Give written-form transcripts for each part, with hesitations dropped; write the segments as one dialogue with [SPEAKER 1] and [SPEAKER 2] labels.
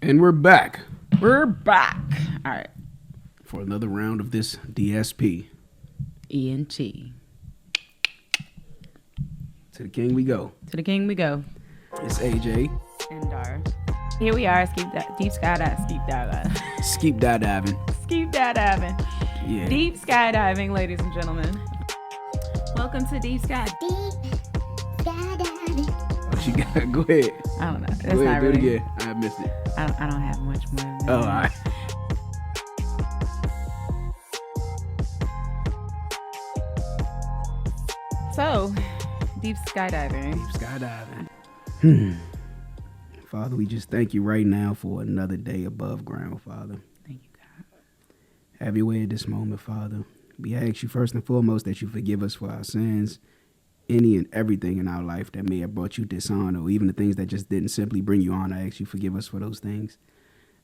[SPEAKER 1] And we're back.
[SPEAKER 2] We're back. All right.
[SPEAKER 1] For another round of this DSP.
[SPEAKER 2] ENT.
[SPEAKER 1] To the king we go.
[SPEAKER 2] To the king we go.
[SPEAKER 1] It's AJ.
[SPEAKER 2] And Darah. Here we are. Deep skydiving.
[SPEAKER 1] Skeep diving.
[SPEAKER 2] Skeep diving.
[SPEAKER 1] Yeah.
[SPEAKER 2] Deep skydiving, ladies and gentlemen. Welcome to Deep Sky.
[SPEAKER 3] Deep skydiving.
[SPEAKER 1] Oh, she got it. Go ahead.
[SPEAKER 2] I don't know. That's
[SPEAKER 1] Go ahead,
[SPEAKER 2] not
[SPEAKER 1] do
[SPEAKER 2] really.
[SPEAKER 1] it again. I missed it.
[SPEAKER 2] I don't have much more than that.
[SPEAKER 1] Oh, all right.
[SPEAKER 2] So, deep skydiving.
[SPEAKER 1] Deep skydiving. Father, we just thank you right now for another day above ground, Father.
[SPEAKER 2] Thank you, God.
[SPEAKER 1] Have your way at this moment, Father. We ask you first and foremost that you forgive us for our sins, any and everything in our life that may have brought you dishonor, or even the things that just didn't simply bring you honor. I ask you forgive us for those things.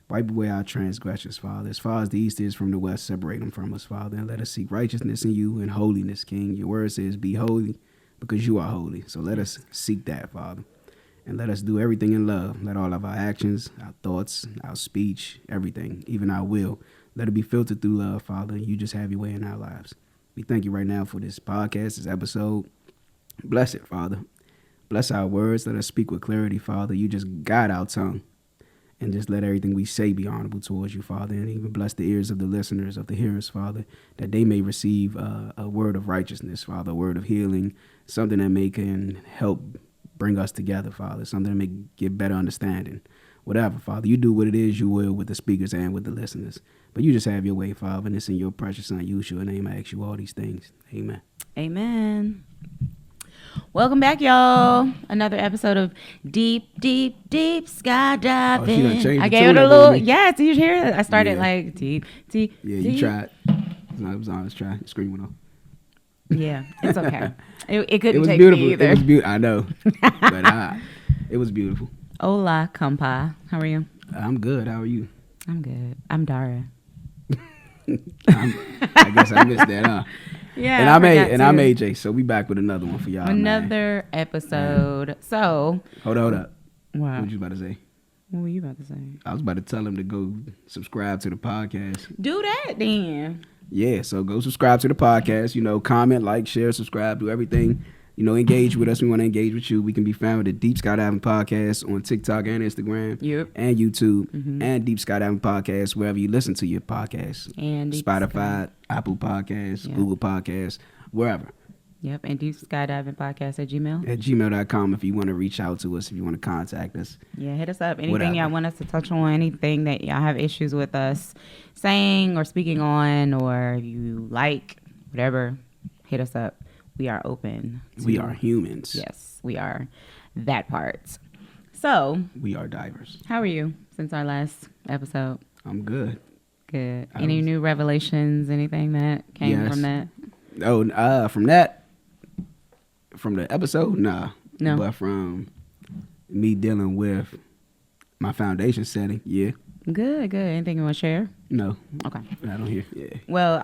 [SPEAKER 1] Wipe away our transgressions, Father. As far as the east is from the west, separate them from us, Father, and let us seek righteousness in you and holiness, King. Your word says, be holy because you are holy. So let us seek that, Father, and let us do everything in love. Let all of our actions, our thoughts, our speech, everything, even our will, let it be filtered through love, Father. You just have your way in our lives. We thank you right now for this podcast, this episode. Bless it, Father. Bless our words. Let us speak with clarity, Father. You just guide our tongue. And just let everything we say be honorable towards you, Father. And even bless the ears of the listeners, of the hearers, Father, that they may receive a word of righteousness, Father, a word of healing, something that can help bring us together, Father, something that may give better understanding. Whatever, Father, you do what it is you will with the speakers and with the listeners. But you just have your way, Father, and it's in your precious Son, Yeshua name, I ask you all these things. Amen.
[SPEAKER 2] Amen. Welcome back, y'all. Another episode of Deep Skydiving.
[SPEAKER 1] Oh, she done changed
[SPEAKER 2] I
[SPEAKER 1] the
[SPEAKER 2] gave
[SPEAKER 1] tune
[SPEAKER 2] it a
[SPEAKER 1] up
[SPEAKER 2] little.
[SPEAKER 1] on me.
[SPEAKER 2] Yeah, did you hear it? I started
[SPEAKER 1] Yeah.
[SPEAKER 2] like deep.
[SPEAKER 1] Yeah, you
[SPEAKER 2] deep.
[SPEAKER 1] tried. No, it was on. Let's try. The screen went off.
[SPEAKER 2] Yeah, it's okay. It couldn't
[SPEAKER 1] It was
[SPEAKER 2] take
[SPEAKER 1] beautiful.
[SPEAKER 2] me either.
[SPEAKER 1] It was beautiful. I know. But it was beautiful.
[SPEAKER 2] Hola, compa. How are you?
[SPEAKER 1] I'm good. How are you?
[SPEAKER 2] I'm good. I'm Darah.
[SPEAKER 1] I guess I missed that, huh?
[SPEAKER 2] Yeah,
[SPEAKER 1] And I'm AJ, so we back with another one for y'all. Man.
[SPEAKER 2] Another episode. So
[SPEAKER 1] Hold up.
[SPEAKER 2] wow.
[SPEAKER 1] What you about to say?
[SPEAKER 2] What were you about to say?
[SPEAKER 1] I was about to tell him to go subscribe to the podcast.
[SPEAKER 2] Do that then.
[SPEAKER 1] Yeah, so go subscribe to the podcast. You know, comment, like, share, subscribe, do everything. You know, engage with us. We want to engage with you. We can be found at Deep Skydiving Podcast on TikTok and Instagram and YouTube, and Deep Skydiving Podcast wherever you listen to your podcasts.
[SPEAKER 2] And
[SPEAKER 1] Spotify, Apple Podcasts, Google Podcasts, wherever.
[SPEAKER 2] Yep, and Deep Skydiving Podcast at Gmail.
[SPEAKER 1] At gmail.com if you want to reach out to us, if you want to contact us.
[SPEAKER 2] Yeah, hit us up. Anything
[SPEAKER 1] Whatever.
[SPEAKER 2] y'all want us to touch on, anything that y'all have issues with us saying or speaking on, or if you like, whatever, hit us up. We are open.
[SPEAKER 1] We are humans.
[SPEAKER 2] Yes, we are that part. So,
[SPEAKER 1] We are divers.
[SPEAKER 2] how are you since our last episode?
[SPEAKER 1] I'm good.
[SPEAKER 2] Good. Any new revelations, anything that came from that?
[SPEAKER 1] Oh, from that? From the episode? Nah.
[SPEAKER 2] No.
[SPEAKER 1] But from me dealing with my foundation setting, yeah.
[SPEAKER 2] Good. Anything you want to share?
[SPEAKER 1] No.
[SPEAKER 2] Okay.
[SPEAKER 1] I don't hear. Yeah.
[SPEAKER 2] Well,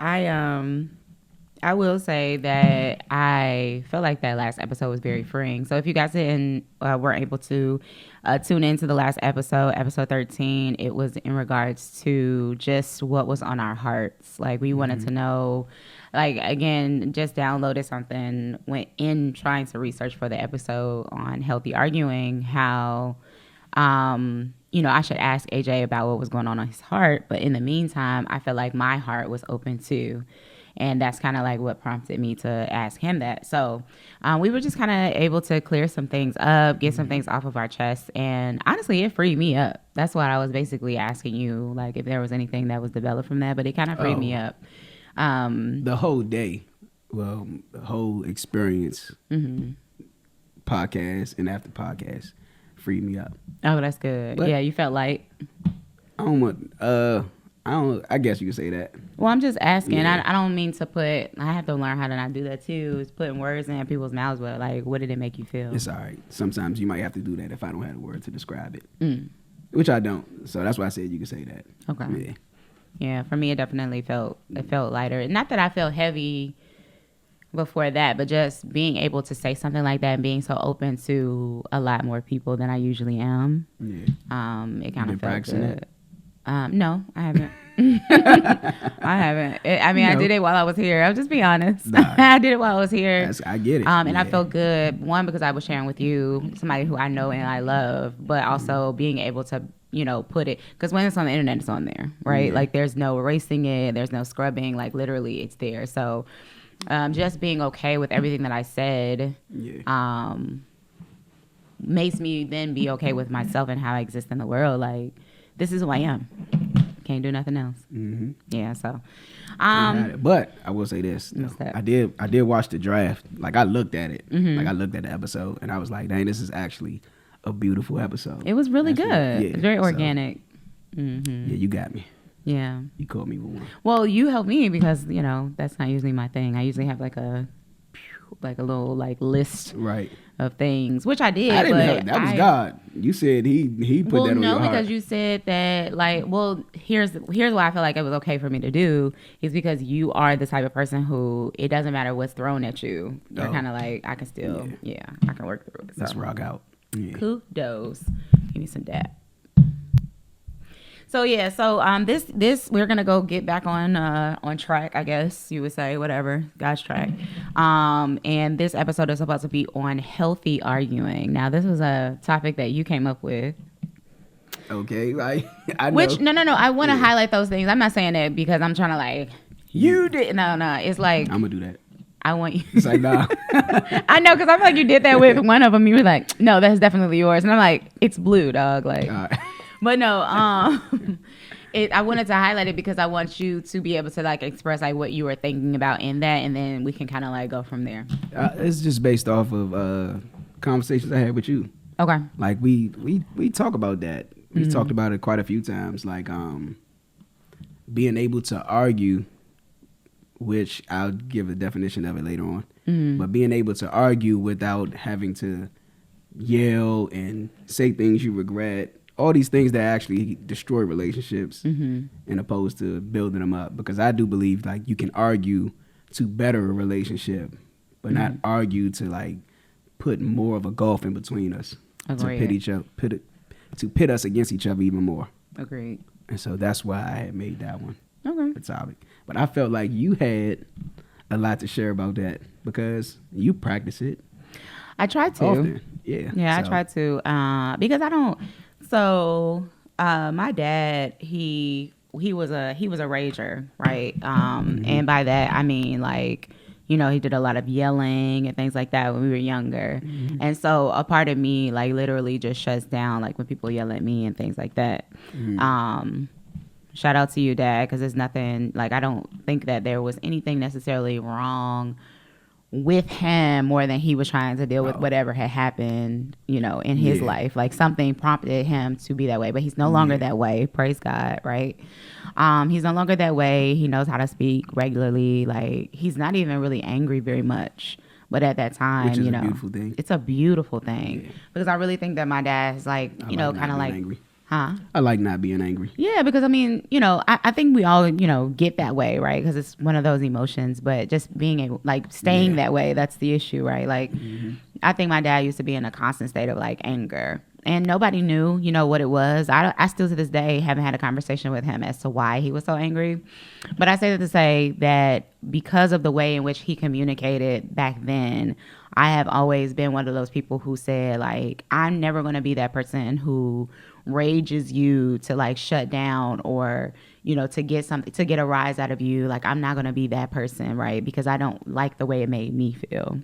[SPEAKER 2] I will say that I felt like that last episode was very freeing. So if you guys weren't able to tune into the last episode 13, it was in regards to just what was on our hearts. Like we wanted to know, like, again, just downloaded something, went in trying to research for the episode on healthy arguing, how, I should ask AJ about what was going on his heart. But in the meantime, I felt like my heart was open too. And that's kind of like what prompted me to ask him that. So we were just kind of able to clear some things up, get some things off of our chest. And honestly, it freed me up. That's what I was basically asking you, like if there was anything that was developed from that. But it kind of freed me up.
[SPEAKER 1] The whole day, the whole experience, podcast and after podcast, freed me up.
[SPEAKER 2] Oh, that's good.
[SPEAKER 1] But
[SPEAKER 2] yeah, you felt light.
[SPEAKER 1] I guess you could say that.
[SPEAKER 2] Well, I'm just asking.
[SPEAKER 1] Yeah.
[SPEAKER 2] I don't mean to I have to learn how to not do that too. It's putting words in people's mouths, but like, what did it make you feel?
[SPEAKER 1] It's all right. Sometimes you might have to do that if I don't have a word to describe it, which I don't. So that's why I said you could say that.
[SPEAKER 2] Okay.
[SPEAKER 1] Yeah.
[SPEAKER 2] Yeah, for me, it definitely felt lighter. Not that I felt heavy, before that, but just being able to say something like that and being so open to a lot more people than I usually am.
[SPEAKER 1] Yeah.
[SPEAKER 2] It kind of felt
[SPEAKER 1] practicing
[SPEAKER 2] good.
[SPEAKER 1] it?
[SPEAKER 2] No, I haven't. I haven't. I did it while I was here. I'll just be honest.
[SPEAKER 1] Nah.
[SPEAKER 2] I did it while I was here.
[SPEAKER 1] I get it.
[SPEAKER 2] And I felt good. One, because I was sharing with you, somebody who I know and I love, but also being able to, put it, because when it's on the internet, it's on there, right?
[SPEAKER 1] Yeah.
[SPEAKER 2] Like there's no erasing it. There's no scrubbing. Like literally it's there. So just being okay with everything that I said makes me then be okay with myself and how I exist in the world. Like, this is who I am. Can't do nothing else.
[SPEAKER 1] Mm-hmm.
[SPEAKER 2] Yeah, so.
[SPEAKER 1] But I will say this.
[SPEAKER 2] What's that?
[SPEAKER 1] I did watch the draft. Like, I looked at it.
[SPEAKER 2] Mm-hmm.
[SPEAKER 1] Like, I looked at the episode, and I was like, dang, this is actually a beautiful episode.
[SPEAKER 2] It was really good.
[SPEAKER 1] Yeah,
[SPEAKER 2] It's very
[SPEAKER 1] so,
[SPEAKER 2] organic. Mm-hmm.
[SPEAKER 1] Yeah, you got me.
[SPEAKER 2] Yeah.
[SPEAKER 1] You caught me with one.
[SPEAKER 2] Well, you helped me because, that's not usually my thing. I usually have like a little like list
[SPEAKER 1] Right.
[SPEAKER 2] of things, which I did.
[SPEAKER 1] I didn't
[SPEAKER 2] but
[SPEAKER 1] know. That was God. You said he put that on your heart.
[SPEAKER 2] Because you said that, like, here's why I feel like it was okay for me to do is because you are the type of person who it doesn't matter what's thrown at you. You're kind of like, I can still, I can work through it. So.
[SPEAKER 1] Let's rock out. Yeah.
[SPEAKER 2] Kudos. Give me some dap. So this we're gonna go get back on track, I guess you would say, whatever, God's track. And this episode is supposed to be on healthy arguing. Now, this was a topic that you came up with.
[SPEAKER 1] Okay, like I know.
[SPEAKER 2] Which no, I want to highlight those things. I'm not saying that because I'm trying to like you did. No, it's like
[SPEAKER 1] I'm gonna do that.
[SPEAKER 2] I want you.
[SPEAKER 1] It's like nah.
[SPEAKER 2] I know, because I feel like you did that with one of them. You were like, no, that's definitely yours, and I'm like, it's blue, dog. Like. But no, I wanted to highlight it because I want you to be able to like express like what you were thinking about in that, and then we can kind of like go from there.
[SPEAKER 1] It's just based off of conversations I had with you.
[SPEAKER 2] Okay.
[SPEAKER 1] Like we talk about that. We've talked about it quite a few times. Like being able to argue, which I'll give a definition of it later on. But being able to argue without having to yell and say things you regret. All these things that actually destroy relationships in opposed to building them up. Because I do believe like you can argue to better a relationship, but not argue to like put more of a gulf in between us.
[SPEAKER 2] Agreed.
[SPEAKER 1] To pit us against each other even more.
[SPEAKER 2] Agreed.
[SPEAKER 1] And so that's why I had made that one
[SPEAKER 2] Okay.
[SPEAKER 1] the topic. But I felt like you had a lot to share about that because you practice it.
[SPEAKER 2] I try to.
[SPEAKER 1] Often. Yeah.
[SPEAKER 2] Yeah,
[SPEAKER 1] So,
[SPEAKER 2] I try to. Because I don't. So my dad, he was a rager, right? And by that I mean like, he did a lot of yelling and things like that when we were younger. And so a part of me like literally just shuts down like when people yell at me and things like that. Shout out to you, Dad, because there's nothing like, I don't think that there was anything necessarily wrong with him more than he was trying to deal with whatever had happened, in his life. Like something prompted him to be that way, but he's no longer that way. Praise God, right? He's no longer that way. He knows how to speak regularly. Like he's not even really angry very much. But at that time,
[SPEAKER 1] which is a beautiful thing.
[SPEAKER 2] It's a beautiful thing because I really think that my dad's like, kind of like,
[SPEAKER 1] angry.
[SPEAKER 2] Huh?
[SPEAKER 1] I like not being angry.
[SPEAKER 2] Yeah, because I mean, I think we all, get that way, right? Because it's one of those emotions, but just being able, like, staying that way, that's the issue, right? Like, I think my dad used to be in a constant state of, like, anger. And nobody knew, what it was. I still to this day haven't had a conversation with him as to why he was so angry. But I say that to say that because of the way in which he communicated back then, I have always been one of those people who said, like, I'm never going to be that person who rages you to like shut down or to get a rise out of you. Like I'm not going to be that person, right? Because I don't like the way it made me feel.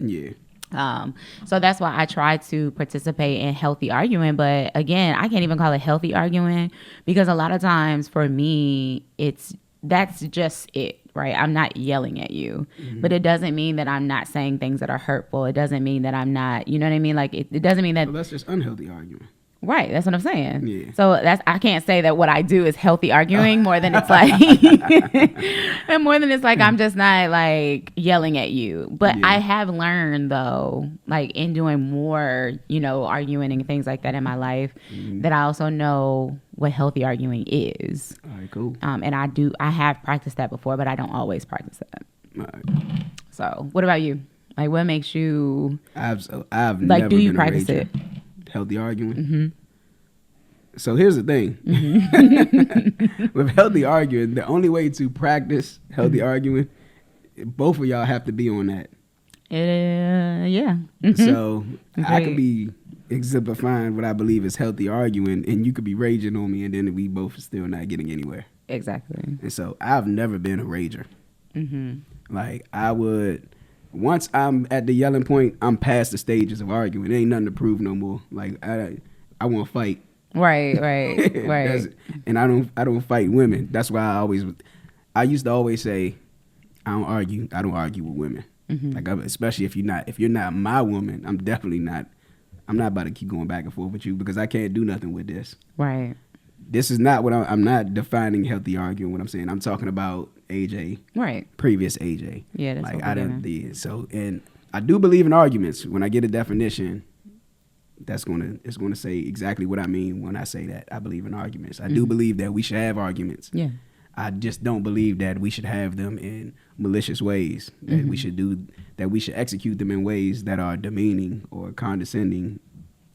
[SPEAKER 2] So that's why I try to participate in healthy arguing. But again, I can't even call it healthy arguing because a lot of times for me that's just it, right? I'm not yelling at you, but it doesn't mean that I'm not saying things that are hurtful. It doesn't mean that I'm not, you know what I mean? Like it doesn't mean that.
[SPEAKER 1] Well, that's just unhealthy arguing.
[SPEAKER 2] Right, that's what I'm saying.
[SPEAKER 1] Yeah.
[SPEAKER 2] So I can't say that what I do is healthy arguing more than it's like, and more than it's like I'm just not like yelling at you. But I have learned though, like in doing more, arguing and things like that in my life, that I also know what healthy arguing is.
[SPEAKER 1] All right, cool.
[SPEAKER 2] And I have practiced that before, but I don't always practice that.
[SPEAKER 1] All right.
[SPEAKER 2] So, what about you? Like, what makes you
[SPEAKER 1] I've
[SPEAKER 2] like?
[SPEAKER 1] never
[SPEAKER 2] Do you
[SPEAKER 1] been a
[SPEAKER 2] practice
[SPEAKER 1] rager.
[SPEAKER 2] it?
[SPEAKER 1] Healthy arguing.
[SPEAKER 2] Mm-hmm.
[SPEAKER 1] So here's the thing. With healthy arguing, the only way to practice healthy arguing, both of y'all have to be on that.
[SPEAKER 2] Yeah.
[SPEAKER 1] So I
[SPEAKER 2] Agreed.
[SPEAKER 1] could be exemplifying what I believe is healthy arguing, and you could be raging on me, and then we both are still not getting anywhere.
[SPEAKER 2] Exactly.
[SPEAKER 1] And so I've never been a rager.
[SPEAKER 2] Mm-hmm.
[SPEAKER 1] Like I would, once I'm at the yelling point, I'm past the stages of arguing. There ain't nothing to prove no more. Like I want to fight.
[SPEAKER 2] Right.
[SPEAKER 1] That's- and I don't fight women. That's why I used to always say, I don't argue with women.
[SPEAKER 2] Mm-hmm.
[SPEAKER 1] Like especially if you're not my woman, I'm not about to keep going back and forth with you because I can't do nothing with this.
[SPEAKER 2] Right.
[SPEAKER 1] This is not what I'm not defining healthy arguing. What I'm saying, I'm talking about AJ,
[SPEAKER 2] Right.
[SPEAKER 1] previous AJ.
[SPEAKER 2] Yeah, that's
[SPEAKER 1] like
[SPEAKER 2] what
[SPEAKER 1] I
[SPEAKER 2] we're
[SPEAKER 1] didn't.
[SPEAKER 2] doing.
[SPEAKER 1] Yeah, so and I do believe in arguments. When I get a definition, it's gonna say exactly what I mean when I say that. I believe in arguments. I do believe that we should have arguments.
[SPEAKER 2] Yeah.
[SPEAKER 1] I just don't believe that we should have them in malicious ways. That we should execute them in ways that are demeaning or condescending,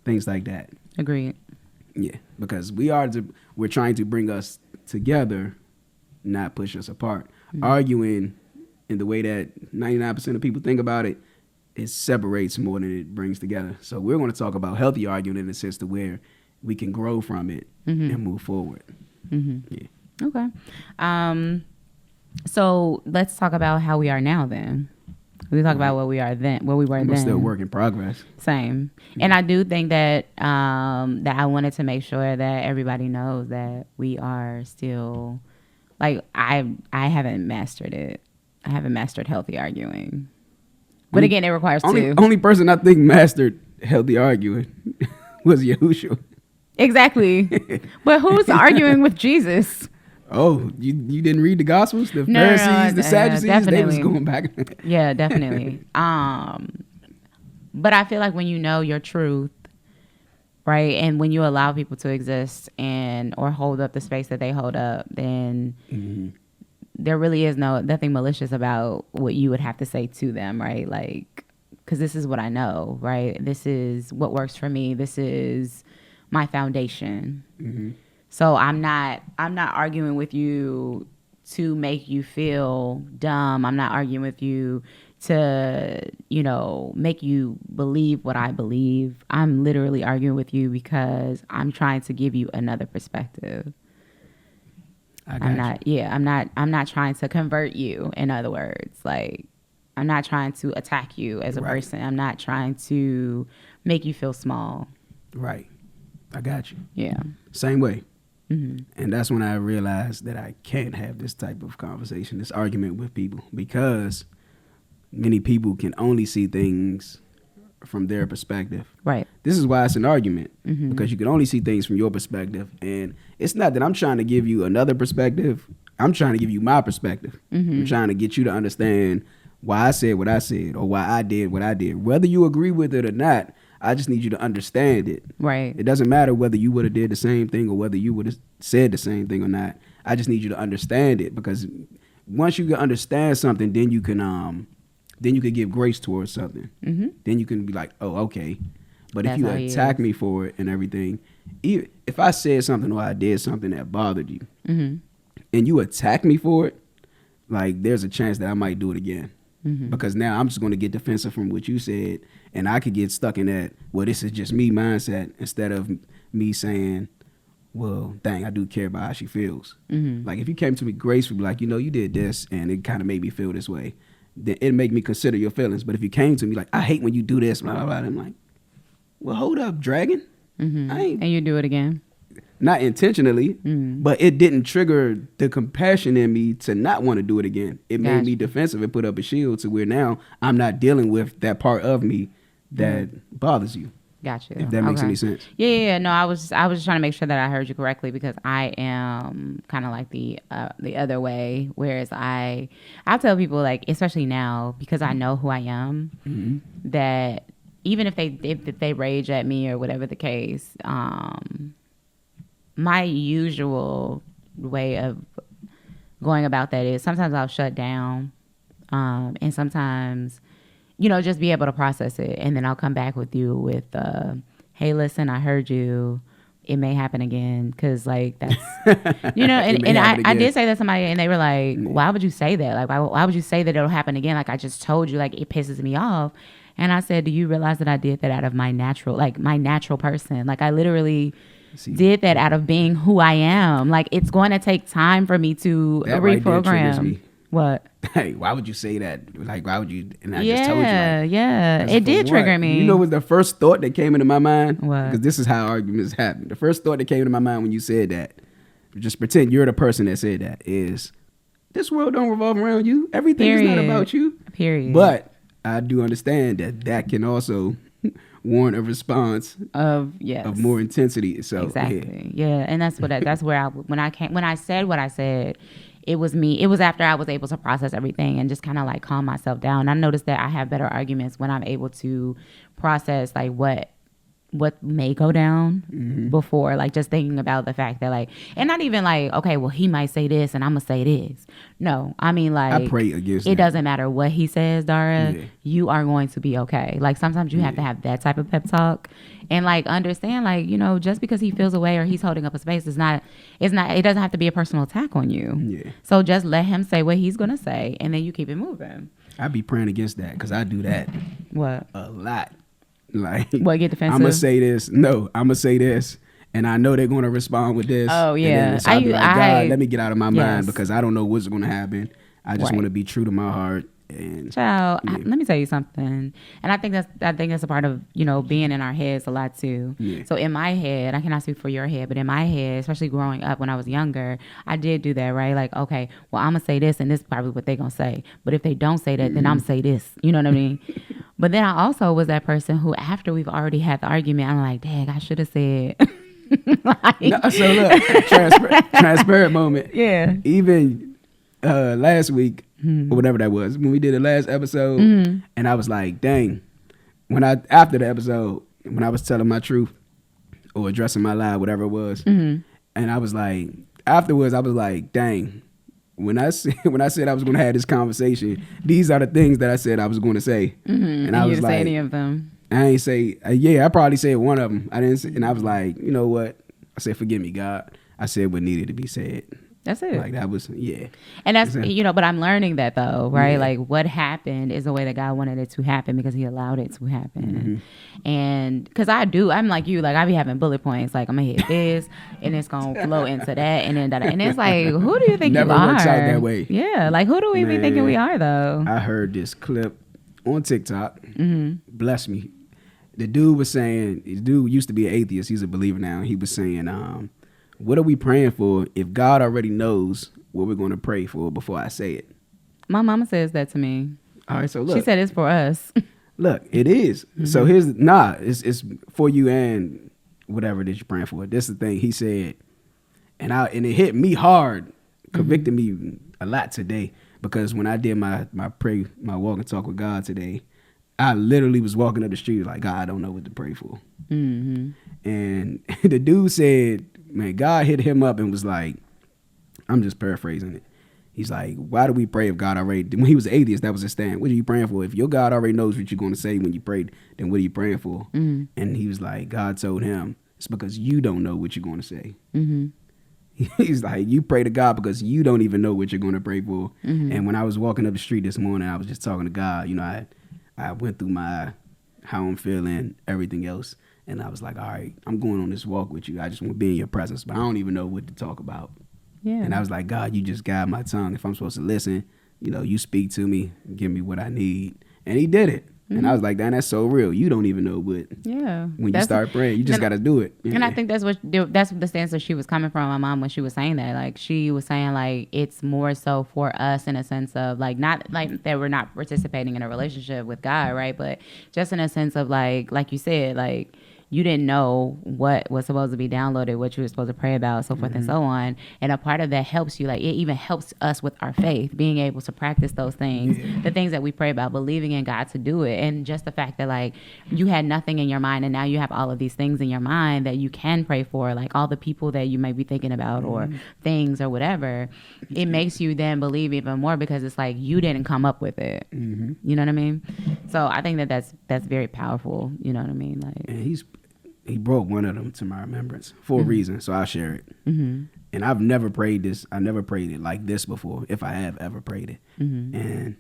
[SPEAKER 1] things like that.
[SPEAKER 2] Agreed.
[SPEAKER 1] Yeah, because we're trying to bring us together, not push us apart. Arguing in the way that 99% of people think about it, it separates more than it brings together. So we're going to talk about healthy arguing in the sense to where we can grow from it and move forward.
[SPEAKER 2] Mm-hmm.
[SPEAKER 1] Yeah.
[SPEAKER 2] Okay. So let's talk about how we are now then. We talk about what we are then, where we were
[SPEAKER 1] I'm
[SPEAKER 2] then.
[SPEAKER 1] still work in progress.
[SPEAKER 2] Same. And I do think that that I wanted to make sure that everybody knows that we are still like I haven't mastered it. I haven't mastered healthy arguing. But again, it requires two.
[SPEAKER 1] Only person I think mastered healthy arguing was Yahushua.
[SPEAKER 2] Exactly. But who's arguing with Jesus?
[SPEAKER 1] Oh, you didn't read the Gospels? The
[SPEAKER 2] No,
[SPEAKER 1] Pharisees, the Sadducees, they was
[SPEAKER 2] definitely.
[SPEAKER 1] going back.
[SPEAKER 2] Yeah, definitely. But I feel like when you know your truth, right, and when you allow people to exist or hold up the space that they hold up, then there really is nothing malicious about what you would have to say to them, right? Like, because this is what I know, right? This is what works for me. This is my foundation.
[SPEAKER 1] Mm-hmm.
[SPEAKER 2] So I'm not arguing with you to make you feel dumb. I'm not arguing with you to, make you believe what I believe. I'm literally arguing with you because I'm trying to give you another perspective. I'm not trying to convert you, in other words. Like, I'm not trying to attack you as a person. I'm not trying to make you feel small.
[SPEAKER 1] Right. I got you.
[SPEAKER 2] Yeah.
[SPEAKER 1] Same way.
[SPEAKER 2] Mm-hmm.
[SPEAKER 1] And that's when I realized that I can't have this type of conversation, this argument with people, because many people can only see things from their perspective.
[SPEAKER 2] Right.
[SPEAKER 1] This is why it's an argument,
[SPEAKER 2] Mm-hmm.
[SPEAKER 1] because you can only see things from your perspective. And it's not that I'm trying to give you another perspective. I'm trying to give you my perspective.
[SPEAKER 2] Mm-hmm.
[SPEAKER 1] I'm trying to get you to understand why I said what I said or why I did what I did. Whether you agree with it or not, I just need you to understand it.
[SPEAKER 2] Right.
[SPEAKER 1] It doesn't matter whether you would have did the same thing or whether you would have said the same thing or not. I just need you to understand it, because once you can understand something, then you can give grace towards something.
[SPEAKER 2] Mm-hmm.
[SPEAKER 1] Then you can be like, oh, okay. But
[SPEAKER 2] That's
[SPEAKER 1] if you
[SPEAKER 2] how he
[SPEAKER 1] attack
[SPEAKER 2] is.
[SPEAKER 1] me for it and everything, if I said something or I did something that bothered you,
[SPEAKER 2] Mm-hmm.
[SPEAKER 1] and you attack me for it, like there's a chance that I might do it again.
[SPEAKER 2] Mm-hmm.
[SPEAKER 1] Because now I'm just going to get defensive from what you said, and I could get stuck in that, well, this is just me mindset, instead of me saying, well, dang, I do care about how she feels.
[SPEAKER 2] Mm-hmm.
[SPEAKER 1] Like if you came to me gracefully, like, you did this and it kind of made me feel this way, then it'd make me consider your feelings. But if you came to me like, I hate when you do this, blah, blah, blah, I'm like, well, hold up, dragon.
[SPEAKER 2] Mm-hmm.
[SPEAKER 1] I ain't,
[SPEAKER 2] And you do it again.
[SPEAKER 1] not intentionally,
[SPEAKER 2] Mm-hmm.
[SPEAKER 1] but it didn't trigger the compassion in me to not want to do it again. It made me
[SPEAKER 2] Gotcha.
[SPEAKER 1] defensive and put up a shield to where now I'm not dealing with that part of me that bothers you.
[SPEAKER 2] Gotcha.
[SPEAKER 1] If that makes
[SPEAKER 2] Okay.
[SPEAKER 1] any sense.
[SPEAKER 2] Yeah. No, I was just trying to make sure that I heard you correctly, because I am kind of like the other way. Whereas I'll tell people, like, especially now, because I know who I am,
[SPEAKER 1] Mm-hmm.
[SPEAKER 2] that even if they rage at me or whatever the case, my usual way of going about that is sometimes I'll shut down. And sometimes, just be able to process it. And then I'll come back with you with, hey, listen, I heard you. It may happen again. Cause like that's, and I did say that to somebody and they were like, why would you say that? Like, why would you say that it'll happen again? Like I just told you, like it pisses me off. And I said, do you realize that I did that out of my natural person? Like I literally did that out of being who I am. Like it's going to take time for me to
[SPEAKER 1] that right there triggers
[SPEAKER 2] reprogram.
[SPEAKER 1] me.
[SPEAKER 2] What?
[SPEAKER 1] Hey, why would you say that? Like, why would you? And I
[SPEAKER 2] Yeah,
[SPEAKER 1] just told you. Like,
[SPEAKER 2] yeah. It did trigger me.
[SPEAKER 1] You know what the first thought that came into my mind?
[SPEAKER 2] What?
[SPEAKER 1] Because this is how arguments happen. The first thought that came into my mind when you said that, just pretend you're the person that said that, is this world don't revolve around you. Everything is not about you.
[SPEAKER 2] Period.
[SPEAKER 1] But I do understand that can also warrant a response
[SPEAKER 2] of
[SPEAKER 1] more intensity. So
[SPEAKER 2] exactly, yeah. And that's where when I said what I said, it was me. It was after I was able to process everything and just kind of like calm myself down. I noticed that I have better arguments when I'm able to process like what may go down before, like just thinking about the fact that like, and not even like, okay, well he might say this and I'm gonna say this. No, I mean like
[SPEAKER 1] I pray against
[SPEAKER 2] it. Doesn't matter what he says, Darah.
[SPEAKER 1] Yeah.
[SPEAKER 2] You are going to be okay. Like sometimes you have to have that type of pep talk and like understand like, just because he feels away or he's holding up a space it doesn't have to be a personal attack on you.
[SPEAKER 1] Yeah.
[SPEAKER 2] So just let him say what he's gonna say and then you keep it moving.
[SPEAKER 1] I be praying against that because I do that
[SPEAKER 2] What?
[SPEAKER 1] a lot. Like,
[SPEAKER 2] what, get defensive?
[SPEAKER 1] I'm gonna say this. No, I'm gonna say this, and I know they're gonna respond with this.
[SPEAKER 2] Oh yeah.
[SPEAKER 1] And then, so I'll be like, God, let me get out of my mind because I don't know what's gonna happen. I just want to be true to my heart. And
[SPEAKER 2] child, let me tell you something. And I think that's a part of being in our heads a lot too.
[SPEAKER 1] Yeah.
[SPEAKER 2] So in my head, I cannot speak for your head, but in my head, especially growing up when I was younger, I did do that, right? Like, okay, well I'm gonna say this, and this is probably what they're gonna say. But if they don't say that, then I'm gonna say this. You know what I mean? But then I also was that person who, after we've already had the argument, I'm like, dang, I should have said. Like,
[SPEAKER 1] no, so look, transparent moment.
[SPEAKER 2] Yeah.
[SPEAKER 1] Even last week, or whatever that was, when we did the last episode, and I was like, dang, after the episode, when I was telling my truth or addressing my lie, whatever it was, and I was like, afterwards, I was like, dang, when I said I was going to have this conversation, these are the things that I said I was going to say, and I was
[SPEAKER 2] you didn't
[SPEAKER 1] like,
[SPEAKER 2] say any of them.
[SPEAKER 1] I ain't say, I probably said one of them. I didn't say, and I was like, you know what? I said, forgive me, God. I said what needed to be said.
[SPEAKER 2] That's it.
[SPEAKER 1] Like that was,
[SPEAKER 2] And that's, but I'm learning that though, right?
[SPEAKER 1] Yeah.
[SPEAKER 2] Like what happened is the way that God wanted it to happen because he allowed it to happen. And because I'm like you, like I be having bullet points, like I'm gonna hit this and it's gonna flow into that and then that. And it's like, who do you think
[SPEAKER 1] Never
[SPEAKER 2] you are?
[SPEAKER 1] works out that way.
[SPEAKER 2] Yeah. Like who do we be thinking we are though?
[SPEAKER 1] I heard this clip on TikTok. Bless me. The dude was saying, this dude used to be an atheist. He's a believer now. He was saying, what are we praying for if God already knows what we're going to pray for before I say it?
[SPEAKER 2] My mama says that to me.
[SPEAKER 1] All right, so look.
[SPEAKER 2] She said it's for us.
[SPEAKER 1] Look, it is. So it's for you and whatever that you're praying for. This is the thing he said. And it hit me hard, convicted me a lot today because when I did my walk and talk with God today, I literally was walking up the street like, God, I don't know what to pray for. And the dude said, man, God hit him up and was like, I'm just paraphrasing it. He's like, why do we pray if God already, when he was an atheist, that was his stand. What are you praying for? If your God already knows what you're going to say when you prayed, then what are you praying for? And he was like, God told him, it's because you don't know what you're going to say. He's like, you pray to God because you don't even know what you're going to pray for. And when I was walking up the street this morning, I was just talking to God. I went through how I'm feeling, everything else. And I was like, all right, I'm going on this walk with you. I just want to be in your presence, but I don't even know what to talk about. Yeah. And I was like, God, you just guide my tongue. If I'm supposed to listen, you speak to me, give me what I need. And he did it. And I was like, that's so real. You don't even know what. Yeah. When you start praying, you just got to do it.
[SPEAKER 2] And I think that's the stance that she was coming from, my mom, when she was saying that. Like, she was saying, like, it's more so for us in a sense of, like, not like that we're not participating in a relationship with God, right? But just in a sense of, like you said, like, you didn't know what was supposed to be downloaded, what you were supposed to pray about, so forth and so on. And a part of that helps you, like it even helps us with our faith, being able to practice those things, the things that we pray about, believing in God to do it. And just the fact that like you had nothing in your mind and now you have all of these things in your mind that you can pray for, like all the people that you may be thinking about or things or whatever, it makes you then believe even more because it's like you didn't come up with it. You know what I mean? So I think that that's very powerful. You know what I mean? Like,
[SPEAKER 1] And he brought one of them to my remembrance for a reason, so I'll share it. And I've never prayed this. I never prayed it like this before, if I have ever prayed it. And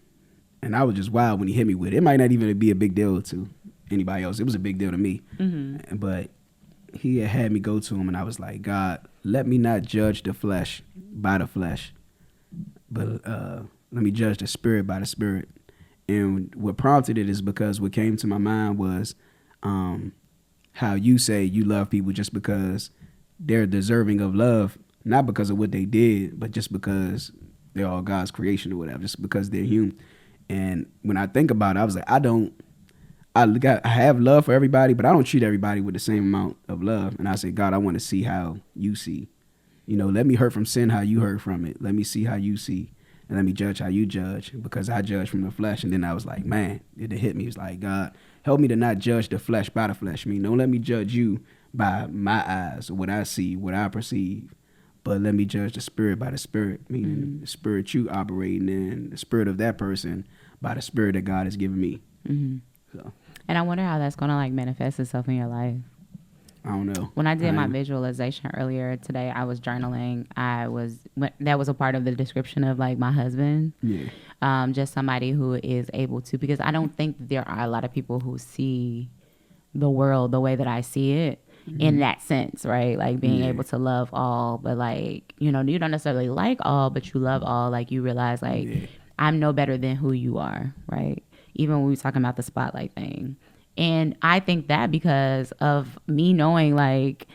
[SPEAKER 1] I was just wild when he hit me with it. It might not even be a big deal to anybody else. It was a big deal to me. But he had me go to him, and I was like, God, let me not judge the flesh by the flesh, but let me judge the spirit by the spirit. And what prompted it is because what came to my mind was how you say you love people just because they're deserving of love, not because of what they did, but just because they're all God's creation or whatever, just because they're human. And when I think about it, I was like, I have love for everybody, but I don't treat everybody with the same amount of love. And I said, God, I want to see how you see. You know, let me hurt from sin how you hurt from it. Let me see how you see. And let me judge how you judge, because I judge from the flesh. And then I was like, man, it hit me. It was like, God, help me to not judge the flesh by the flesh. I mean, don't let me judge you by my eyes or what I see, what I perceive. But let me judge the spirit by the spirit, meaning the spirit you operating in, the spirit of that person by the spirit that God has given me. So,
[SPEAKER 2] and I wonder how that's going to like manifest itself in your life.
[SPEAKER 1] I don't know.
[SPEAKER 2] When I did my visualization earlier today, I was journaling. That was a part of the description of like my husband. Yeah. Just somebody who is able to, because I don't think there are a lot of people who see the world the way that I see it. In that sense, right? Like being able to love all, but like, you know, you don't necessarily like all, but you love all. Like you realize like, I'm no better than who you are, right? Even when we were talking about the spotlight thing. And I think that because of me knowing like,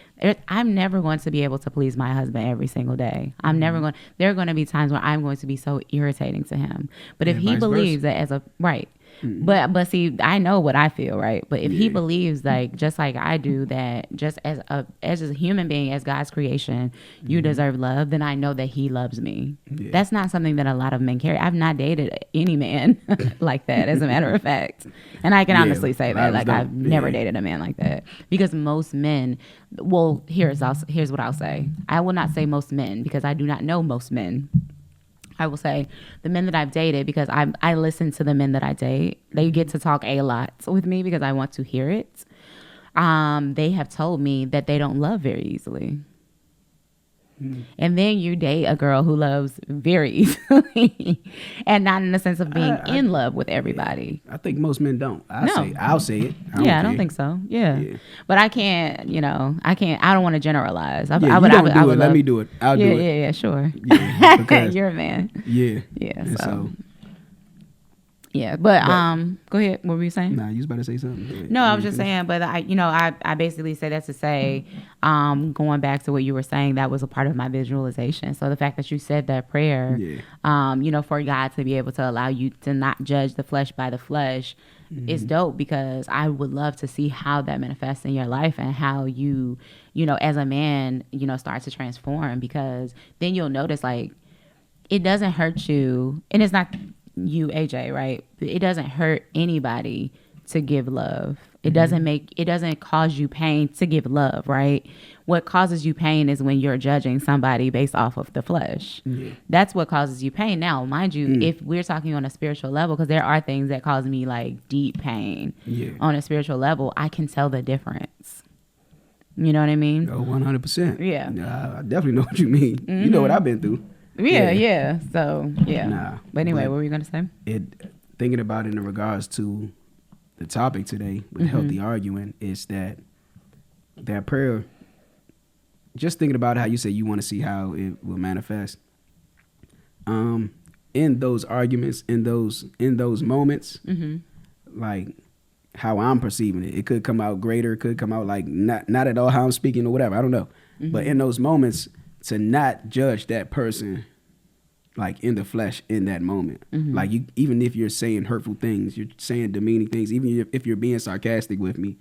[SPEAKER 2] I'm never going to be able to please my husband every single day. I'm never going, there are going to be times where I'm going to be so irritating to him. But if he believes that as a, right. But see, I know what I feel, right? But if he believes like, just like I do, that just as a human being, as God's creation, you deserve love, then I know that he loves me. That's not something that a lot of men carry. I've not dated any man like that, as a matter of fact. And I can honestly say that, like I've never dated a man like that, because most men, well, here's what I'll say. I will not say most men, because I do not know most men. I will say the men that I've dated, because I listen to the men that I date. They get to talk a lot with me because I want to hear it. They have told me that they don't love very easily. And then you date a girl who loves very easily, and not in the sense of being in love with everybody.
[SPEAKER 1] I think most men don't. I'll say it.
[SPEAKER 2] I don't think so. Yeah. But I can't, I don't want to generalize. I
[SPEAKER 1] would do it. Let me do it. I'll do it.
[SPEAKER 2] Yeah, sure.
[SPEAKER 1] Yeah,
[SPEAKER 2] you're a man.
[SPEAKER 1] Yeah.
[SPEAKER 2] Yeah. So. Yeah, but go ahead. What were you saying?
[SPEAKER 1] Nah, you was about to say something.
[SPEAKER 2] No, I was just saying, but I basically say that to say, going back to what you were saying, that was a part of my visualization. So the fact that you said that prayer, for God to be able to allow you to not judge the flesh by the flesh is dope, because I would love to see how that manifests in your life and how you, as a man, start to transform, because then you'll notice like it doesn't hurt you, and it's not you, AJ, right? It doesn't hurt anybody to give love. It doesn't cause you pain to give love, right? What causes you pain is when you're judging somebody based off of the flesh. That's what causes you pain. Now, mind you, if we're talking on a spiritual level, because there are things that cause me like deep pain on a spiritual level, I can tell the difference. You know what I mean?
[SPEAKER 1] Oh, 100%.
[SPEAKER 2] Yeah.
[SPEAKER 1] I definitely know what you mean. You know what I've been through.
[SPEAKER 2] Yeah. So, yeah.
[SPEAKER 1] Nah,
[SPEAKER 2] but anyway, what were you going to say?
[SPEAKER 1] Thinking about it in regards to the topic today with healthy arguing, is that prayer, just thinking about how you say you want to see how it will manifest. In those arguments, in those moments, like how I'm perceiving it, it could come out greater, it could come out like not at all how I'm speaking or whatever, I don't know. But in those moments, to not judge that person like in the flesh in that moment. Like even if you're saying hurtful things, you're saying demeaning things, even if you're being sarcastic with me,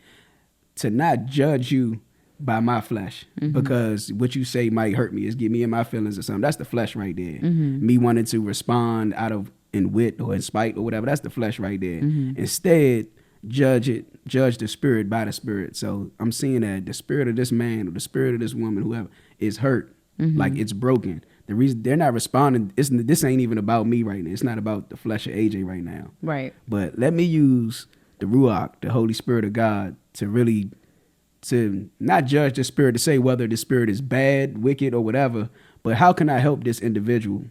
[SPEAKER 1] to not judge you by my flesh, because what you say might hurt me, is get me in my feelings or something. That's the flesh right there. Me wanting to respond out of in wit or in spite or whatever. That's the flesh right there. Instead, judge the spirit by the spirit. So I'm seeing that the spirit of this man or the spirit of this woman, whoever, is hurt. Like it's broken. The reason they're not responding, this ain't even about me right now. It's not about the flesh of AJ right now.
[SPEAKER 2] Right.
[SPEAKER 1] But let me use the Ruach, the Holy Spirit of God, to not judge the spirit, to say whether the spirit is bad, wicked, or whatever, but how can I help this individual?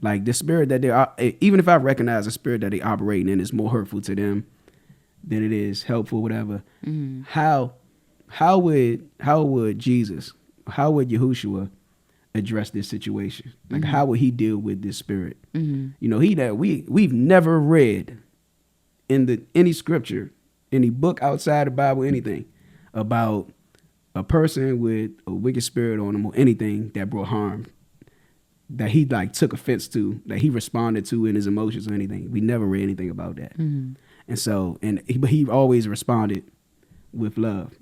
[SPEAKER 1] Like the spirit that they are, even if I recognize the spirit that they operating in is more hurtful to them than it is helpful, whatever. How would Jesus, how would Yahushua address this situation? Like how would he deal with this spirit? You know, we've never read in any scripture, any book outside the Bible, anything about a person with a wicked spirit on them or anything that brought harm, that he like took offense to, that he responded to in his emotions or anything. We never read anything about that. And so, but he always responded with love.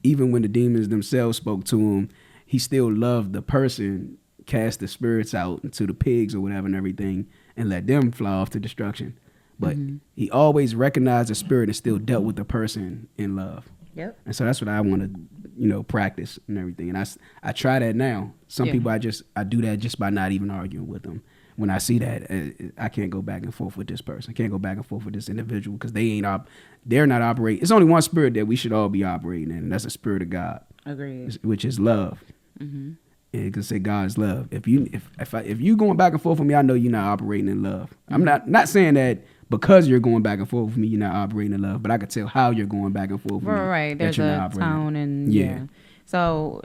[SPEAKER 1] Even when the demons themselves spoke to him, he still loved the person, cast the spirits out into the pigs or whatever and everything, and let them fly off to destruction. But he always recognized the spirit and still dealt with the person in love.
[SPEAKER 2] Yep.
[SPEAKER 1] And so that's what I want to, practice and everything. And I try that now. Some people I do that just by not even arguing with them. When I see that, I can't go back and forth with this person. I can't go back and forth with this individual because they're not operating. It's only one spirit that we should all be operating in, and that's the spirit of God.
[SPEAKER 2] Agreed.
[SPEAKER 1] Which is love. And it can say God is love. If you going back and forth with me, I know you're not operating in love. I'm not saying that because you're going back and forth with me, you're not operating in love, but I could tell how you're going back and forth with me.
[SPEAKER 2] Right. There's a tone and yeah. So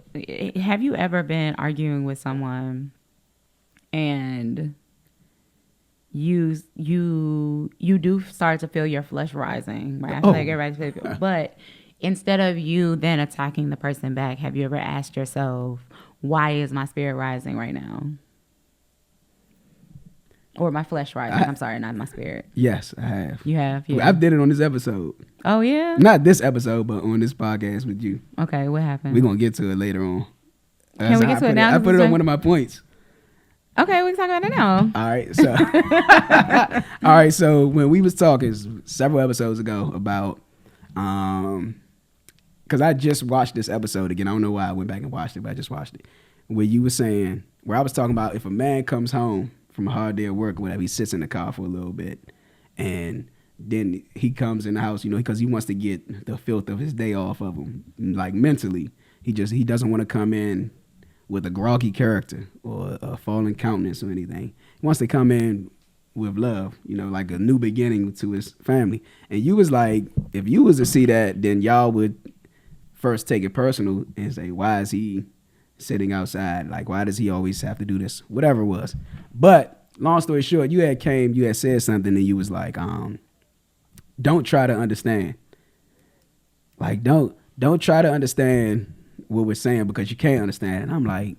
[SPEAKER 2] have you ever been arguing with someone and you do start to feel your flesh rising, right? I feel like everybody's feeling, but instead of you then attacking the person back, have you ever asked yourself, why is my spirit rising right now? Or my flesh rising. I'm sorry, not my spirit.
[SPEAKER 1] Yes, I have.
[SPEAKER 2] You have? Yeah.
[SPEAKER 1] I've did it on this episode.
[SPEAKER 2] Oh, yeah?
[SPEAKER 1] Not this episode, but on this podcast with you.
[SPEAKER 2] Okay, what happened?
[SPEAKER 1] We're going to get to it later on.
[SPEAKER 2] Can we get to it now?
[SPEAKER 1] I put it on one of my points.
[SPEAKER 2] Okay, we can talk about it now.
[SPEAKER 1] All right, so when we was talking several episodes ago about, because I just watched this episode again. I don't know why I went back and watched it, but I just watched it. Where you were saying, where I was talking about if a man comes home from a hard day of work or whatever, he sits in the car for a little bit, and then he comes in the house, because he wants to get the filth of his day off of him, like mentally. He doesn't want to come in with a groggy character or a fallen countenance or anything. He wants to come in with love, like a new beginning to his family. And you was like, if you was to see that, then y'all would first take it personal and say, why is he sitting outside? Like, why does he always have to do this? Whatever it was. But long story short, you had said something and you was like, don't try to understand. Like, don't try to understand what we're saying because you can't understand. And I'm like,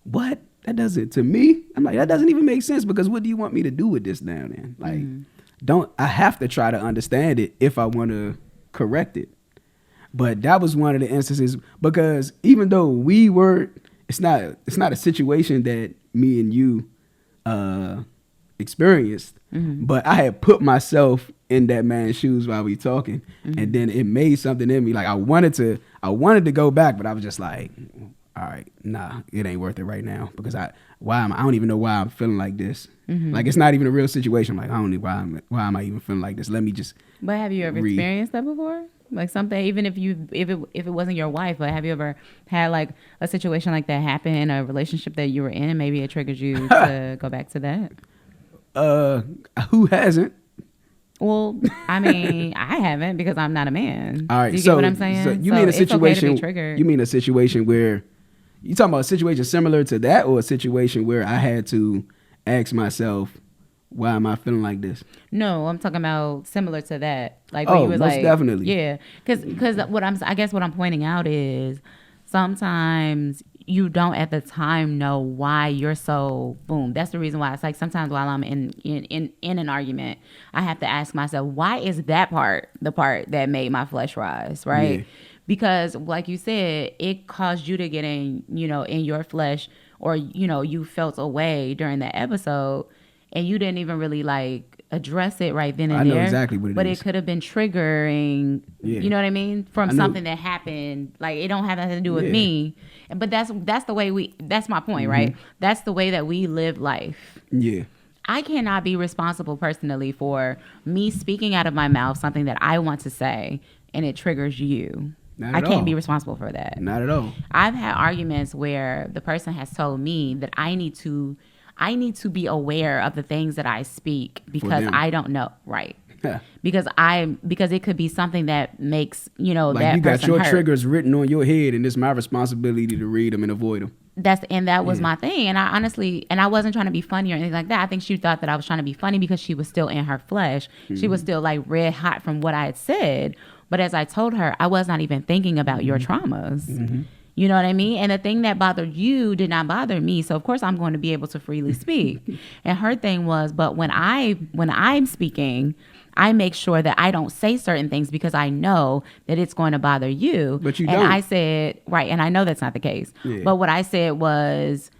[SPEAKER 1] what? That doesn't, to me, I'm like, that doesn't even make sense because what do you want me to do with this now then? Like, I have to try to understand it if I want to correct it. But that was one of the instances because even though it's not a situation that me and you experienced, but I had put myself in that man's shoes while we talking, and then it made something in me. Like I wanted to go back, but I was just like, all right, nah, it ain't worth it right now because I don't even know why I'm feeling like this. Like it's not even a real situation. I'm like, I don't know why am I even feeling like this? Let me just.
[SPEAKER 2] But have you ever experienced that before? Like something, even if it wasn't your wife, but have you ever had like a situation like that happen in a relationship that you were in, and maybe it triggered you to go back to that?
[SPEAKER 1] Who hasn't?
[SPEAKER 2] Well, I mean, I haven't because I'm not a man.
[SPEAKER 1] All right,
[SPEAKER 2] do you get what I'm saying?
[SPEAKER 1] So you mean a situation?
[SPEAKER 2] Okay to be triggered.
[SPEAKER 1] You mean a situation where you talking about a situation similar to that, or a situation where I had to ask myself, why am I feeling like this?
[SPEAKER 2] No, I'm talking about similar to that. Like when you was
[SPEAKER 1] most
[SPEAKER 2] like,
[SPEAKER 1] definitely.
[SPEAKER 2] Yeah, because what I'm pointing out is sometimes you don't at the time know why you're so boom. That's the reason why it's like sometimes while I'm in an argument, I have to ask myself, why is that part the part that made my flesh rise, right?
[SPEAKER 1] Yeah.
[SPEAKER 2] Because like you said, it caused you to get in, in your flesh, or you felt away during that episode, and you didn't even really like address it right then and
[SPEAKER 1] I
[SPEAKER 2] there.
[SPEAKER 1] know exactly what it
[SPEAKER 2] but
[SPEAKER 1] is.
[SPEAKER 2] it could have been triggering,
[SPEAKER 1] Yeah.
[SPEAKER 2] you know what I mean, from
[SPEAKER 1] I know.
[SPEAKER 2] something that happened. Like it don't have nothing to do with
[SPEAKER 1] Yeah.
[SPEAKER 2] me. But that's the way that's my point, right? That's the way that we live life.
[SPEAKER 1] Yeah.
[SPEAKER 2] I cannot be responsible personally for me speaking out of my mouth something that I want to say and it triggers you.
[SPEAKER 1] Not
[SPEAKER 2] I
[SPEAKER 1] at
[SPEAKER 2] can't
[SPEAKER 1] all.
[SPEAKER 2] be responsible for that.
[SPEAKER 1] Not at all.
[SPEAKER 2] I've had arguments where the person has told me that I need to be aware of the things that I speak because
[SPEAKER 1] them.
[SPEAKER 2] I don't know, right?
[SPEAKER 1] Yeah.
[SPEAKER 2] Because it could be something that makes,
[SPEAKER 1] Like
[SPEAKER 2] that
[SPEAKER 1] you got
[SPEAKER 2] person
[SPEAKER 1] your
[SPEAKER 2] hurt.
[SPEAKER 1] triggers written on your head, and it's my responsibility to read them and avoid them.
[SPEAKER 2] That was my thing. And I honestly, I wasn't trying to be funny or anything like that. I think she thought that I was trying to be funny because she was still in her flesh. She was still like red hot from what I had said. But as I told her, I was not even thinking about your traumas. You know what I mean? And the thing that bothered you did not bother me. So of course I'm going to be able to freely speak. And her thing was, but when I'm speaking, I make sure that I don't say certain things because I know that it's going to bother you.
[SPEAKER 1] But you
[SPEAKER 2] and
[SPEAKER 1] don't.
[SPEAKER 2] I said, right, and I know that's not the case.
[SPEAKER 1] Yeah.
[SPEAKER 2] But what I said was,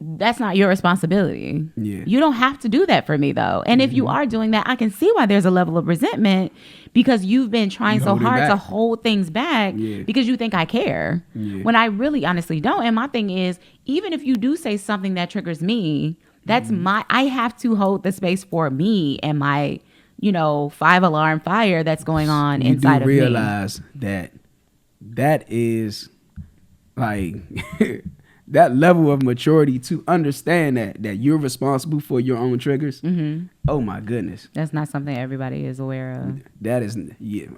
[SPEAKER 2] that's not your responsibility.
[SPEAKER 1] Yeah.
[SPEAKER 2] You don't have to do that for me, though. And if you are doing that, I can see why there's a level of resentment because you've been trying so
[SPEAKER 1] hold it
[SPEAKER 2] hard to
[SPEAKER 1] back.
[SPEAKER 2] hold things back
[SPEAKER 1] Yeah.
[SPEAKER 2] because you think I care.
[SPEAKER 1] Yeah.
[SPEAKER 2] When I really honestly don't. And my thing is, even if you do say something that triggers me, that's I have to hold the space for me and my, 5-alarm fire that's going on
[SPEAKER 1] You
[SPEAKER 2] inside
[SPEAKER 1] do
[SPEAKER 2] of me.
[SPEAKER 1] realize that is like that level of maturity to understand that you're responsible for your own triggers. Oh my goodness,
[SPEAKER 2] That's not something everybody is aware of.
[SPEAKER 1] that is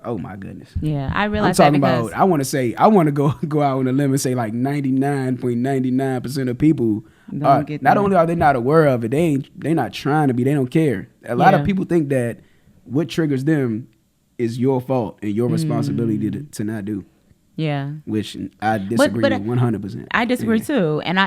[SPEAKER 1] oh my goodness.
[SPEAKER 2] Yeah, I
[SPEAKER 1] I'm
[SPEAKER 2] realize that
[SPEAKER 1] talking
[SPEAKER 2] because
[SPEAKER 1] about. I want to go out on a limb and say like 99.99% of people
[SPEAKER 2] Don't get
[SPEAKER 1] not
[SPEAKER 2] that.
[SPEAKER 1] only are they not aware of it, they not trying to be. They don't care. A lot
[SPEAKER 2] Yeah.
[SPEAKER 1] of people think that what triggers them is your fault and your responsibility to not do.
[SPEAKER 2] yeah.
[SPEAKER 1] Which I disagree
[SPEAKER 2] but
[SPEAKER 1] with 100%.
[SPEAKER 2] I disagree
[SPEAKER 1] Yeah.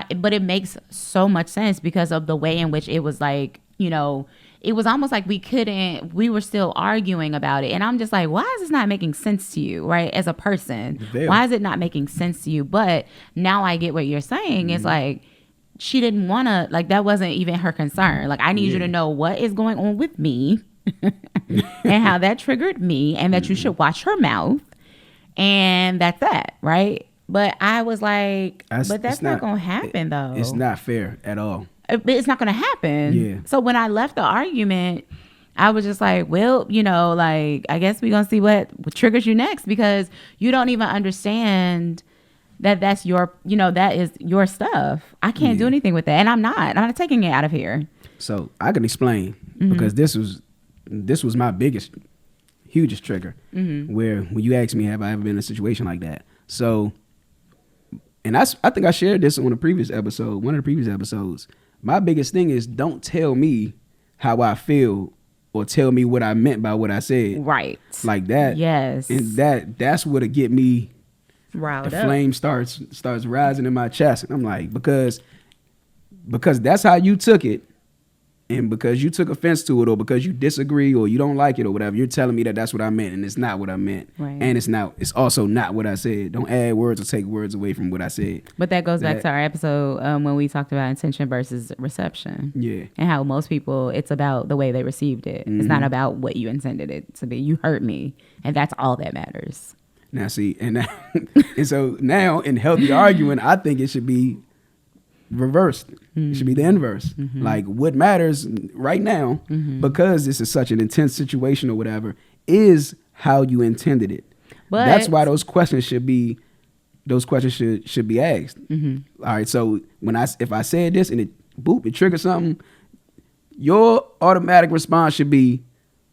[SPEAKER 2] too, but it makes so much sense because of the way in which it was like, it was almost like we were still arguing about it, and I'm just like, why is this not making sense to you, right? As a person,
[SPEAKER 1] Damn.
[SPEAKER 2] why is it not making sense to you? But now I get what you're saying. It's like she didn't want to, like that wasn't even her concern. Like I need you to know what is going on with me, and how that triggered me, and that you should watch her mouth. And that's that, right? But I was like, but that's not going to happen, though.
[SPEAKER 1] It's not fair at all.
[SPEAKER 2] It's not going to happen.
[SPEAKER 1] Yeah.
[SPEAKER 2] So when I left the argument, I was just like, well, like, I guess we're going to see what triggers you next because you don't even understand that that's your, that is your stuff. I can't do anything with that. And I'm not taking it out of here.
[SPEAKER 1] So I can explain because this was my hugest trigger where when you asked me, have I ever been in a situation like that? So, and I think I shared this on one of the previous episodes. My biggest thing is don't tell me how I feel or tell me what I meant by what I said.
[SPEAKER 2] Right.
[SPEAKER 1] Like that.
[SPEAKER 2] Yes.
[SPEAKER 1] And that's what'll get me.
[SPEAKER 2] Riled
[SPEAKER 1] The
[SPEAKER 2] up.
[SPEAKER 1] flame starts rising in my chest. And I'm like, because that's how you took it. And because you took offense to it or because you disagree or you don't like it or whatever, you're telling me that that's what I meant and it's not what I meant.
[SPEAKER 2] Right.
[SPEAKER 1] And it's also not what I said. Don't add words or take words away from what I said.
[SPEAKER 2] But that goes back to our episode when we talked about intention versus reception.
[SPEAKER 1] Yeah.
[SPEAKER 2] And how most people, it's about the way they received it. It's not about what you intended it to be. You hurt me, and that's all that matters.
[SPEAKER 1] Now see, and so now in healthy arguing, I think it should be reversed. It should be the inverse. Like what matters right now, because this is such an intense situation or whatever, is how you intended it.
[SPEAKER 2] But
[SPEAKER 1] That's why those questions should be asked. All right, so if I said this and it triggers something, your automatic response should be,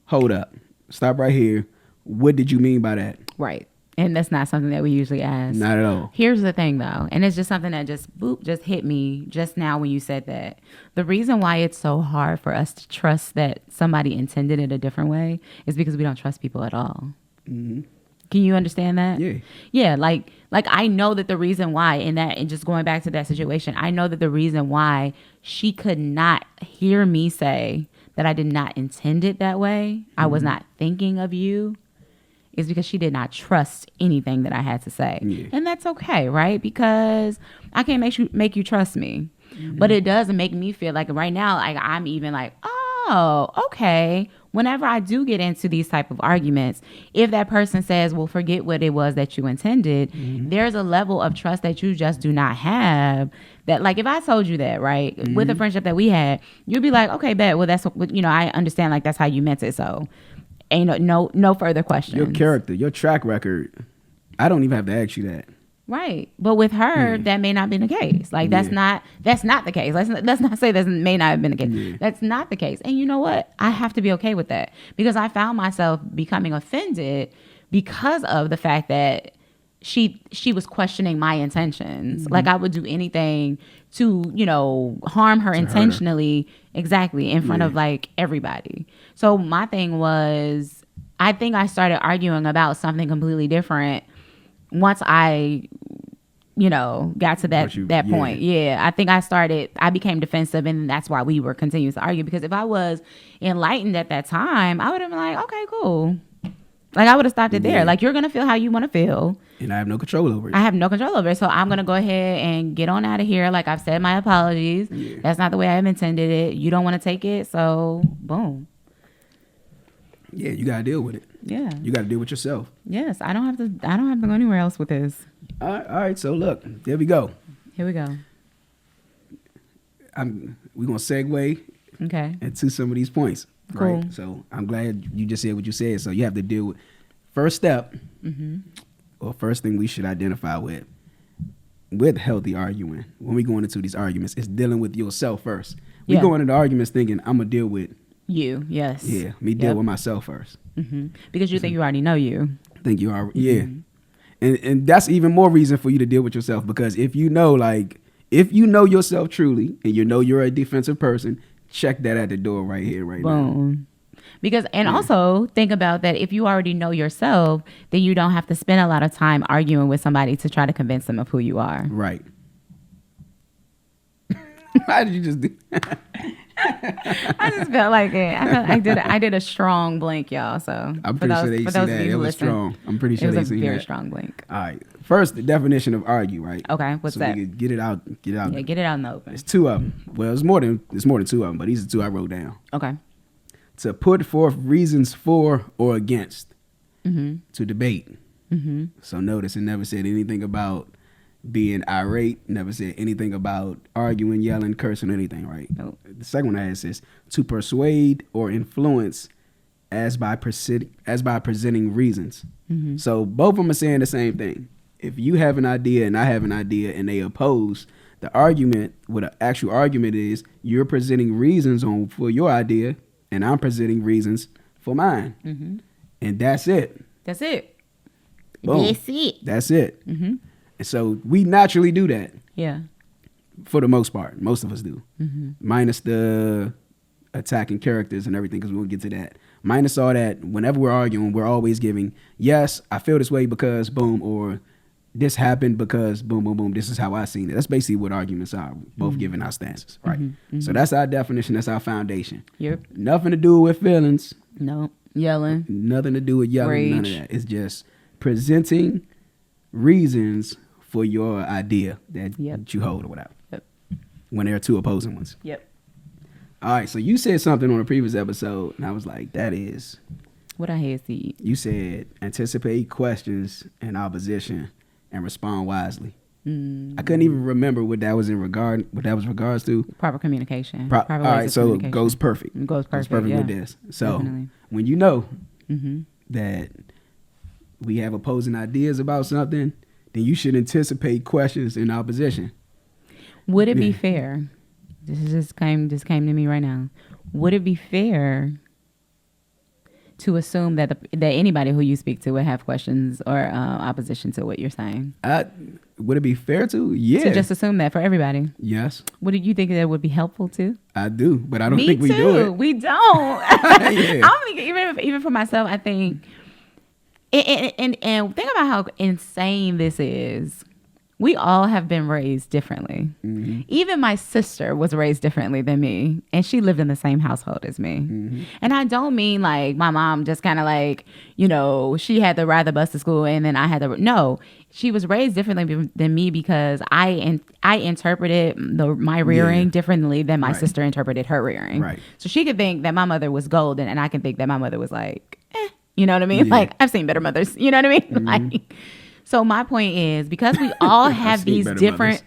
[SPEAKER 1] hold up, stop right here. What did you mean by that?
[SPEAKER 2] right. And that's not something that we usually ask.
[SPEAKER 1] Not at all.
[SPEAKER 2] Here's the thing, though, and it's just something that just hit me just now when you said that. The reason why it's so hard for us to trust that somebody intended it a different way is because we don't trust people at all. Can you understand that?
[SPEAKER 1] Yeah.
[SPEAKER 2] Yeah, like I know that the reason why and just going back to that situation, I know that the reason why she could not hear me say that I did not intend it that way, I was not thinking of you, is because she did not trust anything that I had to say.
[SPEAKER 1] Yeah.
[SPEAKER 2] And that's okay, right? Because I can't make you trust me. But it does make me feel like right now, like I'm even like, oh, okay. Whenever I do get into these type of arguments, if that person says, well, forget what it was that you intended, there's a level of trust that you just do not have. That, like, if I told you that, right, with the friendship that we had, you'd be like, okay, bet. Well, that's, I understand, like, that's how you meant it. So ain't no further questions.
[SPEAKER 1] Your character, your track record, I don't even have to ask you that.
[SPEAKER 2] Right. But with her, that may not have been the case. Like, that's not the case. Let's not say that may not have been the case.
[SPEAKER 1] Yeah.
[SPEAKER 2] That's not the case. And you know what? I have to be okay with that, because I found myself becoming offended because of the fact that she was questioning my intentions. Like, I would do anything to, harm her intentionally. Exactly. In front of, like, everybody. So my thing was, I think I started arguing about something completely different once I, got to that point. Yeah, I think I became defensive, and that's why we were continuing to argue. Because if I was enlightened at that time, I would have been like, okay, cool. Like, I would have stopped it there. Like, you're going to feel how you want to feel.
[SPEAKER 1] And I have no control over it.
[SPEAKER 2] I have no control over it. So I'm going to go ahead and get on out of here. Like, I've said my apologies. Yeah. That's not the way I intended it. You don't want to take it. So, boom.
[SPEAKER 1] Yeah, you got to deal with it.
[SPEAKER 2] Yeah.
[SPEAKER 1] You got to deal with yourself.
[SPEAKER 2] Yes. I don't have to go anywhere else with this.
[SPEAKER 1] All right. So, look, there we go.
[SPEAKER 2] Here we go.
[SPEAKER 1] We're going to segue into some of these points.
[SPEAKER 2] Cool.
[SPEAKER 1] Right? So I'm glad you just said what you said. So you have to deal with first step, or first thing we should identify with healthy arguing when we going into these arguments is dealing with yourself first. We go into arguments thinking I'm gonna deal with
[SPEAKER 2] you. Yes.
[SPEAKER 1] Yeah. Me deal with myself first.
[SPEAKER 2] Because you think you already know you.
[SPEAKER 1] Think you are. Yeah. And that's even more reason for you to deal with yourself, because if you know yourself truly and you know you're a defensive person, check that at the door right here, right now.
[SPEAKER 2] Because, and also think about that, if you already know yourself, then you don't have to spend a lot of time arguing with somebody to try to convince them of who you are.
[SPEAKER 1] Right. Why did you just do
[SPEAKER 2] I just felt like it. I did a strong blink, y'all. So
[SPEAKER 1] I'm pretty sure they see that. It was strong. I'm pretty sure they see that.
[SPEAKER 2] It was a very strong blink.
[SPEAKER 1] All right. First, the definition of argue, right?
[SPEAKER 2] Okay. What's that?
[SPEAKER 1] We could get it out.
[SPEAKER 2] Yeah, get it out in the open.
[SPEAKER 1] It's two of them. Well, it's more than two of them, but these are two I wrote down.
[SPEAKER 2] Okay.
[SPEAKER 1] To put forth reasons for or against. To debate. So notice it never said anything about being irate, never said anything about arguing, yelling, cursing, anything, right?
[SPEAKER 2] Nope.
[SPEAKER 1] The second one I had says to persuade or influence as by presenting reasons. So both of them are saying the same thing. If you have an idea and I have an idea and they oppose, the argument, what an actual argument is, you're presenting reasons for your idea and I'm presenting reasons for mine. And that's it.
[SPEAKER 2] That's it.
[SPEAKER 1] Boom. That's it. And so we naturally do that.
[SPEAKER 2] Yeah.
[SPEAKER 1] For the most part. Most of us do. Minus the attacking characters and everything, because we'll get to that. Minus all that, whenever we're arguing, we're always giving, yes, I feel this way because boom, or this happened because boom, boom, boom, this is how I seen it. That's basically what arguments are, both giving our stances, right? So that's our definition, that's our foundation.
[SPEAKER 2] Yep.
[SPEAKER 1] Nothing to do with feelings.
[SPEAKER 2] No. Yelling.
[SPEAKER 1] Nothing to do with yelling,
[SPEAKER 2] Rage.
[SPEAKER 1] none of that. It's just presenting reasons for your idea that you hold or whatever. When there are two opposing ones. All right, so you said something on a previous episode, and I was like, that is...
[SPEAKER 2] What I had said.
[SPEAKER 1] You said, anticipate questions and opposition and respond wisely. I couldn't even remember what that was regards to.
[SPEAKER 2] Proper communication.
[SPEAKER 1] All right, so it goes perfect.
[SPEAKER 2] It goes perfect
[SPEAKER 1] with this. So
[SPEAKER 2] definitely.
[SPEAKER 1] When you know that we have opposing ideas about something, then you should anticipate questions and opposition.
[SPEAKER 2] Would it be fair? This just came to me right now. Would it be fair to assume that anybody who you speak to would have questions or opposition to what you're saying?
[SPEAKER 1] Would it be fair to? Yeah.
[SPEAKER 2] To just assume that for everybody?
[SPEAKER 1] Yes.
[SPEAKER 2] What do you think that would be helpful to?
[SPEAKER 1] I do, but I don't think we do it.
[SPEAKER 2] We don't.
[SPEAKER 1] Yeah.
[SPEAKER 2] I don't think, even for myself, I think And think about how insane this is. We all have been raised differently.
[SPEAKER 1] Mm-hmm.
[SPEAKER 2] Even my sister was raised differently than me, and she lived in the same household as me.
[SPEAKER 1] Mm-hmm.
[SPEAKER 2] And I don't mean like my mom just kind of like, you know, she had to ride the bus to school and then I had to. No, she was raised differently than me because I interpreted my rearing differently than my sister interpreted her rearing.
[SPEAKER 1] Right.
[SPEAKER 2] So she could think that my mother was golden, and I can think that my mother was like, you know what I mean? Like, I've seen better mothers. You know what I mean?
[SPEAKER 1] Mm-hmm.
[SPEAKER 2] Like. So my point is, because we all have these different,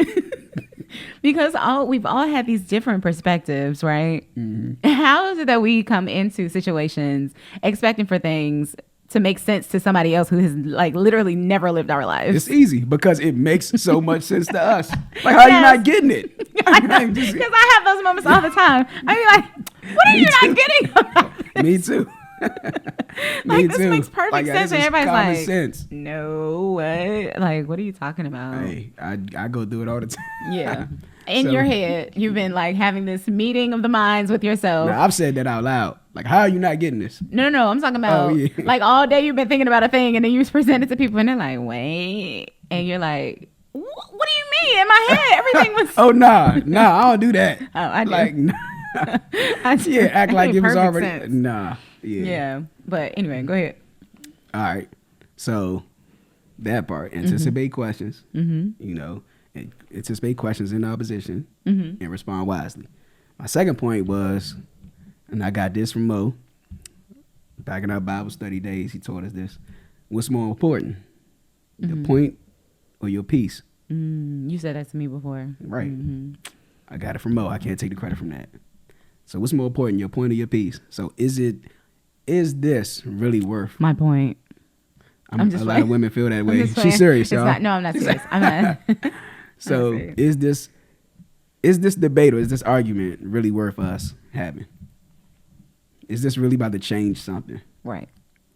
[SPEAKER 2] we've all had these different perspectives, right?
[SPEAKER 1] Mm-hmm.
[SPEAKER 2] How is it that we come into situations expecting for things to make sense to somebody else who has like literally never lived our lives?
[SPEAKER 1] It's easy because it makes so much sense to us. Like, how are you not getting it?
[SPEAKER 2] Because I have those moments all the time. I mean, like, what are you not getting about this?
[SPEAKER 1] Me too.
[SPEAKER 2] Like, this makes perfect
[SPEAKER 1] like,
[SPEAKER 2] sense,
[SPEAKER 1] this
[SPEAKER 2] and
[SPEAKER 1] is
[SPEAKER 2] everybody's
[SPEAKER 1] common
[SPEAKER 2] like,
[SPEAKER 1] sense.
[SPEAKER 2] no, what? Like, what are you talking about?
[SPEAKER 1] Hey, I go through it all the time.
[SPEAKER 2] Yeah. In
[SPEAKER 1] So-
[SPEAKER 2] your head, you've been like having this meeting of the minds with yourself.
[SPEAKER 1] Now, I've said that out loud. Like, how are you not getting this?
[SPEAKER 2] No. I'm talking about
[SPEAKER 1] yeah.
[SPEAKER 2] like all day you've been thinking about a thing, and then you present it to people, and they're like, wait. And you're like, what do you mean? In my head, everything was.
[SPEAKER 1] Oh, nah, I don't do that.
[SPEAKER 2] Oh, I do.
[SPEAKER 1] Like, nah.
[SPEAKER 2] I do.
[SPEAKER 1] Yeah, act
[SPEAKER 2] That
[SPEAKER 1] like
[SPEAKER 2] made
[SPEAKER 1] it was
[SPEAKER 2] perfect
[SPEAKER 1] already.
[SPEAKER 2] sense.
[SPEAKER 1] Nah, yeah.
[SPEAKER 2] Yeah. But anyway, go ahead.
[SPEAKER 1] All right. So that part, anticipate questions.
[SPEAKER 2] Mm-hmm.
[SPEAKER 1] You know, and anticipate questions in opposition
[SPEAKER 2] Mm-hmm.
[SPEAKER 1] and respond wisely. My second point was, and I got this from Mo. Back in our Bible study days, he taught us this. What's more important, the point or your piece?
[SPEAKER 2] You said that to me before.
[SPEAKER 1] Right.
[SPEAKER 2] Mm-hmm.
[SPEAKER 1] I got it from Mo. I can't take the credit from that. So what's more important, your point or your piece? So is this really worth?
[SPEAKER 2] My point. I'm just
[SPEAKER 1] a lot
[SPEAKER 2] playing.
[SPEAKER 1] of women feel that
[SPEAKER 2] I'm
[SPEAKER 1] way.
[SPEAKER 2] just playing.
[SPEAKER 1] She's serious,
[SPEAKER 2] It's
[SPEAKER 1] y'all.
[SPEAKER 2] not, no, I'm not serious. I'm not.
[SPEAKER 1] So
[SPEAKER 2] I'm
[SPEAKER 1] is this debate or is this argument really worth us having? Is this really about to change something?
[SPEAKER 2] Right.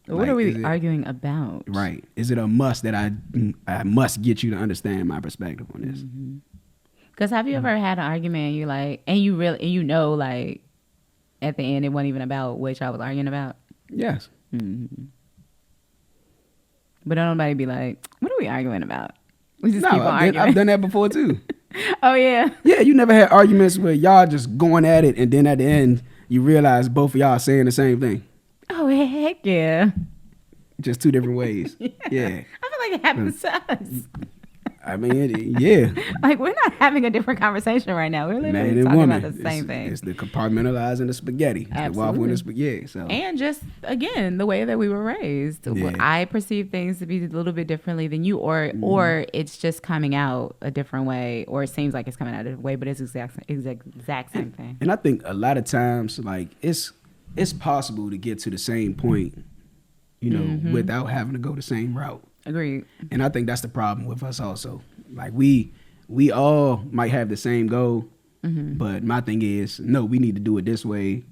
[SPEAKER 1] Like,
[SPEAKER 2] What are
[SPEAKER 1] is
[SPEAKER 2] we
[SPEAKER 1] it-
[SPEAKER 2] arguing about?
[SPEAKER 1] Right. Is it a must that I must get you to understand my perspective on this?
[SPEAKER 2] Because have you ever had an argument and you like, and you know, like, at the end it wasn't even about what y'all was arguing about?
[SPEAKER 1] Yes.
[SPEAKER 2] Mm-hmm. But don't nobody be like, what are we arguing about? We just
[SPEAKER 1] No,
[SPEAKER 2] keep on arguing.
[SPEAKER 1] I've done that before too.
[SPEAKER 2] Oh, yeah.
[SPEAKER 1] Yeah, you never had arguments where y'all just going at it and then at the end you realize both of y'all are saying the same thing.
[SPEAKER 2] Oh, heck yeah.
[SPEAKER 1] Just two different ways. Yeah.
[SPEAKER 2] I feel like it happens to us.
[SPEAKER 1] I mean, yeah.
[SPEAKER 2] Like, we're not having a different conversation right now. We're literally
[SPEAKER 1] Man and
[SPEAKER 2] talking
[SPEAKER 1] woman.
[SPEAKER 2] about the same thing.
[SPEAKER 1] It's the compartmentalizing the spaghetti. The waffle and the spaghetti. So
[SPEAKER 2] And just, again, the way that we were raised.
[SPEAKER 1] Yeah.
[SPEAKER 2] I perceive things to be a little bit differently than you, or it's just coming out a different way, or it seems like it's coming out a different way, but it's exact same thing.
[SPEAKER 1] And I think a lot of times, like, it's possible to get to the same point, you know, without having to go the same route.
[SPEAKER 2] Agreed.
[SPEAKER 1] And I think that's the problem with us also. Like, we all might have the same goal, but my thing is, no, we need to do it this way.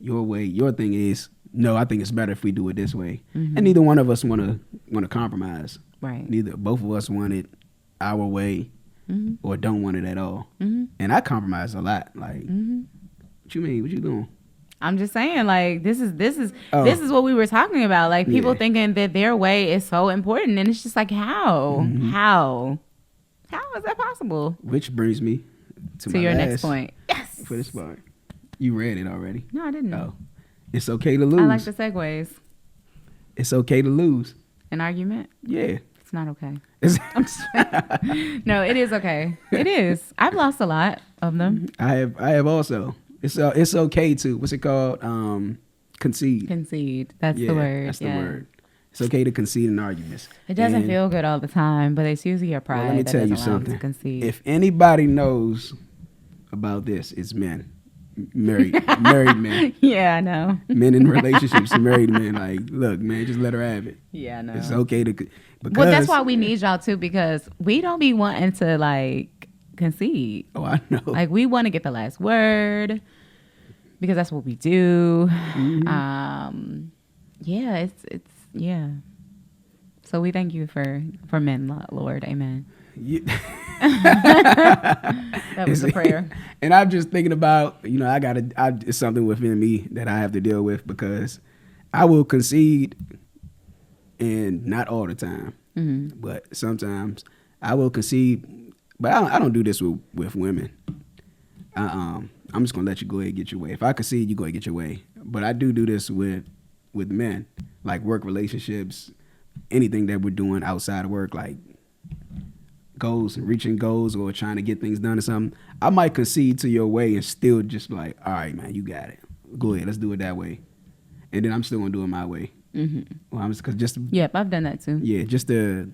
[SPEAKER 1] Your thing is, no, I think it's better if we do it this way. And neither one of us want to compromise.
[SPEAKER 2] Right.
[SPEAKER 1] Both of us want it our way or don't want it at all. And I compromise a lot. Like, what you mean? What you doing?
[SPEAKER 2] I'm just saying, like, this is
[SPEAKER 1] Oh.
[SPEAKER 2] what we were talking about. Like, people
[SPEAKER 1] Yeah.
[SPEAKER 2] thinking that their way is so important, and it's just like, how is that possible?
[SPEAKER 1] Which brings me to my
[SPEAKER 2] Your
[SPEAKER 1] last
[SPEAKER 2] next point. Yes.
[SPEAKER 1] for this part. You read it already.
[SPEAKER 2] No, I didn't.
[SPEAKER 1] Oh, it's okay to lose.
[SPEAKER 2] I like the segues.
[SPEAKER 1] It's okay to lose.
[SPEAKER 2] An argument?
[SPEAKER 1] Yeah.
[SPEAKER 2] It's not okay.
[SPEAKER 1] It's-
[SPEAKER 2] I'm just No, it is okay. It is. I've lost a lot of them.
[SPEAKER 1] I have also. It's okay to, what's it called? Concede.
[SPEAKER 2] Concede. That's
[SPEAKER 1] Yeah,
[SPEAKER 2] the word.
[SPEAKER 1] that's the
[SPEAKER 2] yeah.
[SPEAKER 1] word. It's okay to concede in arguments.
[SPEAKER 2] It doesn't
[SPEAKER 1] And,
[SPEAKER 2] feel good all the time, but it's usually your pride
[SPEAKER 1] well, let me
[SPEAKER 2] that
[SPEAKER 1] tell you
[SPEAKER 2] doesn't allow you to
[SPEAKER 1] something.
[SPEAKER 2] concede.
[SPEAKER 1] If anybody knows about this, it's men. Married men.
[SPEAKER 2] Yeah, I know.
[SPEAKER 1] Men in relationships, married men. Like, look, man, just let her have it.
[SPEAKER 2] Yeah, I know.
[SPEAKER 1] It's okay to, because
[SPEAKER 2] Well, that's why we need y'all too, because we don't be wanting to like concede.
[SPEAKER 1] Oh, I know.
[SPEAKER 2] Like, we want to get the last word because that's what we do. Yeah, it's yeah. So we thank you for men, Lord, amen.
[SPEAKER 1] Yeah.
[SPEAKER 2] That was a prayer.
[SPEAKER 1] And I'm just thinking about, you know, it's something within me that I have to deal with, because I will concede and not all the time, but sometimes I will concede. But I don't do this with women. I'm just gonna let you go ahead and get your way. If I concede, you go ahead and get your way. But I do this with men, like work relationships, anything that we're doing outside of work, like reaching goals or trying to get things done or something. I might concede to your way and still just be like, all right, man, you got it. Go ahead, let's do it that way. And then I'm still gonna do it my way. Well,
[SPEAKER 2] Yep, I've done that too.
[SPEAKER 1] Yeah, just to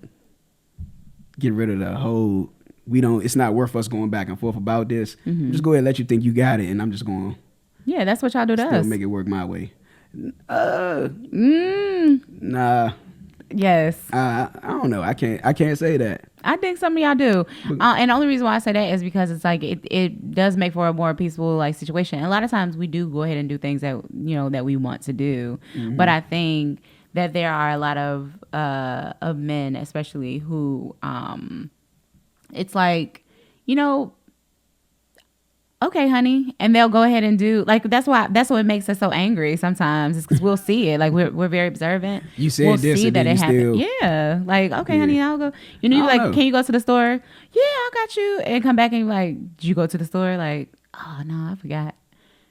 [SPEAKER 1] get rid of the whole. It's not worth us going back and forth about this. Just go ahead and let you think you got it, and I'm just going to.
[SPEAKER 2] Yeah, that's what y'all do to us.
[SPEAKER 1] Make it work my way. Nah.
[SPEAKER 2] Yes.
[SPEAKER 1] I don't know. I can't say that.
[SPEAKER 2] I think some of y'all do. And the only reason why I say that is because it's like it does make for a more peaceful like situation. And a lot of times we do go ahead and do things that that we want to do. But I think that there are a lot of men, especially who it's like, okay, honey, and they'll go ahead and do like that's what makes us so angry sometimes is because we'll see it, like we're very observant.
[SPEAKER 1] You said
[SPEAKER 2] we'll
[SPEAKER 1] this,
[SPEAKER 2] see
[SPEAKER 1] and
[SPEAKER 2] that
[SPEAKER 1] then
[SPEAKER 2] it happened. Yeah, like okay, honey, I'll go. You're like,
[SPEAKER 1] know.
[SPEAKER 2] can you go to the store? Yeah, I got you, and come back and be like, did you go to the store? Like, oh no, I forgot.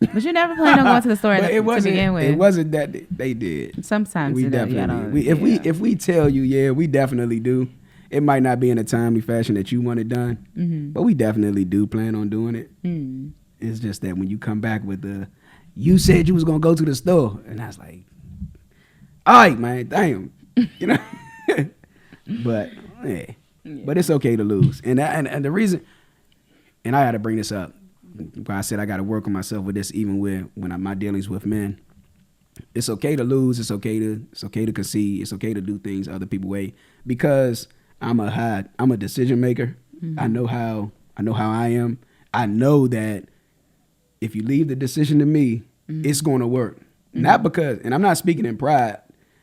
[SPEAKER 2] But you never planned on going to the store to begin with.
[SPEAKER 1] It wasn't that they did.
[SPEAKER 2] Sometimes
[SPEAKER 1] we definitely. If we tell you, we definitely do. It might not be in a timely fashion that you want it done, but we definitely do plan on doing it. It's just that when you come back with you said you was gonna go to the store, and I was like, all right, man, damn, But but it's okay to lose, and the reason, and I had to bring this up. I said I got to work on myself with this, even when my dealings with men. It's okay to lose. It's okay to concede. It's okay to do things other people way because I'm a decision maker. I know how I am. I know that if you leave the decision to me, it's going to work. Not because, and I'm not speaking in pride.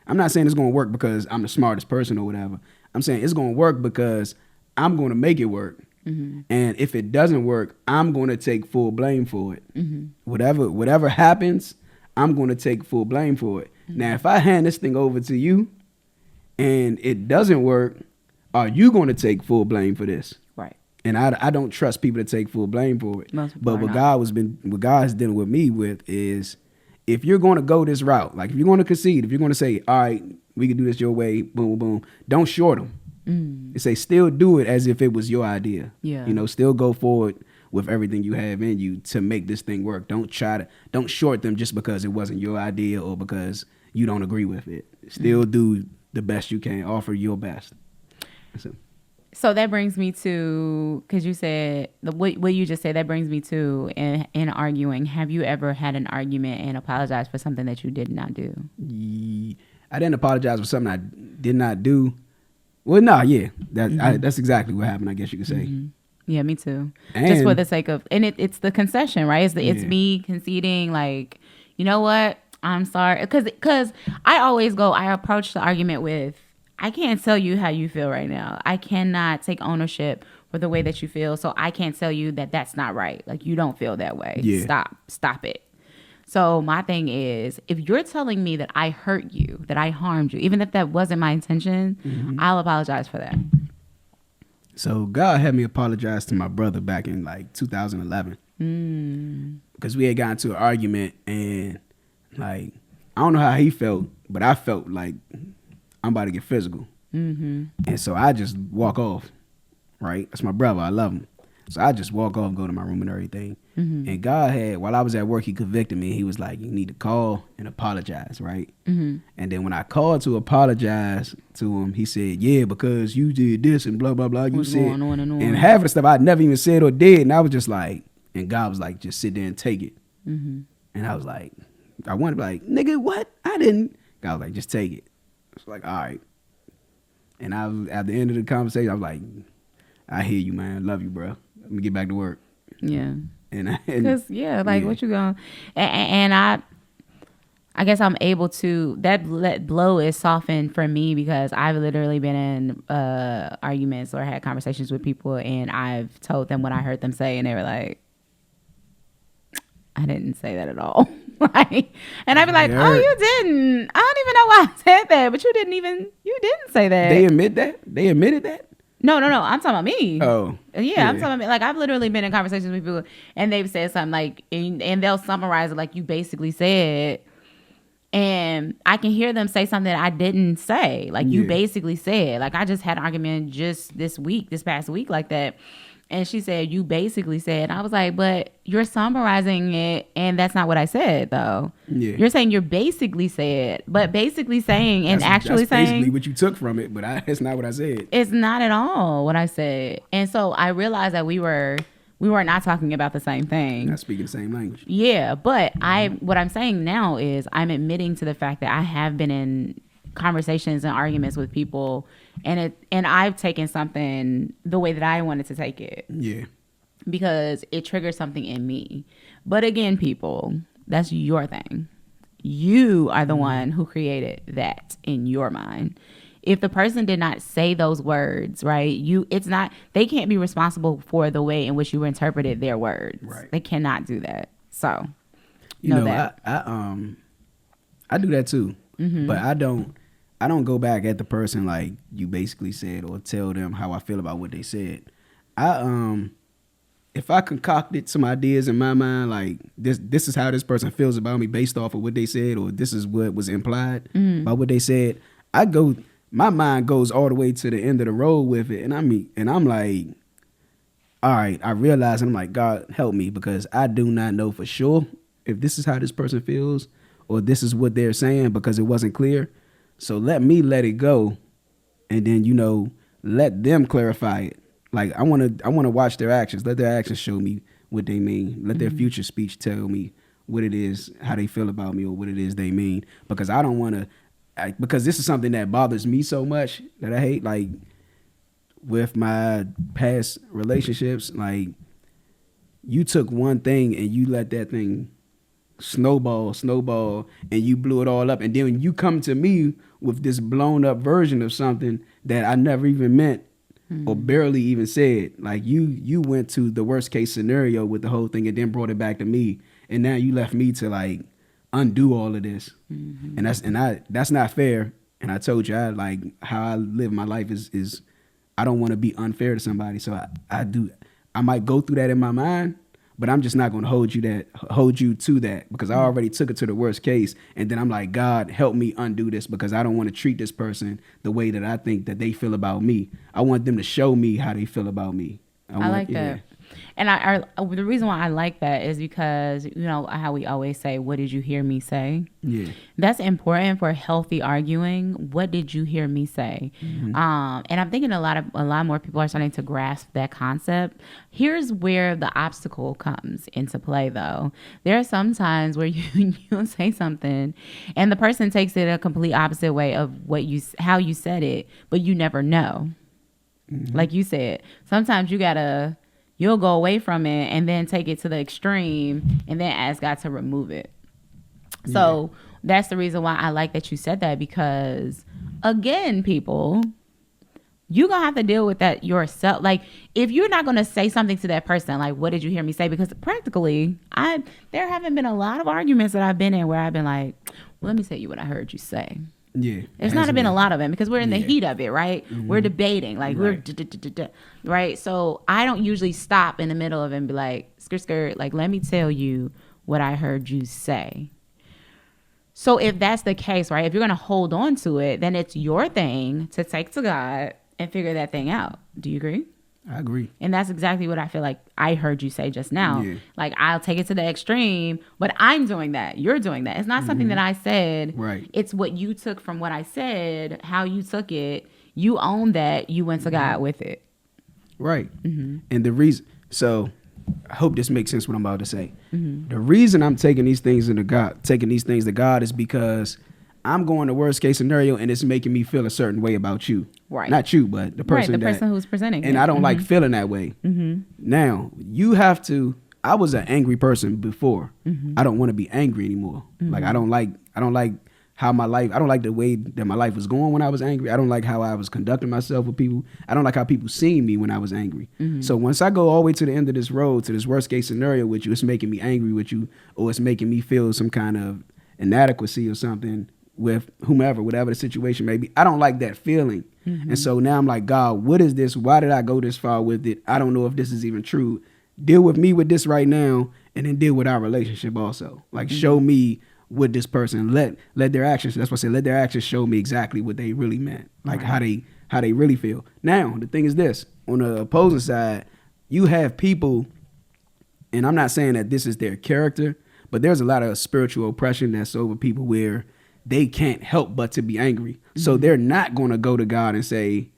[SPEAKER 1] I'm not saying it's going to work because I'm the smartest person or whatever. I'm saying it's going to work because I'm going to make it work. And if it doesn't work, I'm going to take full blame for it. Whatever happens, I'm going to take full blame for it. Now, if I hand this thing over to you and it doesn't work, are you going to take full blame for this?
[SPEAKER 2] Right.
[SPEAKER 1] And I don't trust people to take full blame for it. But what God is dealing with me with is if you're going to go this route, like if you're going to concede, if you're going to say, all right, we can do this your way, boom, boom, don't short them. They say still do it as if it was your idea. Yeah. Still go forward with everything you have in you to make this thing work. Don't short them just because it wasn't your idea or because you don't agree with it. Still do the best you can, offer your best.
[SPEAKER 2] So that brings me to, because you said, what you just said, that brings me to in arguing. Have you ever had an argument and apologized for something that you did not do?
[SPEAKER 1] I didn't apologize for something I did not do. Well, no, yeah. That's exactly what happened, I guess you could say.
[SPEAKER 2] Yeah, me too. And just for the sake of, and it's the concession, right? It's me conceding, like, you know what? I'm sorry. Because I approach the argument with, I can't tell you how you feel right now. I cannot take ownership for the way that you feel. So I can't tell you that that's not right. Like, you don't feel that way. Yeah. Stop it. So my thing is, if you're telling me that I hurt you, that I harmed you, even if that wasn't my intention, I'll apologize for that.
[SPEAKER 1] So God had me apologize to my brother back in like 2011. Because we had gotten into an argument and like, I don't know how he felt, but I felt like I'm about to get physical. And so I just walk off, right? That's my brother. I love him. So I just walk off, go to my room and everything. And God while I was at work, he convicted me. He was like, you need to call and apologize, right? And then when I called to apologize to him, he said, yeah, because you did this and blah, blah, blah. You said, and half of the stuff I never even said or did. And I was just like, and God was like, just sit there and take it. And I was like, I wanted to be like, nigga, what? I didn't. God was like, just take it. It's like, all right. And I was at the end of the conversation, I was like, I hear you, man. Love you, bro. Let me get back to work.
[SPEAKER 2] Yeah. Because what you going? And I guess I'm able to. That blow is softened for me because I've literally been in arguments or had conversations with people, and I've told them what I heard them say, and they were like, I didn't say that at all. Like, and I'd be like,
[SPEAKER 1] Yeah.
[SPEAKER 2] oh, you didn't. I don't even know why I said that, but you didn't say that.
[SPEAKER 1] They admit that? They admitted that?
[SPEAKER 2] No. I'm talking about me.
[SPEAKER 1] Oh.
[SPEAKER 2] Yeah, I'm talking about, like, I've literally been in conversations with people and they've said something like, and they'll summarize it like you basically said. And I can hear them say something I didn't say. Like, you basically said. Like, I just had an argument just this past week like that. And she said, you basically said. And I was like, but you're summarizing it, and that's not what I said, though.
[SPEAKER 1] Yeah.
[SPEAKER 2] You're saying you're basically said, but basically saying and actually
[SPEAKER 1] that's
[SPEAKER 2] saying.
[SPEAKER 1] basically what you took from it, but that's not what I said.
[SPEAKER 2] It's not at all what I said. And so I realized that we were not talking about the same thing.
[SPEAKER 1] Not speaking the same language.
[SPEAKER 2] Yeah, but what I'm saying now is I'm admitting to the fact that I have been in conversations and arguments with people, and I've taken something the way that I wanted to take it.
[SPEAKER 1] Yeah.
[SPEAKER 2] Because it triggers something in me. But again, people, that's your thing. You are the one who created that in your mind. If the person did not say those words, right, they can't be responsible for the way in which you interpreted their words.
[SPEAKER 1] Right.
[SPEAKER 2] They cannot do that. So,
[SPEAKER 1] You know,
[SPEAKER 2] that.
[SPEAKER 1] I do that too. But I don't go back at the person like you basically said or tell them how I feel about what they said. If I concocted some ideas in my mind, like this is how this person feels about me based off of what they said, or this is what was implied by what they said, my mind goes all the way to the end of the road with it. And I'm like, all right, I realize, and I'm like, God help me, because I do not know for sure if this is how this person feels or this is what they're saying, because it wasn't clear. So let me let it go, and then, let them clarify it. Like, I want to watch their actions. Let their actions show me what they mean. Let their future speech tell me what it is, how they feel about me, or what it is they mean. Because I don't want to, because this is something that bothers me so much that I hate. Like, with my past relationships, like, you took one thing and you let that thing snowball, and you blew it all up. And then when you come to me with this blown up version of something that I never even meant or barely even said, like, you went to the worst case scenario with the whole thing and then brought it back to me. And now you left me to, like, undo all of this. And that's not fair. And I told you, how I live my life is I don't want to be unfair to somebody. So I might go through that in my mind, but I'm just not going to hold you to that, because I already took it to the worst case. And then I'm like, God, help me undo this, because I don't want to treat this person the way that I think that they feel about me. I want them to show me how they feel about me.
[SPEAKER 2] I like that. And the reason why I like that is because, how we always say, what did you hear me say?
[SPEAKER 1] Yeah.
[SPEAKER 2] That's important for healthy arguing. What did you hear me say? And I'm thinking a lot more people are starting to grasp that concept. Here's where the obstacle comes into play, though. There are some times where you'll say something and the person takes it a complete opposite way of how you said it, but you never know. Like you said, sometimes you'll go away from it and then take it to the extreme and then ask God to remove it. So that's the reason why I like that you said that, because, again, people, you're going to have to deal with that yourself. Like, if you're not going to say something to that person, like, what did you hear me say? Because practically, there haven't been a lot of arguments that I've been in where I've been like, well, let me tell you what I heard you say.
[SPEAKER 1] Yeah.
[SPEAKER 2] There's not been a lot of them because we're in the heat of it, right? We're debating, like, right? So I don't usually stop in the middle of it and be like, skirt, like, let me tell you what I heard you say. So if that's the case, right, if you're going to hold on to it, then it's your thing to take to God and figure that thing out. Do you agree?
[SPEAKER 1] I agree.
[SPEAKER 2] And that's exactly what I feel like I heard you say just now.
[SPEAKER 1] Yeah.
[SPEAKER 2] Like, I'll take it to the extreme, but I'm doing that. You're doing that. It's not something that I said.
[SPEAKER 1] Right.
[SPEAKER 2] It's what you took from what I said, how you took it. You own that. You went to God with it.
[SPEAKER 1] Right. And the reason, so I hope this makes sense what I'm about to say. The reason I'm taking these things to God is because I'm going to worst case scenario and it's making me feel a certain way about you.
[SPEAKER 2] Right.
[SPEAKER 1] Not you, but the person.
[SPEAKER 2] Right, the person who's presenting
[SPEAKER 1] and
[SPEAKER 2] it.
[SPEAKER 1] I don't like feeling that way. Now, you have to, I was an angry person before. I don't want to be angry anymore. Like, I don't like how my life. I don't like the way that my life was going when I was angry. I don't like how I was conducting myself with people. I don't like how people seen me when I was angry. So once I go all the way to the end of this road, to this worst case scenario with you, it's making me angry with you, or it's making me feel some kind of inadequacy or something with whomever, whatever the situation may be. I don't like that feeling. And so now I'm like, God, what is this? Why did I go this far with it? I don't know if this is even true. Deal with me with this right now, and then deal with our relationship also. Like, show me with this person. Let their actions, that's what I said, let their actions show me exactly what they really meant. Like how they really feel. Now, the thing is this, on the opposing side, you have people, and I'm not saying that this is their character, but there's a lot of spiritual oppression that's over people where they can't help but to be angry. So they're not going to go to God and say,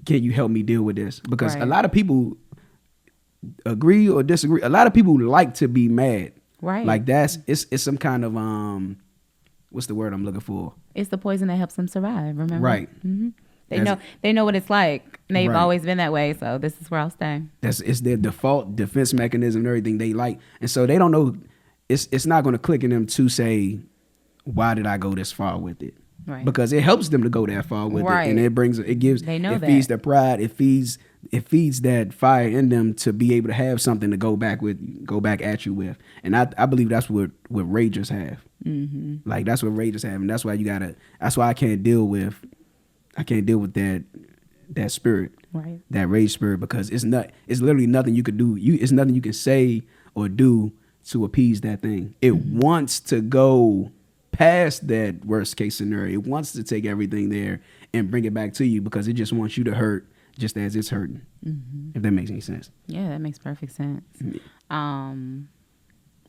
[SPEAKER 1] can you help me deal with this? Because a lot of people agree or disagree. A lot of people like to be mad.
[SPEAKER 2] Right.
[SPEAKER 1] Like it's some kind of, what's the word I'm looking for?
[SPEAKER 2] It's the poison that helps them survive, remember?
[SPEAKER 1] Right.
[SPEAKER 2] They know what it's like. They've always been that way, so this is where I'll stay.
[SPEAKER 1] It's their default defense mechanism and everything they like. And so they don't know, it's not going to click in them to say, why did I go this far with it? Right. Because it helps them to go that far with it, and feeds their pride. It feeds that fire in them to be able to have something to go back at you with. And I believe that's what ragers have. Like that's what ragers have, and that's why that's why I can't deal with that spirit, right? That rage spirit, because it's literally nothing you could do. It's nothing you can say or do to appease that thing. It wants to go past that worst case scenario. It wants to take everything there and bring it back to you because it just wants you to hurt just as it's hurting. If that makes any sense.
[SPEAKER 2] Yeah, that makes perfect sense.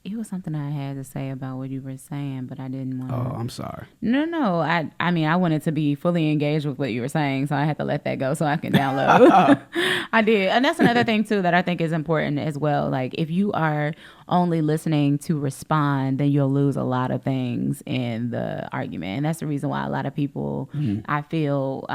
[SPEAKER 2] It was something I had to say about what you were saying, but I didn't want to.
[SPEAKER 1] Oh, I'm sorry.
[SPEAKER 2] No. I mean, I wanted to be fully engaged with what you were saying, so I had to let that go so I can download. I did. And that's another thing, too, that I think is important as well. Like, if you are only listening to respond, then you'll lose a lot of things in the argument. And that's the reason why a lot of people, I feel,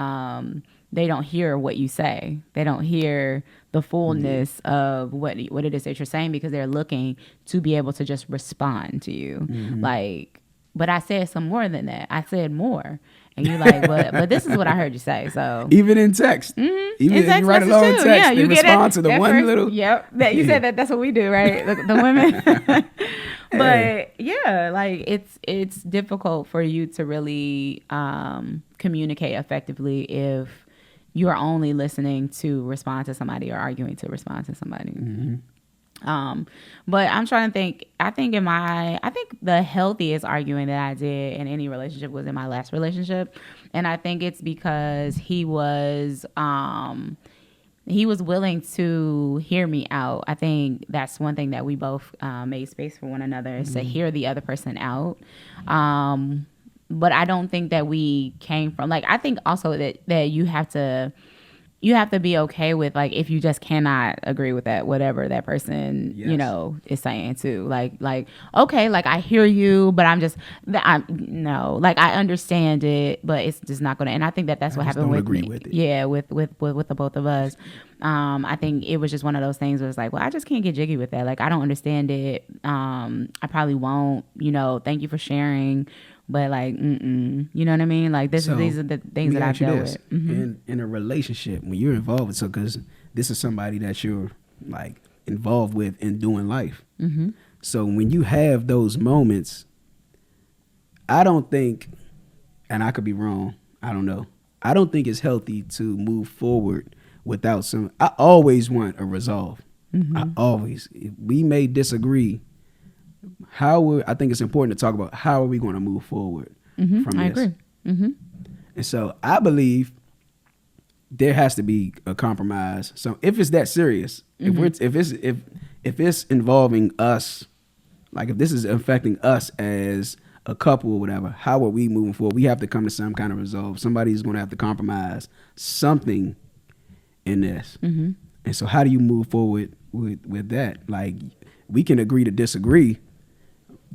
[SPEAKER 2] they don't hear what you say. They don't hear the fullness of what it is that you're saying, because they're looking to be able to just respond to you. Like, but I said some more than that. I said more. And you're like, but this is what I heard you say. So
[SPEAKER 1] even in text, even if you write a long text, yeah, you respond to the one first, little.
[SPEAKER 2] Yep, you said that. That's what we do, right? The women. But yeah, like it's difficult for you to really communicate effectively if you are only listening to respond to somebody or arguing to respond to somebody. But I'm trying to think. I think the healthiest arguing that I did in any relationship was in my last relationship, and I think it's because he was willing to hear me out. I think that's one thing that we both made space for one another, is to hear the other person out. But I don't think that we came from, like, I think also that you have to be okay with, like, if you just cannot agree with that, whatever that person, is saying too. Like, okay, like, I hear you, but I understand it, but it's just not going to, and I think that's what happened with me. With it. Yeah, with the both of us. I think it was just one of those things where it's like, well, I just can't get jiggy with that. Like, I don't understand it. I probably won't, thank you for sharing. But like, you know what I mean? Like these are the things that I've dealt with.
[SPEAKER 1] In a relationship, when you're involved with, so because this is somebody that you're like involved with in doing life. So when you have those moments, I don't think, and I could be wrong, I don't know, I don't think it's healthy to move forward without I always want a resolve. We may disagree. I think it's important to talk about how are we going to move forward from this. I agree. And so I believe there has to be a compromise. So if it's that serious, if it's involving us, like if this is affecting us as a couple or whatever, how are we moving forward? We have to come to some kind of resolve. Somebody's going to have to compromise something in this. And so how do you move forward with that? Like, we can agree to disagree,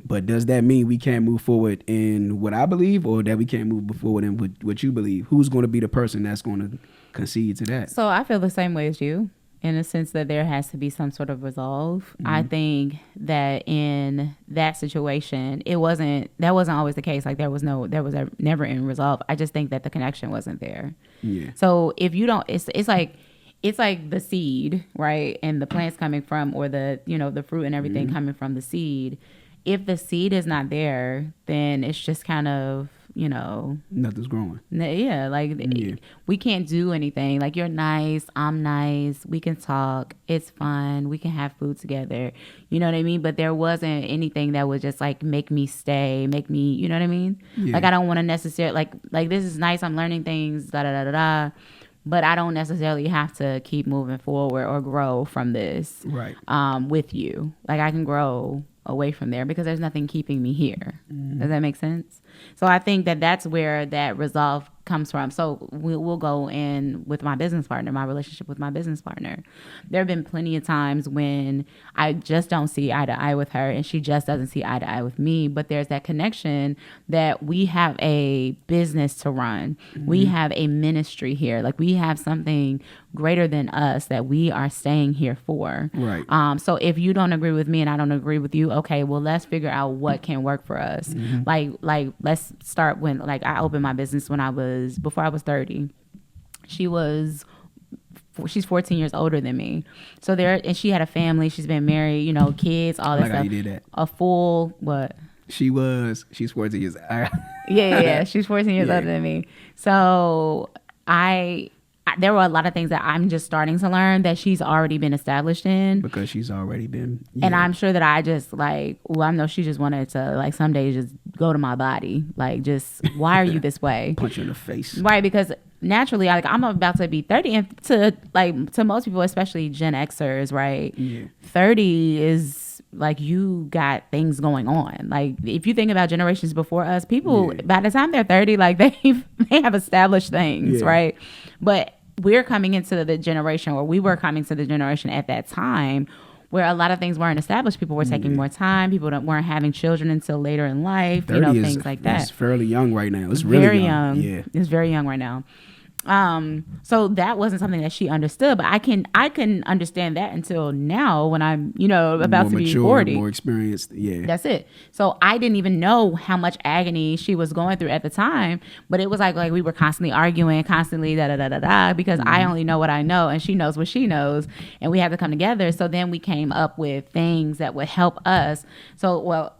[SPEAKER 1] but does that mean we can't move forward in what I believe, or that we can't move forward in what you believe? Who's going to be the person that's going to concede to that?
[SPEAKER 2] So I feel the same way as you. in a sense that there has to be some sort of resolve. I think that in that situation, that wasn't always the case. Like there was never in resolve. I just think that the connection wasn't there.
[SPEAKER 1] Yeah.
[SPEAKER 2] So if you don't, it's like the seed, right? And the plants coming from, or the, the fruit and everything coming from the seed. If the seed is not there, then it's just kind of,
[SPEAKER 1] nothing's growing.
[SPEAKER 2] Yeah, like we can't do anything. Like you're nice, I'm nice, we can talk, it's fun, we can have food together. You know what I mean? But there wasn't anything that would just like make me stay, you know what I mean?
[SPEAKER 1] Yeah.
[SPEAKER 2] Like I don't want to necessarily like this is nice, I'm learning things, da da da da da. But I don't necessarily have to keep moving forward or grow from this.
[SPEAKER 1] Right.
[SPEAKER 2] With you. Like I can grow away from there because there's nothing keeping me here. Does that make sense? So I think that that's where that resolve comes from. So we'll go in with my business partner, my relationship with my business partner. There have been plenty of times when I just don't see eye to eye with her and she just doesn't see eye to eye with me. But there's that connection that we have a business to run. We have a ministry here. Like we have something greater than us that we are staying here for.
[SPEAKER 1] Right.
[SPEAKER 2] So if you don't agree with me and I don't agree with you, okay, well, let's figure out what can work for us. Like let's start when, like, I opened my business before I was 30. She's 14 years older than me. So and she had a family. She's been married, kids, all that
[SPEAKER 1] like
[SPEAKER 2] stuff.
[SPEAKER 1] How you did that.
[SPEAKER 2] A full, what?
[SPEAKER 1] She's 14 years.
[SPEAKER 2] Yeah. She's 14 years older than me. So there were a lot of things that I'm just starting to learn that she's already been established in.
[SPEAKER 1] Because she's already been.
[SPEAKER 2] Yeah. And I'm sure that I just I know she just wanted to like some days just go to my body. Like just, why are you this way?
[SPEAKER 1] Punch you in the face.
[SPEAKER 2] Right. Because naturally, I'm about to be 30 and to most people, especially Gen Xers, right? Yeah. 30 is like you got things going on. Like if you think about generations before us, people by the time they're 30, like they have established things, right? But we were coming to the generation at that time where a lot of things weren't established. People were taking more time. People weren't having children until later in life. Things like that.
[SPEAKER 1] It's fairly young right now. It's really
[SPEAKER 2] very young.
[SPEAKER 1] Yeah,
[SPEAKER 2] it's very young right now. So that wasn't something that she understood, but I can understand that until now when I'm, about to be 40.
[SPEAKER 1] More experienced. Yeah.
[SPEAKER 2] That's it. So I didn't even know how much agony she was going through at the time, but it was like we were constantly arguing, constantly da da da da da, because I only know what I know and she knows what she knows, and we had to come together. So then we came up with things that would help us. So,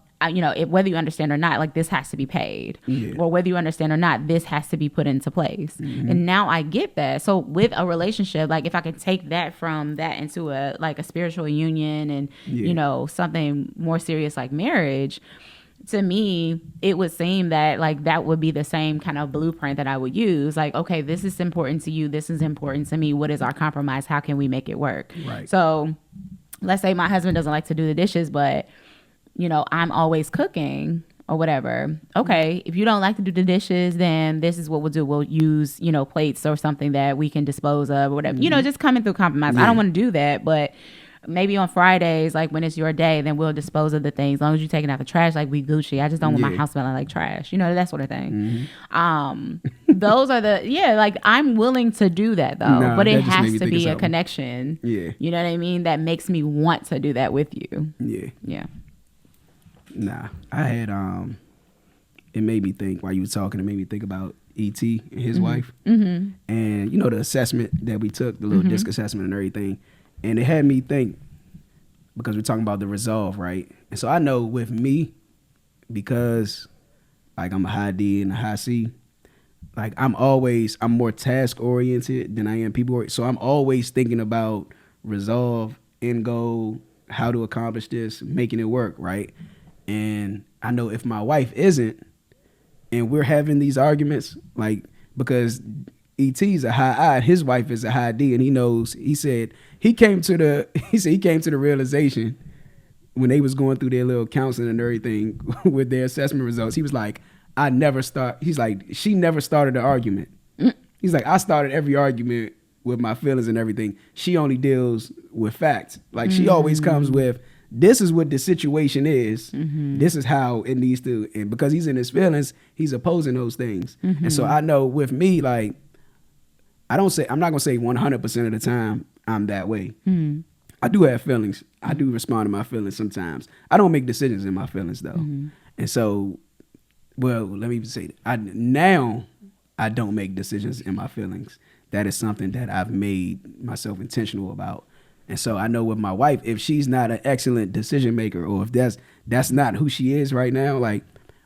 [SPEAKER 2] whether you understand or not, like this has to be paid, or whether you understand or not, this has to be put into place. And now I get that. So with a relationship, like if I could take that from that into a spiritual union and, something more serious like marriage, to me, it would seem that that would be the same kind of blueprint that I would use. Like, okay, this is important to you. This is important to me. What is our compromise? How can we make it work?
[SPEAKER 1] Right.
[SPEAKER 2] So let's say my husband doesn't like to do the dishes, but I'm always cooking or whatever. Okay, if you don't like to do the dishes, then this is what we'll do. We'll use, plates or something that we can dispose of or whatever. Just coming through compromise. I don't want to do that, but maybe on Fridays, like when it's your day, then we'll dispose of the things. As long as you're taking out the trash, like we Gucci. I just don't want my house smelling like trash. That sort of thing. Those are I'm willing to do that though, but it has to be a connection.
[SPEAKER 1] Yeah.
[SPEAKER 2] You know what I mean? That makes me want to do that with you.
[SPEAKER 1] Yeah.
[SPEAKER 2] Yeah.
[SPEAKER 1] Nah, I had it made me think while you were talking. It made me think about E.T. and his wife, and the assessment that we took, the little disc assessment and everything, and it had me think because we're talking about the resolve, right? And so I know with me, because I'm a high D and a high C, I'm more task oriented than I am people oriented. So I'm always thinking about resolve, end goal, how to accomplish this, making it work, right? And I know if my wife isn't, and we're having these arguments, because E.T.'s a high I, his wife is a high D, and he came to the realization when they was going through their little counseling and everything with their assessment results. He was like, she never started an argument. He's like, I started every argument with my feelings and everything. She only deals with facts. She always comes with, this is what the situation is. This is how it needs to. And because he's in his feelings, he's opposing those things. And so I know with me, I'm not going to say 100% of the time, I'm that way.
[SPEAKER 2] Mm-hmm.
[SPEAKER 1] I do have feelings. I do respond to my feelings sometimes. I don't make decisions in my feelings though.
[SPEAKER 2] Mm-hmm.
[SPEAKER 1] And so, well, let me say now I don't make decisions in my feelings. That is something that I've made myself intentional about. And so I know with my wife, if she's not an excellent decision maker, or if that's not who she is right now, like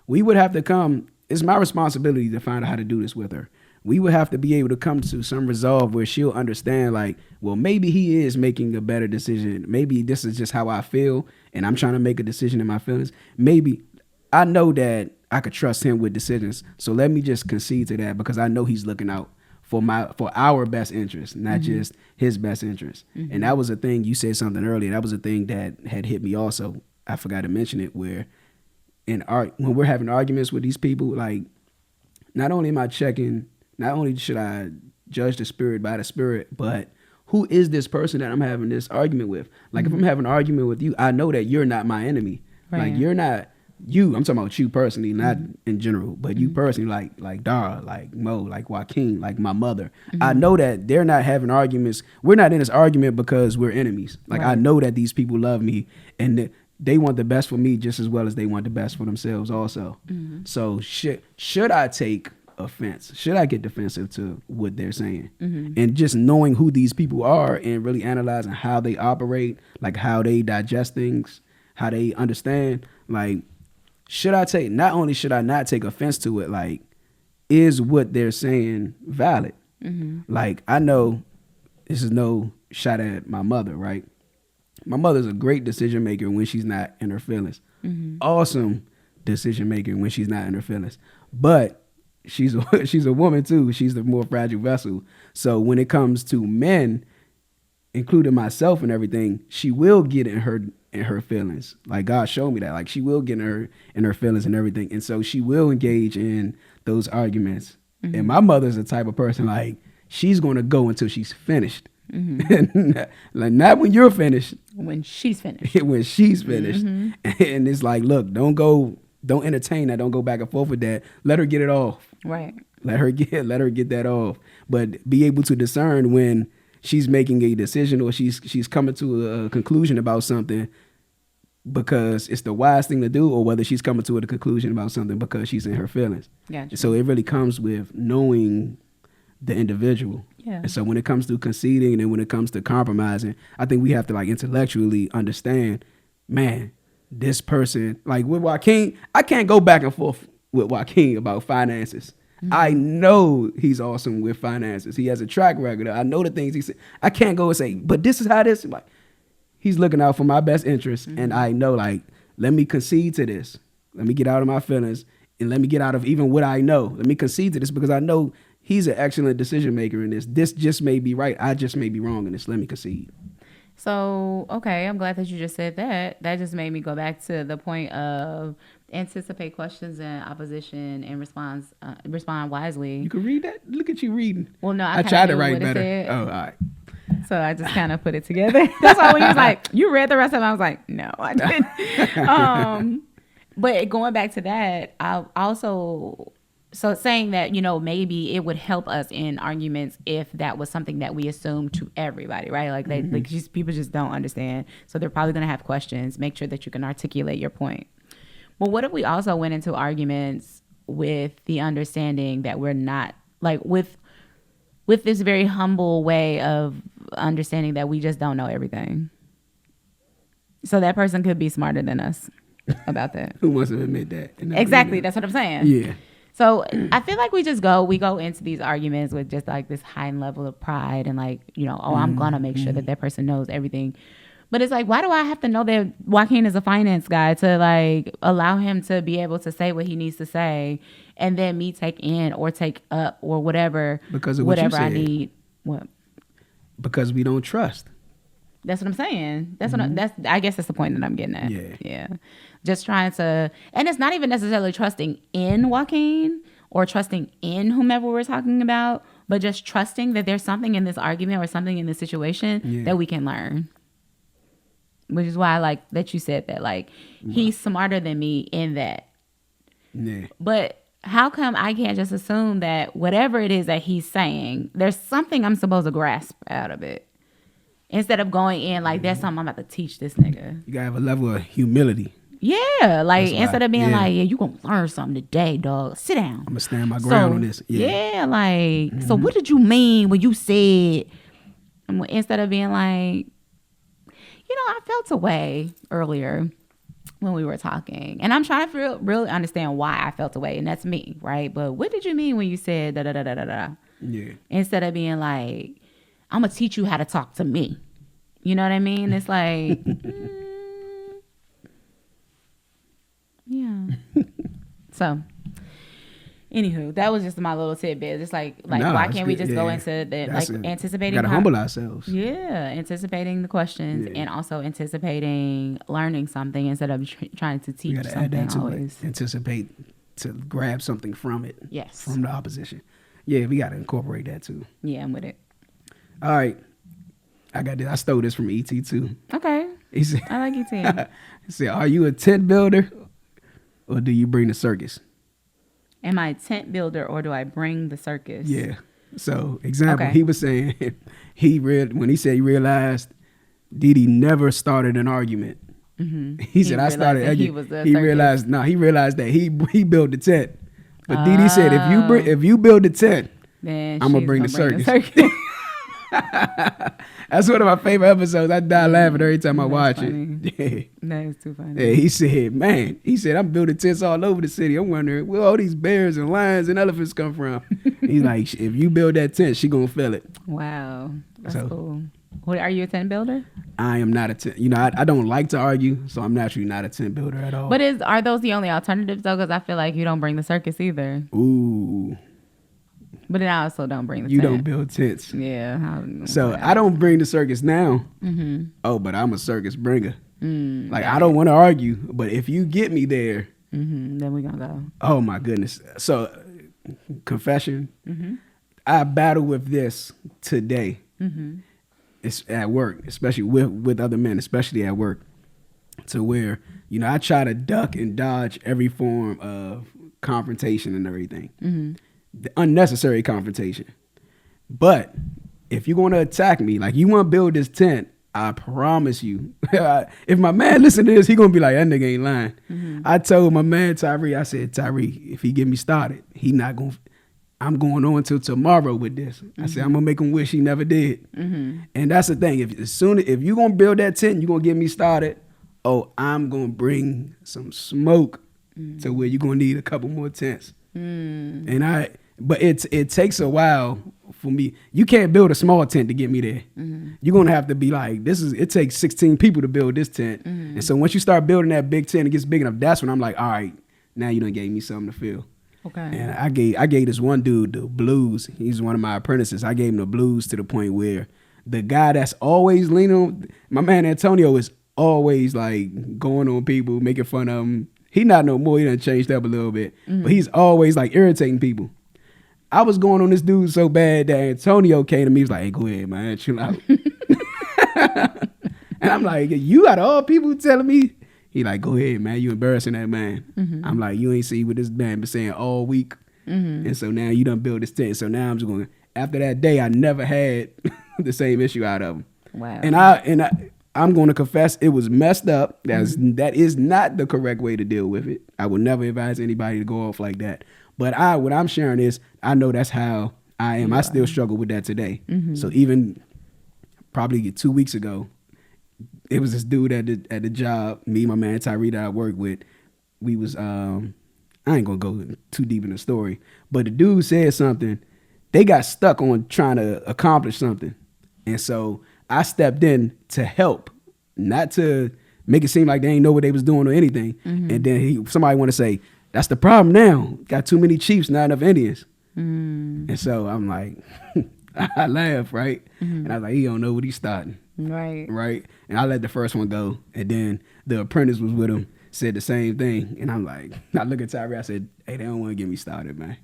[SPEAKER 1] we would have to come. It's my responsibility to find out how to do this with her. We would have to be able to come to some resolve where she'll understand, like, well, maybe he is making a better decision. Maybe this is just how I feel, and I'm trying to make a decision in my feelings. Maybe I know that I could trust him with decisions. So let me just concede to that, because I know he's looking out for our best interest, not just his best interest. And that was a thing, you said something earlier. That was a thing that had hit me also. I forgot to mention it, where when we're having arguments with these people, like, not only should I judge the spirit by the spirit, but who is this person that I'm having this argument with? Like, if I'm having an argument with you, I know that you're not my enemy.
[SPEAKER 2] Right.
[SPEAKER 1] Like, you're not you. I'm talking about you personally, not in general, but you personally, like Darah, like Mo, like Joaquin, like my mother. I know that they're not having arguments. We're not in this argument because we're enemies. Like, I know that these people love me, and they want the best for me just as well as they want the best for themselves also. So should I take offense? Should I get defensive to what they're saying? And just knowing who these people are and really analyzing how they operate, like how they digest things, how they understand, like, not only should I not take offense to it, like, is what they're saying valid? Like, I know this is no shot at my mother, right? My mother's a great decision maker when she's not in her feelings. Awesome decision maker when she's not in her feelings. But she's a woman too. She's the more fragile vessel. So when it comes to men, including myself and everything, she will get in her feelings. Like, God showed me that. Like, she will get in her feelings and everything. And so she will engage in those arguments. And my mother's the type of person, like, she's going to go until she's finished. Like, not when you're finished.
[SPEAKER 2] When she's finished.
[SPEAKER 1] When she's finished. And it's like, look, don't entertain that. Don't go back and forth with that. Let her get it off.
[SPEAKER 2] Right.
[SPEAKER 1] Let her get that off. But be able to discern when she's making a decision or she's coming to a conclusion about something because it's the wise thing to do, or whether she's coming to a conclusion about something because she's in her feelings.
[SPEAKER 2] Gotcha.
[SPEAKER 1] So it really comes with knowing the individual.
[SPEAKER 2] Yeah.
[SPEAKER 1] And so when it comes to conceding and when it comes to compromising, I think we have to, like, intellectually understand, man, this person, like with Joaquin, I can't go back and forth with Joaquin about finances. I know he's awesome with finances. He has a track record. I know the things he said. I can't go and say, but this is how this, like, he's looking out for my best interest. And I know, like, let me concede to this. Let me get out of my feelings and let me get out of even what I know. Let me concede to this because I know he's an excellent decision maker in this. This just may be right. I just may be wrong in this. Let me concede.
[SPEAKER 2] So, okay, I'm glad that you just said that. That just made me go back to the point of anticipate questions in opposition and respond wisely.
[SPEAKER 1] You can read that? Look at you reading.
[SPEAKER 2] Well, no,
[SPEAKER 1] I tried to
[SPEAKER 2] knew
[SPEAKER 1] write
[SPEAKER 2] what it
[SPEAKER 1] better.
[SPEAKER 2] said.
[SPEAKER 1] Oh, all right.
[SPEAKER 2] So I just kind of put it together. That's why when you was like, you read the rest of it, I was like, no, I didn't. But going back to that, I also, so saying that, you know, maybe it would help us in arguments if that was something that we assume to everybody, right? Like, people just don't understand. So they're probably going to have questions. Make sure that you can articulate your point. Well, what if we also went into arguments with the understanding that we're not, like, with this very humble way of understanding that we just don't know everything. So that person could be smarter than us about that.
[SPEAKER 1] Who wants to admit that?
[SPEAKER 2] Exactly. That's what I'm saying.
[SPEAKER 1] Yeah.
[SPEAKER 2] So I feel like we go into these arguments with just like this high level of pride and like, you know, I'm going to make sure that person knows everything. But it's like, why do I have to know that Joaquin is a finance guy to like allow him to be able to say what he needs to say and then me take in or take up or whatever,
[SPEAKER 1] because of what you said.
[SPEAKER 2] I need. What?
[SPEAKER 1] Because we don't trust.
[SPEAKER 2] That's what I'm saying. That's what I guess that's the point that I'm getting at. Yeah. Just trying to, and it's not even necessarily trusting in Joaquin or trusting in whomever we're talking about, but just trusting that there's something in this argument or something in this situation that we can learn. Which is why I like that you said that, like, he's smarter than me in that.
[SPEAKER 1] Yeah.
[SPEAKER 2] But how come I can't just assume that whatever it is that he's saying, there's something I'm supposed to grasp out of it? Instead of going in like, that's something I'm about to teach this nigga.
[SPEAKER 1] You gotta have a level of humility.
[SPEAKER 2] Yeah, like instead of being
[SPEAKER 1] yeah.
[SPEAKER 2] like, yeah, you gonna learn something today, dog. Sit down.
[SPEAKER 1] I'm gonna stand my ground on this.
[SPEAKER 2] Yeah, like, so what did you mean when you said, instead of being like, I felt a way earlier when we were talking, and I'm trying to really understand why I felt a way, and that's me, right? But what did you mean when you said da da da da da da?
[SPEAKER 1] Yeah.
[SPEAKER 2] Instead of being like, I'm gonna teach you how to talk to me. You know what I mean? It's like, yeah. So, anywho, that was just my little tidbit. It's like
[SPEAKER 1] No,
[SPEAKER 2] why
[SPEAKER 1] it's
[SPEAKER 2] can't we
[SPEAKER 1] good.
[SPEAKER 2] just
[SPEAKER 1] Yeah.
[SPEAKER 2] go into the anticipating?
[SPEAKER 1] Gotta humble ourselves.
[SPEAKER 2] Yeah, anticipating the questions
[SPEAKER 1] Yeah.
[SPEAKER 2] and also anticipating learning something instead of trying to
[SPEAKER 1] You
[SPEAKER 2] teach
[SPEAKER 1] gotta add
[SPEAKER 2] something
[SPEAKER 1] that to
[SPEAKER 2] always.
[SPEAKER 1] it. Anticipate to grab something from it.
[SPEAKER 2] Yes.
[SPEAKER 1] From the opposition. Yeah, we gotta incorporate that too.
[SPEAKER 2] Yeah, I'm with it.
[SPEAKER 1] All right. I got this. I stole this from ET too.
[SPEAKER 2] Okay,
[SPEAKER 1] He said,
[SPEAKER 2] I like it too.
[SPEAKER 1] he said, are you a tent builder or do you bring the circus?
[SPEAKER 2] Am I a tent builder or do I bring the circus?
[SPEAKER 1] Yeah. So, example,
[SPEAKER 2] Okay.
[SPEAKER 1] he was saying when he said he realized Didi never started an argument.
[SPEAKER 2] Mm-hmm.
[SPEAKER 1] He said, I started.
[SPEAKER 2] He was the
[SPEAKER 1] he
[SPEAKER 2] circus.
[SPEAKER 1] realized that he built the tent. But Didi said, if you build the tent,
[SPEAKER 2] Then
[SPEAKER 1] I'm gonna
[SPEAKER 2] she's
[SPEAKER 1] bring the
[SPEAKER 2] gonna
[SPEAKER 1] circus. That's one of my favorite episodes. I die laughing every time I
[SPEAKER 2] That's
[SPEAKER 1] watch
[SPEAKER 2] funny.
[SPEAKER 1] it. Yeah.
[SPEAKER 2] That is too funny.
[SPEAKER 1] Yeah, he said, I'm building tents all over the city. I'm wondering where all these bears and lions and elephants come from. He's like, if you build that tent, she gonna feel it.
[SPEAKER 2] Wow, that's
[SPEAKER 1] So-
[SPEAKER 2] cool. What, are you a tent builder?
[SPEAKER 1] I am not a tent. I don't like to argue, so I'm naturally not a tent builder at all.
[SPEAKER 2] But are those the only alternatives though? Because I feel like you don't bring the circus either.
[SPEAKER 1] Ooh,
[SPEAKER 2] But then I also don't bring the
[SPEAKER 1] you
[SPEAKER 2] tent.
[SPEAKER 1] don't build tents.
[SPEAKER 2] Yeah.
[SPEAKER 1] So I don't bring the circus now.
[SPEAKER 2] Mm-hmm.
[SPEAKER 1] Oh, but I'm a circus bringer.
[SPEAKER 2] Mm,
[SPEAKER 1] Like, I don't want to argue, but if you get me there,
[SPEAKER 2] then we gonna go.
[SPEAKER 1] oh my goodness. So, confession,
[SPEAKER 2] Mm-hmm.
[SPEAKER 1] I battle with this today.
[SPEAKER 2] Mm-hmm.
[SPEAKER 1] It's at work, especially with other men, especially at work, to where, I try to duck and dodge every form of confrontation and everything.
[SPEAKER 2] Mm-hmm.
[SPEAKER 1] The unnecessary confrontation. But if you're going to attack me, like you want to build this tent, I promise you, if my man listen to this, he going to be like, that nigga ain't lying.
[SPEAKER 2] Mm-hmm.
[SPEAKER 1] I told my man Tyree, I said, Tyree, if he get me started, I'm going on till tomorrow with this. I said, I'm going to make him wish he never did.
[SPEAKER 2] Mm-hmm.
[SPEAKER 1] And that's the thing. If you're going to build that tent, you're going to get me started, I'm going to bring some smoke to where you're going to need a couple more tents. And but it takes a while for me. You can't build a small tent to get me there. You're gonna have to be like, it takes 16 people to build this tent. And so once you start building that big tent, it gets big enough. That's when I'm like, all right, now you done gave me something to feel.
[SPEAKER 2] Okay.
[SPEAKER 1] And I gave this one dude the blues. He's one of my apprentices. I gave him the blues to the point where the guy that's always leaning on, my man Antonio is always like going on people, making fun of him. He not no more. He done changed up a little bit. But he's always like irritating people. I was going on this dude so bad that Antonio came to me. He was like, hey, go ahead, man. Chill out. And I'm like, you got all people telling me. He like, go ahead, man. You embarrassing that man. I'm like, you ain't see what this man been saying all week. And so now you done build this tent. So now I'm just going, after that day, I never had the same issue out of him.
[SPEAKER 2] Wow.
[SPEAKER 1] And I'm going to confess it was messed up. That is not the correct way to deal with it. I would never advise anybody to go off like that. But what I'm sharing is, I know that's how I am. I still struggle with that today. So even probably 2 weeks ago, it was this dude at the job, me, my man Tyree that I work with. We was, I ain't gonna go too deep in the story, but the dude said something. They got stuck on trying to accomplish something. And so I stepped in to help, not to make it seem like they ain't know what they was doing or anything. And then somebody want to say, that's the problem now. Got too many chiefs, not enough Indians. And so I'm like, I laugh, right? And I was like, he don't know what he's starting. Right. And I let the first one go. And then the apprentice was with him, said the same thing. And I'm like, I look at Tyree, I said, hey, they don't want to get me started, man.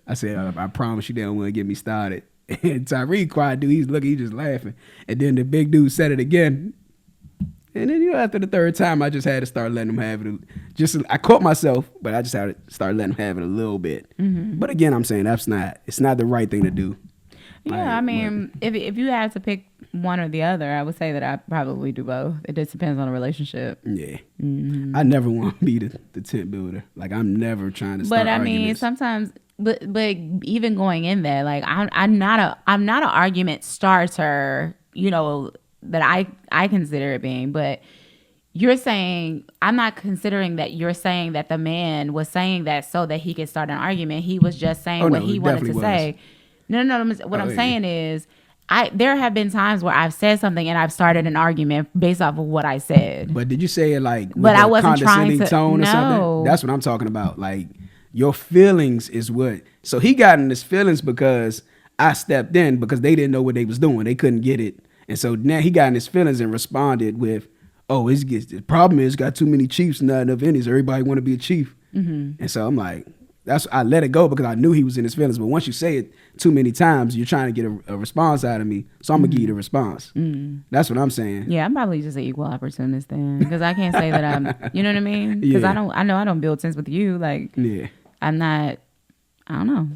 [SPEAKER 1] I said, I promise you they don't want to get me started. And Tyree, quiet dude, he just laughing. And then the big dude said it again. And then, after the third time, I just had to start letting him have it. I caught myself, but I just had to start letting him have it a little bit. But again, I'm saying it's not the right thing to do.
[SPEAKER 2] Yeah, I mean, if you had to pick one or the other, I would say that I probably do both. It just depends on the relationship.
[SPEAKER 1] Yeah. I never want to be the tent builder. Like, I'm never trying to start
[SPEAKER 2] But I mean,
[SPEAKER 1] arguments.
[SPEAKER 2] sometimes, but even going in there, like I'm not an argument starter. You know that I consider it being, but you're saying I'm not considering that. You're saying that the man was saying that so that he could start an argument. He was just saying what he wanted to say. No. What I'm saying is, there have been times where I've said something and I've started an argument based off of what I said.
[SPEAKER 1] But did you say it like with
[SPEAKER 2] But I
[SPEAKER 1] a
[SPEAKER 2] wasn't trying
[SPEAKER 1] condescending
[SPEAKER 2] to.
[SPEAKER 1] tone or something?
[SPEAKER 2] No.
[SPEAKER 1] That's what I'm talking about. Like, your feelings is what. So he got in his feelings because I stepped in because they didn't know what they was doing. They couldn't get it. And so now he got in his feelings and responded with, oh, the problem is got too many chiefs, not enough Indians. Everybody want to be a chief. And so I'm like, I let it go because I knew he was in his feelings. But once you say it too many times, you're trying to get a response out of me. So I'm going to give you the response. That's what I'm saying.
[SPEAKER 2] Yeah, I'm probably just an equal opportunist then, because I can't say that I'm, you know what I mean? Because
[SPEAKER 1] Yeah.
[SPEAKER 2] I know I don't build sense with you. Like,
[SPEAKER 1] Yeah.
[SPEAKER 2] I'm not, I don't know.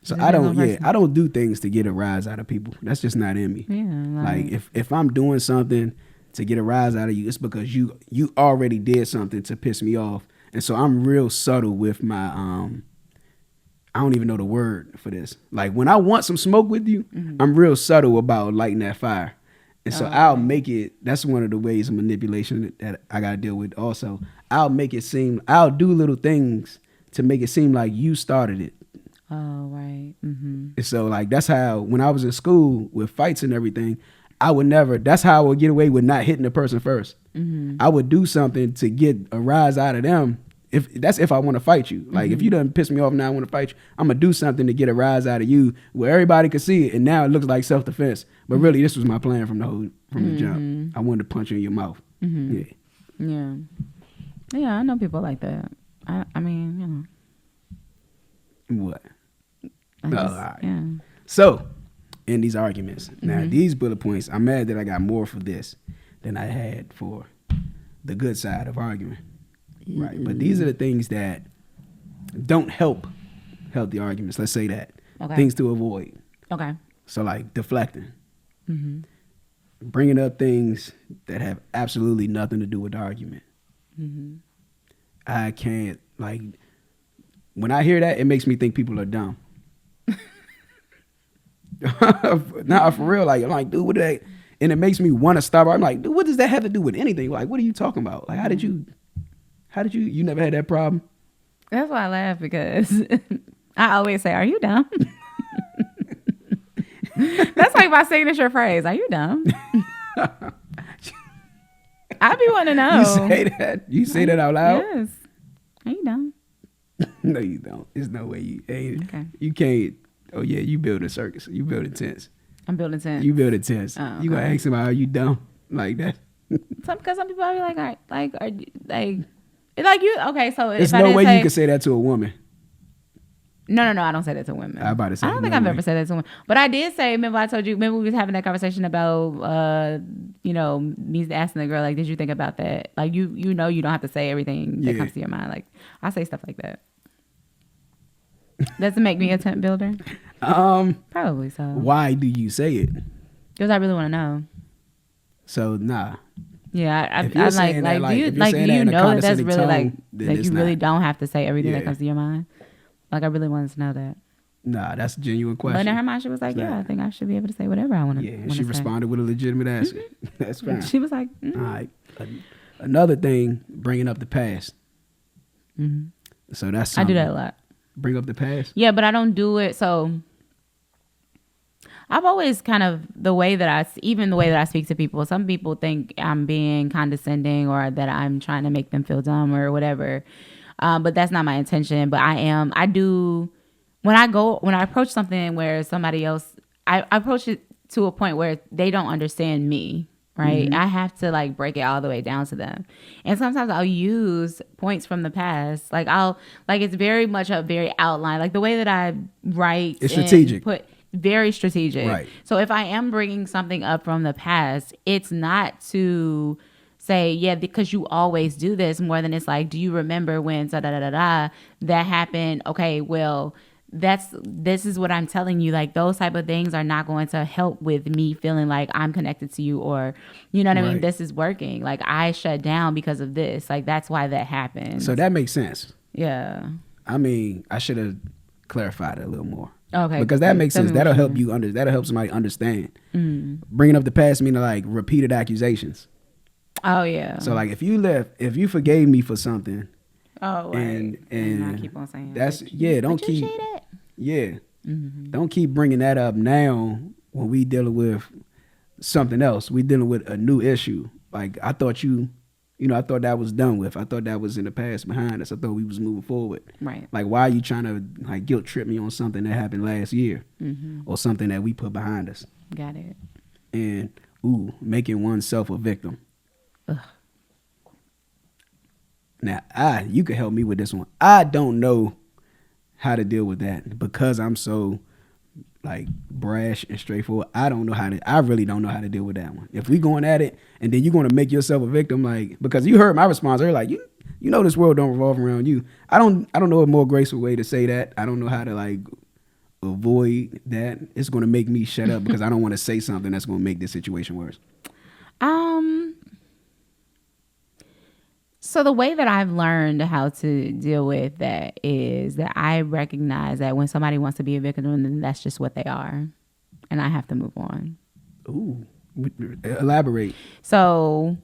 [SPEAKER 1] So
[SPEAKER 2] Depends on
[SPEAKER 1] I
[SPEAKER 2] person.
[SPEAKER 1] don't do things to get a rise out of people. That's just not in me.
[SPEAKER 2] Yeah,
[SPEAKER 1] Like, if I'm doing something to get a rise out of you, it's because you already did something to piss me off. And so I'm real subtle with my I don't even know the word for this. Like, when I want some smoke with you, I'm real subtle about lighting that fire. And so I'll make it, that's one of the ways of manipulation that I got to deal with also. I'll do little things to make it seem like you started it.
[SPEAKER 2] Oh, right. Mm-hmm.
[SPEAKER 1] And so, like, that's how, when I was in school with fights and everything, that's how I would get away with not hitting the person first. I would do something to get a rise out of them. If I want to fight you. Like, if you done piss me off now I want to fight you, I'm going to do something to get a rise out of you where everybody could see it. And now it looks like self-defense. But really, this was my plan from the jump. I wanted to punch you in your mouth. Yeah.
[SPEAKER 2] Yeah. Yeah, I know people like that. I mean, you know.
[SPEAKER 1] What?
[SPEAKER 2] I guess,
[SPEAKER 1] all right.
[SPEAKER 2] Yeah.
[SPEAKER 1] So, in these arguments, now these bullet points, I'm mad that I got more for this than I had for the good side of arguing. Right. But these are the things that don't help healthy arguments. Let's say that.
[SPEAKER 2] Okay.
[SPEAKER 1] Things to avoid.
[SPEAKER 2] Okay.
[SPEAKER 1] So, like, deflecting. Bringing up things that have absolutely nothing to do with the argument. I can't, like, when I hear that, it makes me think people are dumb. Nah, for real. Like, I'm like, dude, what did that? And it makes me want to stop. I'm like, dude, what does that have to do with anything? Like, what are you talking about? Like, you never had that problem?
[SPEAKER 2] That's why I laugh, because I always say, are you dumb? That's like my signature phrase. Are you dumb? I be wanting to know.
[SPEAKER 1] You say that? You say that out loud?
[SPEAKER 2] Yes. Are you dumb?
[SPEAKER 1] No, you don't. There's no way you ain't.
[SPEAKER 2] Okay.
[SPEAKER 1] You can't. Oh, yeah, you build a circus. You build a tents.
[SPEAKER 2] I'm building tents.
[SPEAKER 1] You build a tents.
[SPEAKER 2] Oh,
[SPEAKER 1] You gonna
[SPEAKER 2] okay.
[SPEAKER 1] ask him, are you dumb? Like that?
[SPEAKER 2] Because some people are like, all right, are you, like you, okay, so
[SPEAKER 1] There's
[SPEAKER 2] if I
[SPEAKER 1] no
[SPEAKER 2] didn't
[SPEAKER 1] way
[SPEAKER 2] say,
[SPEAKER 1] you can say that to a woman.
[SPEAKER 2] No, I don't say that to women.
[SPEAKER 1] I about to say,
[SPEAKER 2] I don't think
[SPEAKER 1] no
[SPEAKER 2] I've
[SPEAKER 1] way.
[SPEAKER 2] ever said that to women. But I did say, remember I told you, we was having that conversation about, me asking the girl, like, did you think about that? Like, you know you don't have to say everything that
[SPEAKER 1] Yeah.
[SPEAKER 2] comes to your mind. Like, I say stuff like that. Does it make me a tent builder? Probably so.
[SPEAKER 1] Why do you say it?
[SPEAKER 2] Because I really want to know.
[SPEAKER 1] So, nah.
[SPEAKER 2] Yeah,
[SPEAKER 1] If you're
[SPEAKER 2] I'm
[SPEAKER 1] saying that,
[SPEAKER 2] like, do you,
[SPEAKER 1] if you're
[SPEAKER 2] like, do
[SPEAKER 1] saying that
[SPEAKER 2] you
[SPEAKER 1] in a
[SPEAKER 2] know that that's
[SPEAKER 1] condescending
[SPEAKER 2] really like,
[SPEAKER 1] tone, then
[SPEAKER 2] like
[SPEAKER 1] it's
[SPEAKER 2] you really
[SPEAKER 1] not.
[SPEAKER 2] don't have to say everything
[SPEAKER 1] Yeah.
[SPEAKER 2] that comes to your mind? Like, I really wanted to know that.
[SPEAKER 1] Nah, that's a genuine question.
[SPEAKER 2] But in her mind, she was like,
[SPEAKER 1] It's
[SPEAKER 2] yeah,
[SPEAKER 1] not.
[SPEAKER 2] I think I should be able to say whatever I want to.
[SPEAKER 1] Yeah, and she responded with a legitimate answer. That's fine.
[SPEAKER 2] She was like,
[SPEAKER 1] All right. Another thing, bringing up the past. So that's
[SPEAKER 2] I do
[SPEAKER 1] something.
[SPEAKER 2] that a lot.
[SPEAKER 1] Bring up the past.
[SPEAKER 2] Yeah, but I don't do it. So I've always kind of the way that I speak to people. Some people think I'm being condescending or that I'm trying to make them feel dumb or whatever. But that's not my intention. But I do when I approach something where somebody else, I approach it to a point where they don't understand me. Right. I have to like break it all the way down to them. And sometimes I'll use points from the past. Like it's very much a very outline, like the way that I write.
[SPEAKER 1] It's strategic.
[SPEAKER 2] Very strategic.
[SPEAKER 1] Right.
[SPEAKER 2] So if I am bringing something up from the past, it's not to say, yeah, because you always do this, more than it's like, do you remember when da da da da da that happened? Okay, well, this is what I'm telling you. Like, those type of things are not going to help with me feeling like I'm connected to you, or, you know what I mean?
[SPEAKER 1] Right.
[SPEAKER 2] This is working. Like, I shut down because of this. Like, that's why that happened.
[SPEAKER 1] So that makes sense.
[SPEAKER 2] Yeah.
[SPEAKER 1] I mean, I should have clarified it a little more.
[SPEAKER 2] Okay.
[SPEAKER 1] Because that makes
[SPEAKER 2] Tell
[SPEAKER 1] sense.
[SPEAKER 2] me what
[SPEAKER 1] That'll
[SPEAKER 2] you
[SPEAKER 1] help
[SPEAKER 2] mean.
[SPEAKER 1] you that'll help somebody understand. Bringing up the past meaning like repeated accusations.
[SPEAKER 2] Oh, yeah.
[SPEAKER 1] So like if you forgave me for something,
[SPEAKER 2] Oh, right.
[SPEAKER 1] and
[SPEAKER 2] I keep on saying
[SPEAKER 1] that's
[SPEAKER 2] but
[SPEAKER 1] yeah, don't
[SPEAKER 2] but you
[SPEAKER 1] keep
[SPEAKER 2] cheated.
[SPEAKER 1] yeah. Don't keep bringing that up now when we dealing with something else. We dealing with a new issue. Like I thought I thought that was done with. I thought that was in the past behind us. I thought we was moving forward.
[SPEAKER 2] Right.
[SPEAKER 1] Like why are you trying to like guilt trip me on something that happened last year or something that we put behind us?
[SPEAKER 2] Got it.
[SPEAKER 1] And making oneself a victim.
[SPEAKER 2] Ugh.
[SPEAKER 1] Now, you could help me with this one. I don't know how to deal with that because I'm so like brash and straightforward. I really don't know how to deal with that one. If we going at it and then you're going to make yourself a victim, like, because you heard my response, they're like, you know, this world don't revolve around you. I don't know a more graceful way to say that. I don't know how to like avoid that. It's going to make me shut up because I don't want to say something that's going to make this situation worse.
[SPEAKER 2] So the way that I've learned how to deal with that is that I recognize that when somebody wants to be a victim, then that's just what they are, and I have to move on.
[SPEAKER 1] Ooh, elaborate.
[SPEAKER 2] So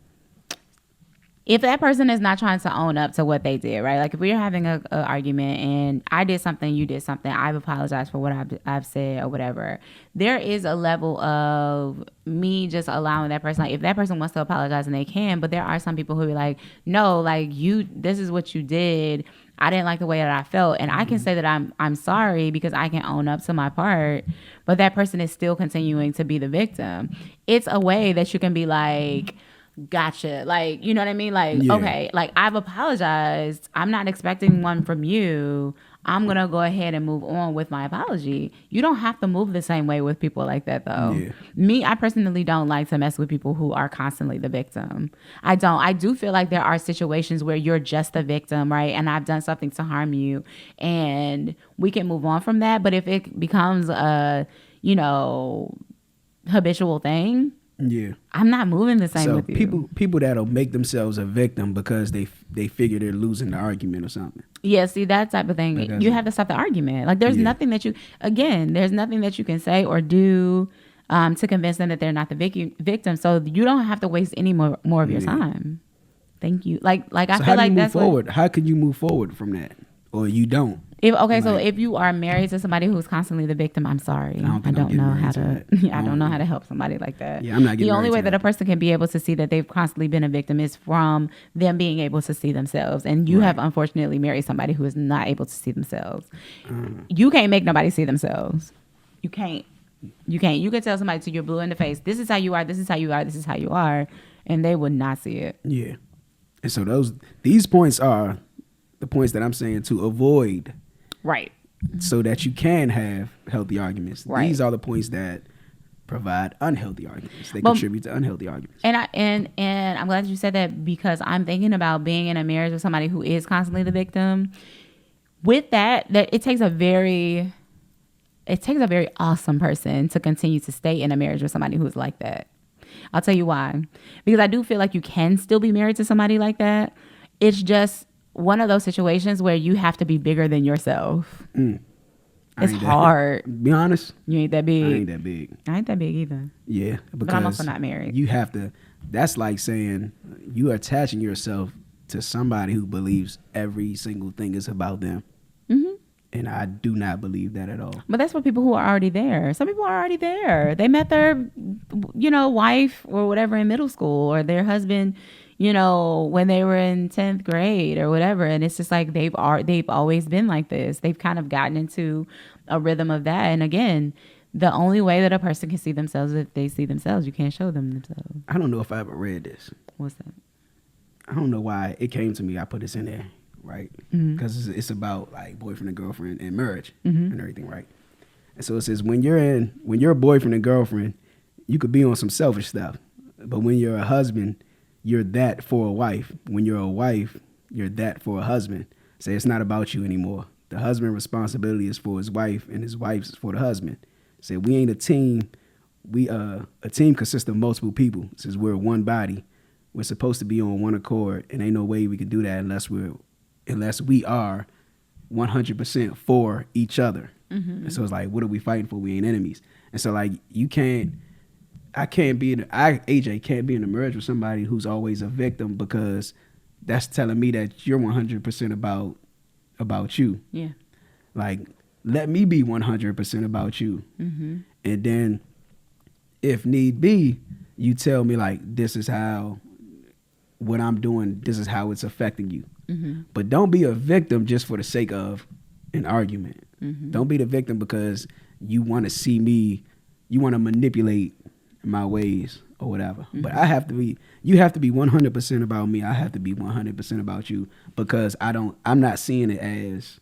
[SPEAKER 2] if that person is not trying to own up to what they did, right? Like if we're having a argument and I did something, you did something, I've apologized for what I've said or whatever. There is a level of me just allowing that person, like if that person wants to apologize and they can, but there are some people who be like, no, like this is what you did. I didn't like the way that I felt. And I can say that I'm sorry because I can own up to my part, but that person is still continuing to be the victim. It's a way that you can be like, gotcha. Like, you know what I mean? Like,
[SPEAKER 1] Yeah.
[SPEAKER 2] okay, like I've apologized. I'm not expecting one from you. I'm going to go ahead and move on with my apology. You don't have to move the same way with people like that, though.
[SPEAKER 1] Yeah.
[SPEAKER 2] I personally don't like to mess with people who are constantly the victim. I don't. I do feel like there are situations where you're just the victim, right? And I've done something to harm you and we can move on from that. But if it becomes a, habitual thing,
[SPEAKER 1] Yeah.
[SPEAKER 2] I'm not moving the same
[SPEAKER 1] So
[SPEAKER 2] with you.
[SPEAKER 1] people that'll make themselves a victim because they figure they're losing the argument or something.
[SPEAKER 2] Yeah, see, that type of thing,
[SPEAKER 1] Because
[SPEAKER 2] you have to stop the argument. Like there's nothing that there's nothing that you can say or do to convince them that they're not the victim. So you don't have to waste any more of your time. Thank you. Like I
[SPEAKER 1] So
[SPEAKER 2] feel
[SPEAKER 1] how do
[SPEAKER 2] like
[SPEAKER 1] you move
[SPEAKER 2] that's
[SPEAKER 1] forward? How could you move forward from that, or you don't?
[SPEAKER 2] So if you are married to somebody who's constantly the victim, I'm sorry.
[SPEAKER 1] I don't think
[SPEAKER 2] I
[SPEAKER 1] I'm
[SPEAKER 2] don't know
[SPEAKER 1] getting
[SPEAKER 2] how to.
[SPEAKER 1] married to that.
[SPEAKER 2] I don't know how to help somebody like that.
[SPEAKER 1] Yeah, I'm not getting
[SPEAKER 2] The only
[SPEAKER 1] married
[SPEAKER 2] way
[SPEAKER 1] to
[SPEAKER 2] that
[SPEAKER 1] that.
[SPEAKER 2] a person can be able to see that they've constantly been a victim is from them being able to see themselves. And you have unfortunately married somebody who is not able to see themselves. You can't make nobody see themselves. You can't. You can't. You can tell somebody till you're blue in the face, this is how you are, this is how you are, this is how you are, and they would not see it.
[SPEAKER 1] Yeah. And so these points are the points that I'm saying to avoid,
[SPEAKER 2] Right.
[SPEAKER 1] so that you can have healthy arguments.
[SPEAKER 2] Right.
[SPEAKER 1] These are the points that provide unhealthy arguments. They contribute to unhealthy arguments.
[SPEAKER 2] And I'm glad you said that because I'm thinking about being in a marriage with somebody who is constantly the victim. With that it takes a very awesome person to continue to stay in a marriage with somebody who's like that. I'll tell you why. Because I do feel like you can still be married to somebody like that. It's just one of those situations where you have to be bigger than yourself. It's hard.
[SPEAKER 1] Be honest.
[SPEAKER 2] You ain't that big.
[SPEAKER 1] I ain't that big.
[SPEAKER 2] I ain't that big either.
[SPEAKER 1] Yeah. Because
[SPEAKER 2] But I'm also not married.
[SPEAKER 1] You have to, that's like saying you are attaching yourself to somebody who believes every single thing is about them. And I do not believe that at all.
[SPEAKER 2] But that's for people who are already there. Some people are already there. They met their, wife or whatever in middle school, or their husband, when they were in 10th grade or whatever. And it's just like they've always been like this. They've kind of gotten into a rhythm of that. And again, the only way that a person can see themselves is if they see themselves. You can't show them themselves.
[SPEAKER 1] I don't know if I ever read this.
[SPEAKER 2] What's that?
[SPEAKER 1] I don't know why it came to me. I put this in there. Right, because it's about like boyfriend and girlfriend and marriage and everything, right? And so it says when you're a boyfriend and girlfriend, you could be on some selfish stuff, but when you're a husband, you're that for a wife. When you're a wife, you're that for a husband. Say it's not about you anymore. The husband responsibility is for his wife, and his wife's is for the husband. Said we ain't a team. We a team consists of multiple people. Since we're one body, we're supposed to be on one accord, and ain't no way we can do that unless we are 100% for each other. And so it's like, what are we fighting for? We ain't enemies. And so like AJ can't be in a marriage with somebody who's always a victim, because that's telling me that you're 100% about you.
[SPEAKER 2] Yeah.
[SPEAKER 1] Like, let me be 100% about you. And then if need be, you tell me like, this is how what I'm doing, this is how it's affecting you. But don't be a victim just for the sake of an argument. Don't be the victim because you want to see me, you want to manipulate my ways or whatever. But you have to be 100% about me. I have to be 100% about you, because I'm not seeing it as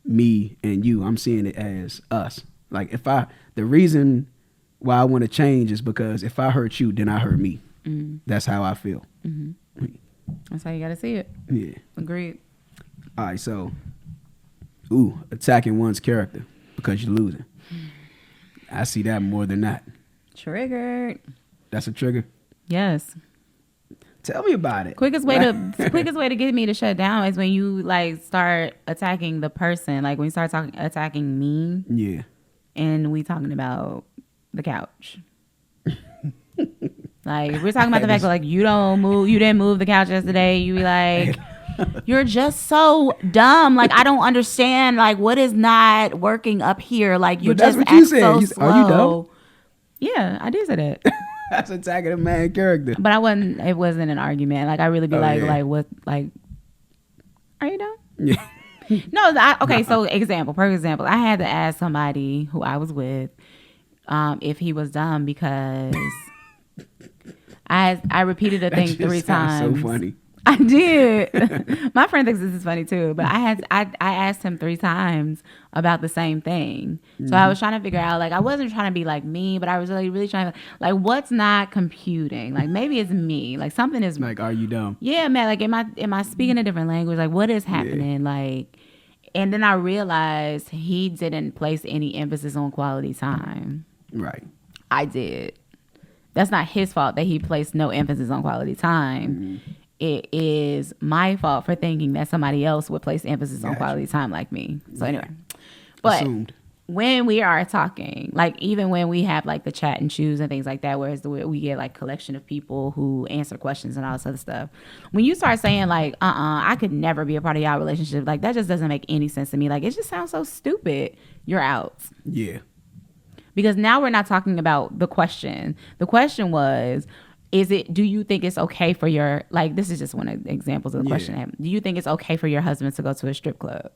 [SPEAKER 1] me and you. I'm seeing it as us. Like, the reason why I want to change is because if I hurt you, then I hurt me. That's how I feel.
[SPEAKER 2] That's how you got to see it.
[SPEAKER 1] Yeah.
[SPEAKER 2] Agreed.
[SPEAKER 1] All right, so, attacking one's character because you're losing. I see that more than not.
[SPEAKER 2] Triggered.
[SPEAKER 1] That's a trigger?
[SPEAKER 2] Yes.
[SPEAKER 1] Tell me about it.
[SPEAKER 2] Quickest way to get me to shut down is when you like start attacking the person. Like when you start attacking me.
[SPEAKER 1] Yeah.
[SPEAKER 2] And we talking about the couch. Like, we're talking about the fact that like you didn't move the couch yesterday. You be like, you're just so dumb. Like, I don't understand. Like, what is not working up here? Like, you just act so slow.
[SPEAKER 1] Are you dumb?
[SPEAKER 2] Yeah, I did say that.
[SPEAKER 1] That's attacking a man character.
[SPEAKER 2] But it wasn't an argument. Like, I really be like, what, like, are you dumb?
[SPEAKER 1] Yeah.
[SPEAKER 2] No, okay, so perfect example. I had to ask somebody who I was with if he was dumb, because I repeated the thing 3 times.
[SPEAKER 1] So funny.
[SPEAKER 2] I did. My friend thinks this is funny too, but I asked him 3 times about the same thing. So I was trying to figure out, like, I wasn't trying to be like me, but I was really trying to, like, what's not computing? Like, maybe it's me. Like, something is
[SPEAKER 1] like, are you dumb?
[SPEAKER 2] Yeah, man. Like, am I speaking a different language? Like, what is happening? Yeah. Like, and then I realized he didn't place any emphasis on quality time.
[SPEAKER 1] Right.
[SPEAKER 2] I did. That's not his fault that he placed no emphasis on quality time. It is my fault for thinking that somebody else would place emphasis on quality time like me. So anyway, but
[SPEAKER 1] Assumed.
[SPEAKER 2] When we are talking, like even when we have like the chat and choose and things like that, whereas we get like collection of people who answer questions and all this other stuff. When you start saying like, I could never be a part of y'all relationship, like that just doesn't make any sense to me. Like, it just sounds so stupid. You're out.
[SPEAKER 1] Yeah.
[SPEAKER 2] Because now we're not talking about the question. The question was, do you think it's okay for your, like, this is just one of the examples of the question. Do you think it's okay for your husband to go to a strip club?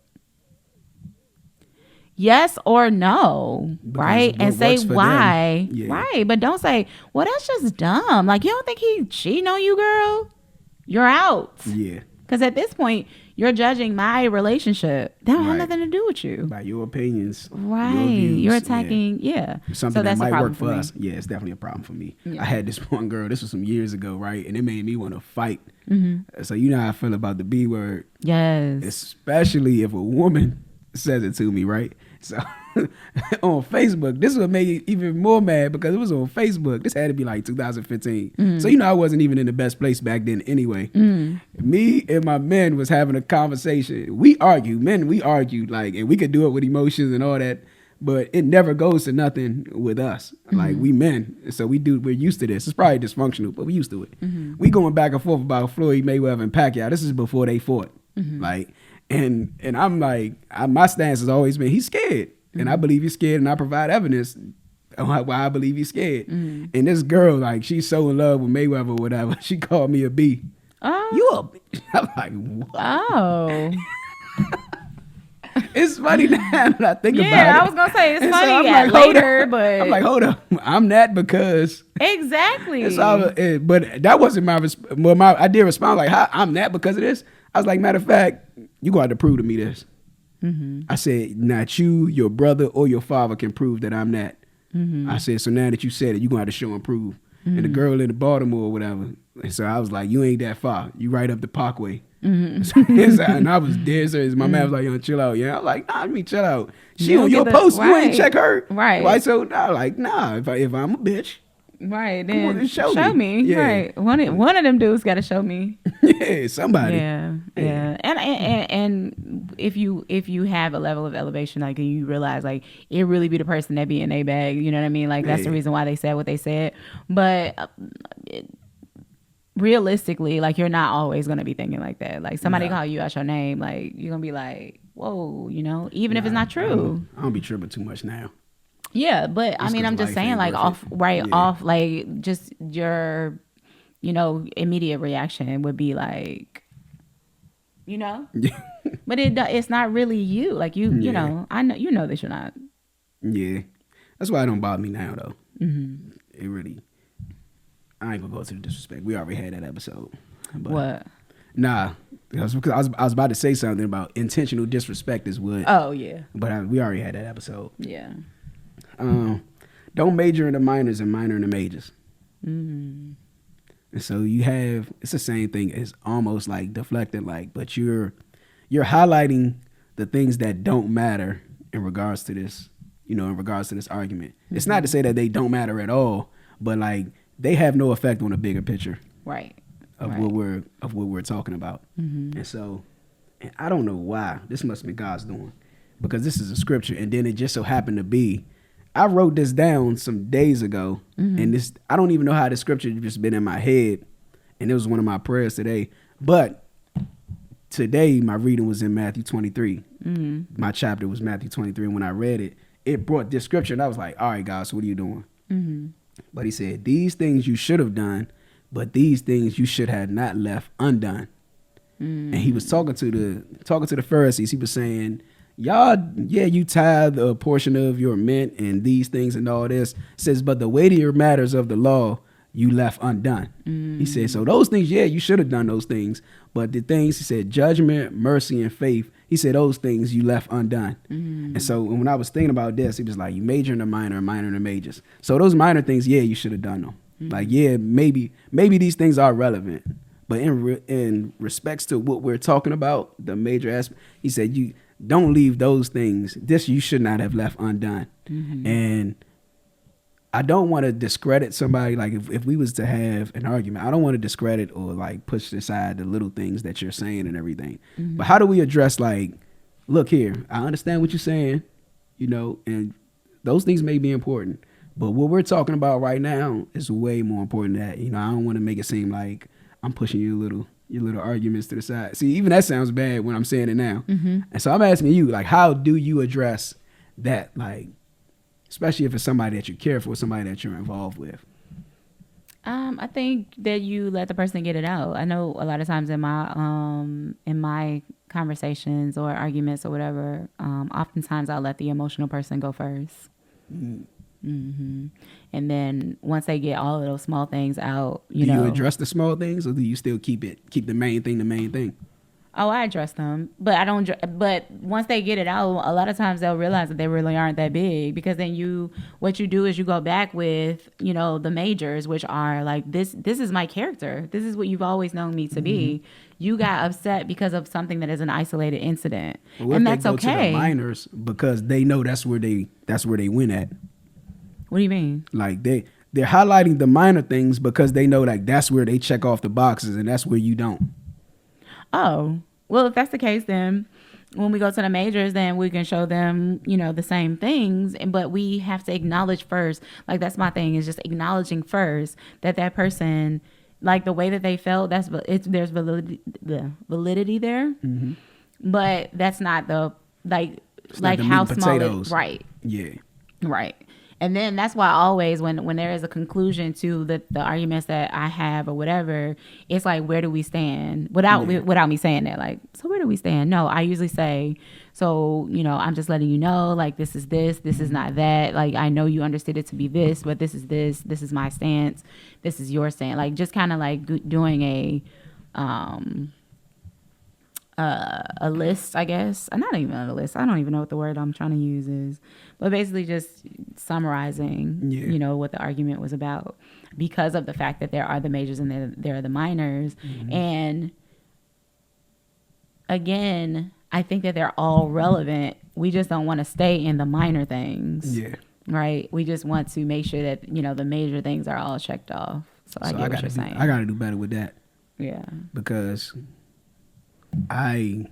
[SPEAKER 2] Yes or no, because right? And say why. Yeah. Right. But don't say, well, that's just dumb. Like, you don't think he cheating on you, girl? You're out.
[SPEAKER 1] Yeah.
[SPEAKER 2] Because at this point, you're judging my relationship. That don't have nothing to do with you.
[SPEAKER 1] By your opinions.
[SPEAKER 2] Right. Your views, you're attacking,
[SPEAKER 1] Something so that might work for us. Yeah, it's definitely a problem for me. Yeah. I had this one girl, this was some years ago, right? And it made me want to fight. So you know how I feel about the B word.
[SPEAKER 2] Yes.
[SPEAKER 1] Especially if a woman says it to me, right? So on Facebook, this would make it even more mad because it was on Facebook. This had to be like 2015. So you know I wasn't even in the best place back then anyway. Me and my men was having a conversation. We argued like, and we could do it with emotions and all that, but it never goes to nothing with us. Like, we men, so we're used to this. It's probably dysfunctional, but we used to it. We going back and forth about Floyd Mayweather and Pacquiao. This is before they fought. Like, and I'm like, my stance has always been, he's scared. And I believe he's scared, and I provide evidence on why I believe he's scared. And this girl, like, she's so in love with Mayweather or whatever, she called me a B.
[SPEAKER 2] Oh.
[SPEAKER 1] You a B? I'm like, what?
[SPEAKER 2] Oh.
[SPEAKER 1] It's funny now that I think about it.
[SPEAKER 2] Yeah, I was going to say, it's and funny so like, later, but...
[SPEAKER 1] I'm like, hold up. I'm that because...
[SPEAKER 2] Exactly.
[SPEAKER 1] So but that wasn't I did respond like, I'm that because of this? I was like, matter of fact, you going to have to prove to me this. I said, not you, your brother, or your father can prove that I'm that. I said, so now that you said it, you're going to have to show and prove. And the girl in the Baltimore or whatever. And so I was like, you ain't that far. You right up the Parkway. And I was dead serious. My man was like, yo, chill out. Yeah, I'm like, nah, let me chill out. She on your post. You ain't check her.
[SPEAKER 2] Right.
[SPEAKER 1] Right. So nah, like, nah, if I'm a bitch.
[SPEAKER 2] Right.
[SPEAKER 1] Come on
[SPEAKER 2] Then
[SPEAKER 1] and show me. Yeah.
[SPEAKER 2] Right. One of them dudes got to show me.
[SPEAKER 1] Yeah, somebody.
[SPEAKER 2] Yeah. And if you have a level of elevation, like, and you realize, like, it really be the person that be in a bag, you know what I mean? Like, that's the reason why they said what they said. But realistically, like, you're not always going to be thinking like that. Like, somebody call you out your name, like, you're going to be like, whoa, you know, even if it's not true.
[SPEAKER 1] I don't be tripping too much now.
[SPEAKER 2] Yeah, but I mean, I'm just saying, like, off, like, just your, you know, immediate reaction would be like, you know, but it's not really you. Like, you know, I know, you know that you're not.
[SPEAKER 1] Yeah, that's why it don't bother me now, though. It really, I ain't gonna go to the disrespect. We already had that episode. But
[SPEAKER 2] What?
[SPEAKER 1] Nah, because I was about to say something about intentional disrespect is what.
[SPEAKER 2] Oh yeah.
[SPEAKER 1] But we already had that episode.
[SPEAKER 2] Yeah.
[SPEAKER 1] Don't major in the minors and minor in the majors. And so it's the same thing. It's almost like deflecting, like, but you're highlighting the things that don't matter in regards to this, you know, in regards to this argument. It's not to say that they don't matter at all, but like they have no effect on the bigger picture.
[SPEAKER 2] Right.
[SPEAKER 1] Of what we're talking about. And so, and I don't know why. This must be God's doing, because this is a scripture, and then it just so happened to be, I wrote this down some days ago, and this, I don't even know how the scripture just been in my head, and it was one of my prayers today. But today, my reading was in Matthew 23. My chapter was Matthew 23, and when I read it, it brought this scripture, and I was like, all right, God, so what are you doing? But he said, these things you should have done, but these things you should have not left undone. And he was talking to the Pharisees. He was saying, y'all, yeah, you tithe a portion of your mint and these things and all this. It says, but the weightier matters of the law you left undone. He said, so those things, yeah, you should have done those things. But the things, he said, judgment, mercy, and faith, he said, those things you left undone. And so when I was thinking about this, he was like, you major in the minor, minor in the majors. So those minor things, yeah, you should have done them. Like, yeah, maybe these things are relevant. But in respects to what we're talking about, the major aspect, he said, you don't leave those things. This you should not have left undone. And I don't want to discredit somebody. Like, if we was to have an argument, I don't want to discredit or like push aside the little things that you're saying and everything. But how do we address, like, look here, I understand what you're saying, you know, and those things may be important. But what we're talking about right now is way more important than that. You know, I don't want to make it seem like I'm pushing your little arguments to the side. See, even that sounds bad when I'm saying it now. And so I'm asking you, like, how do you address that? Like, especially if it's somebody that you care for, somebody that you're involved with.
[SPEAKER 2] I think that you let the person get it out. I know a lot of times in my conversations or arguments or whatever, oftentimes I'll let the emotional person go first. And then once they get all of those small things out, you know. Do you
[SPEAKER 1] address the small things, or do you still keep the main thing?
[SPEAKER 2] Oh, I address them, but I don't. But once they get it out, a lot of times they'll realize that they really aren't that big, because then what you do is you go back with, you know, the majors, which are like, this is my character. This is what you've always known me to be. You got upset because of something that is an isolated incident, and that's okay.
[SPEAKER 1] To the minors, because they know that's where they win at.
[SPEAKER 2] What do you mean?
[SPEAKER 1] Like they're highlighting the minor things because they know, like, that's where they check off the boxes, and that's where you don't.
[SPEAKER 2] Oh, well, if that's the case, then when we go to the majors, then we can show them, you know, the same things. But we have to acknowledge first, like, that's my thing, is just acknowledging first that person, like, the way that they felt, there's validity there. But that's not the, like how small it is. Right.
[SPEAKER 1] Yeah.
[SPEAKER 2] Right. And then that's why always when there is a conclusion to the arguments that I have or whatever, it's like, where do we stand? Without me saying that, like, so where do we stand? No, I usually say, so, you know, I'm just letting you know, like, this is not that. Like, I know you understood it to be this, but this is my stance. This is your stance. Like, just kind of like doing a list, I guess. Not even a list. I don't even know what the word I'm trying to use is. But basically just summarizing, you know, what the argument was about, because of the fact that there are the majors and there are the minors. And again, I think that they're all relevant. We just don't want to stay in the minor things.
[SPEAKER 1] Yeah.
[SPEAKER 2] Right. We just want to make sure that, the major things are all checked off. So I get what you're saying.
[SPEAKER 1] I got to do better with that.
[SPEAKER 2] Yeah.
[SPEAKER 1] Because I'd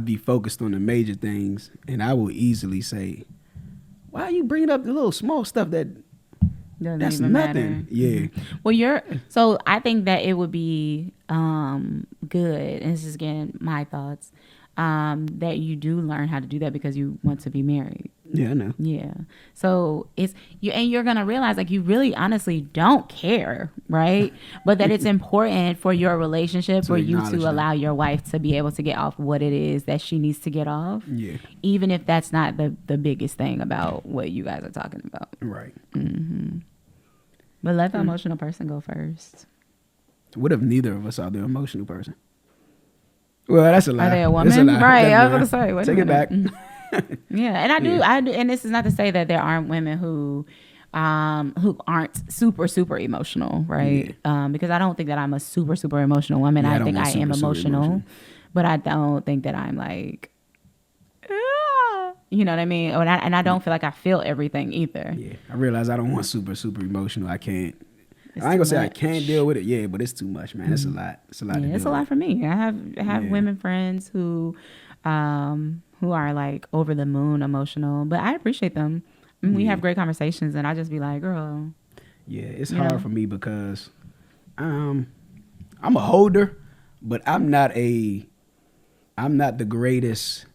[SPEAKER 1] be focused on the major things, and I will easily say, why are you bringing up the little small stuff that's
[SPEAKER 2] even
[SPEAKER 1] nothing?
[SPEAKER 2] matter.
[SPEAKER 1] Yeah.
[SPEAKER 2] Well, so I think that it would be good, and this is again my thoughts, that you do learn how to do that because you want to be married.
[SPEAKER 1] Yeah, I know.
[SPEAKER 2] Yeah. So you're gonna realize like you really honestly don't care, right? But that it's important for your relationship for you to allow your wife to be able to get off what it is that she needs to get off.
[SPEAKER 1] Yeah.
[SPEAKER 2] Even if that's not the biggest thing about what you guys are talking about.
[SPEAKER 1] Right.
[SPEAKER 2] Mm-hmm. But let the emotional person go first.
[SPEAKER 1] What if neither of us are the emotional person? Well, that's a lie.
[SPEAKER 2] Are they a woman?
[SPEAKER 1] That's a lie.
[SPEAKER 2] Right. I was gonna say. Wait
[SPEAKER 1] Take it back.
[SPEAKER 2] Yeah, and I do, and this is not to say that there aren't women who aren't super emotional, right? Yeah. Because I don't think that I'm a super emotional woman. I think I am emotional, but I don't think that I'm like, you know what I mean? And I don't feel like I feel everything either.
[SPEAKER 1] Yeah, I realize I don't want super emotional. I can't. I ain't gonna say I can't deal with it. Yeah, but it's too much, man. It's a lot. It's a lot.
[SPEAKER 2] Yeah, it's a lot for me. I have women friends who are like over the moon emotional, but I appreciate them. I mean, we have great conversations, and I just be like, girl.
[SPEAKER 1] Yeah, it's hard for me because I'm a holder, but I'm not the greatest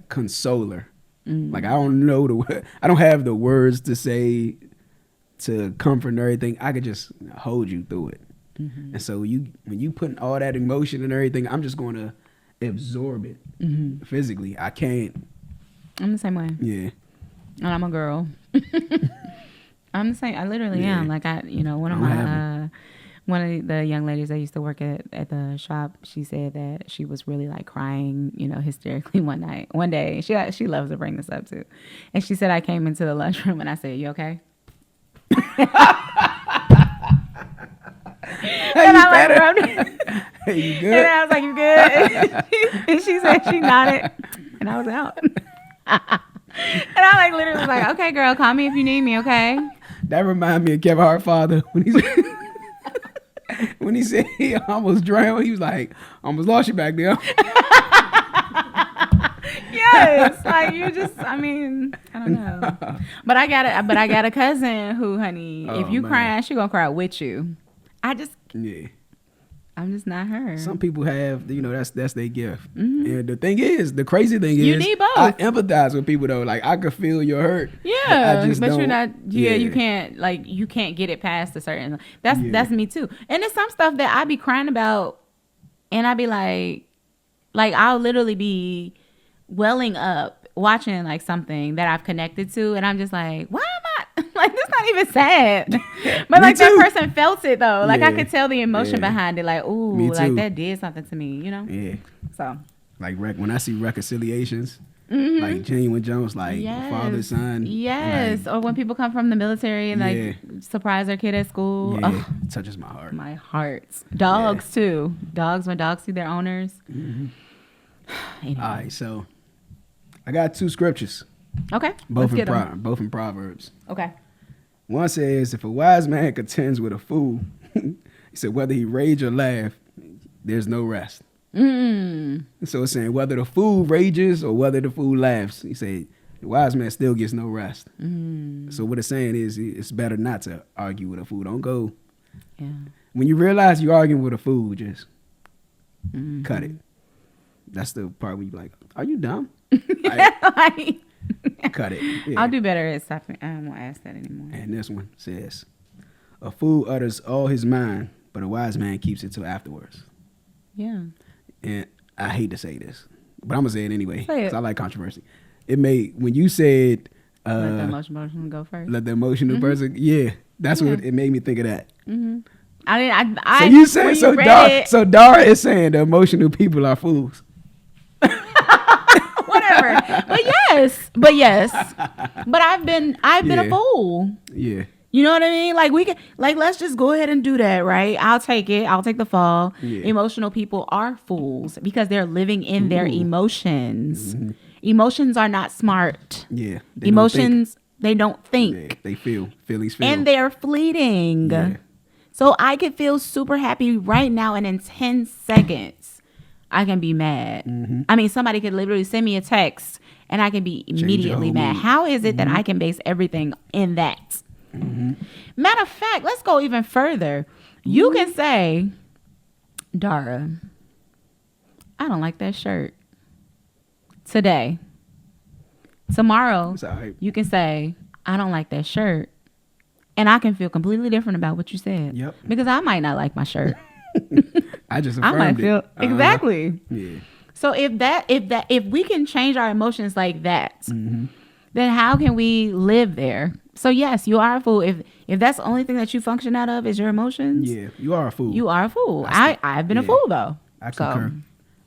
[SPEAKER 1] consoler. Like I don't have the words to say to comfort and everything. I could just hold you through it. Mm-hmm. And so when you putting all that emotion and everything, I'm just going to absorb it physically. I can't.
[SPEAKER 2] I'm the same way.
[SPEAKER 1] Yeah.
[SPEAKER 2] And I'm a girl. I'm the same. I literally am. Like one of the young ladies that used to work at the shop, she said that she was really like crying, hysterically one day. She loves to bring this up too. And she said, I came into the lunchroom and I said, you okay? And I like rubbed it.
[SPEAKER 1] Hey, you good?
[SPEAKER 2] And I was like, you good? And she said she nodded. And I was out. And I like literally was like, okay, girl, call me if you need me, okay?
[SPEAKER 1] That reminded me of Kevin Hart's father when he said he almost drowned. He was like, almost lost you back there.
[SPEAKER 2] Yes, like you just, I don't know. But I got a cousin who, honey, if you crying, she gonna cry with you. I'm just not her.
[SPEAKER 1] Some people have, that's their gift. Mm-hmm. And the crazy thing is,
[SPEAKER 2] you need both.
[SPEAKER 1] I empathize with people though. Like I could feel your hurt.
[SPEAKER 2] Yeah, but you're not. Yeah, you can't get it past a certain. That's me too. And there's some stuff that I be crying about, and I be like I'll literally be welling up watching like something that I've connected to, and I'm just like, why am I like this? Not even sad, but like that person felt it though. Like I could tell the emotion behind it. Like ooh, like that did something to me,
[SPEAKER 1] Yeah.
[SPEAKER 2] So
[SPEAKER 1] like when I see reconciliations, like genuine Jones, like father son.
[SPEAKER 2] Yes, or when people come from the military and like surprise their kid at school.
[SPEAKER 1] Yeah, it touches my heart.
[SPEAKER 2] My heart. Dogs too. Dogs when dogs see their owners.
[SPEAKER 1] Mm-hmm.
[SPEAKER 2] Anyway.
[SPEAKER 1] All right, so I got 2 scriptures.
[SPEAKER 2] Okay.
[SPEAKER 1] Both in Proverbs.
[SPEAKER 2] Okay.
[SPEAKER 1] One says, if a wise man contends with a fool, he said, whether he rage or laugh, there's no rest. So it's saying whether the fool rages or whether the fool laughs, he said, the wise man still gets no rest. So what it's saying is it's better not to argue with a fool. Don't go.
[SPEAKER 2] Yeah.
[SPEAKER 1] When you realize you're arguing with a fool, just cut it. That's the part where you're like, are you dumb? Cut it. Yeah.
[SPEAKER 2] I'll do better at stopping. I won't ask that anymore.
[SPEAKER 1] And this one says, a fool utters all his mind, but a wise man keeps it till afterwards.
[SPEAKER 2] Yeah.
[SPEAKER 1] And I hate to say this, but I'm going to say it anyway.
[SPEAKER 2] Say it.
[SPEAKER 1] 'Cause I like controversy. When you said...
[SPEAKER 2] let the emotional person go first.
[SPEAKER 1] Let the emotional person... Yeah. That's what it made me think of that.
[SPEAKER 2] Mm-hmm.
[SPEAKER 1] So you said... So Darah is saying the emotional people are fools.
[SPEAKER 2] Whatever. But yes. But I've been a fool.
[SPEAKER 1] Yeah.
[SPEAKER 2] You know what I mean? Like we can, like, let's just go ahead and do that, right? I'll take it. I'll take the fall.
[SPEAKER 1] Yeah.
[SPEAKER 2] Emotional people are fools because they're living in their
[SPEAKER 1] Ooh.
[SPEAKER 2] emotions. Emotions are not smart.
[SPEAKER 1] Yeah. They
[SPEAKER 2] Emotions, they don't
[SPEAKER 1] don't
[SPEAKER 2] think.
[SPEAKER 1] think. Yeah, they feel. Feelings feel.
[SPEAKER 2] And they're fleeting.
[SPEAKER 1] Yeah.
[SPEAKER 2] So I could feel super happy right now, and in 10 seconds, I can be mad.
[SPEAKER 1] Mm-hmm.
[SPEAKER 2] I mean, somebody could literally send me a text, and I can be
[SPEAKER 1] your
[SPEAKER 2] immediately
[SPEAKER 1] whole
[SPEAKER 2] mad.
[SPEAKER 1] mood.
[SPEAKER 2] How is it that I can base everything in that? Matter of fact, let's go even further. You can say, Darah, I don't like that shirt today. Tomorrow,
[SPEAKER 1] It's all right.
[SPEAKER 2] you can say, I don't like that shirt. And I can feel completely different about what you said.
[SPEAKER 1] Yep.
[SPEAKER 2] Because I might not like my shirt.
[SPEAKER 1] I just
[SPEAKER 2] I
[SPEAKER 1] affirmed
[SPEAKER 2] might feel
[SPEAKER 1] it.
[SPEAKER 2] exactly.
[SPEAKER 1] Yeah.
[SPEAKER 2] So if we can change our emotions like that,
[SPEAKER 1] Mm-hmm.
[SPEAKER 2] then how can we live there? So yes, you are a fool. If that's the only thing that you function out of is your emotions,
[SPEAKER 1] Yeah. You are a fool.
[SPEAKER 2] you are a fool. I've been a
[SPEAKER 1] yeah.
[SPEAKER 2] fool though.
[SPEAKER 1] I
[SPEAKER 2] So,
[SPEAKER 1] concur.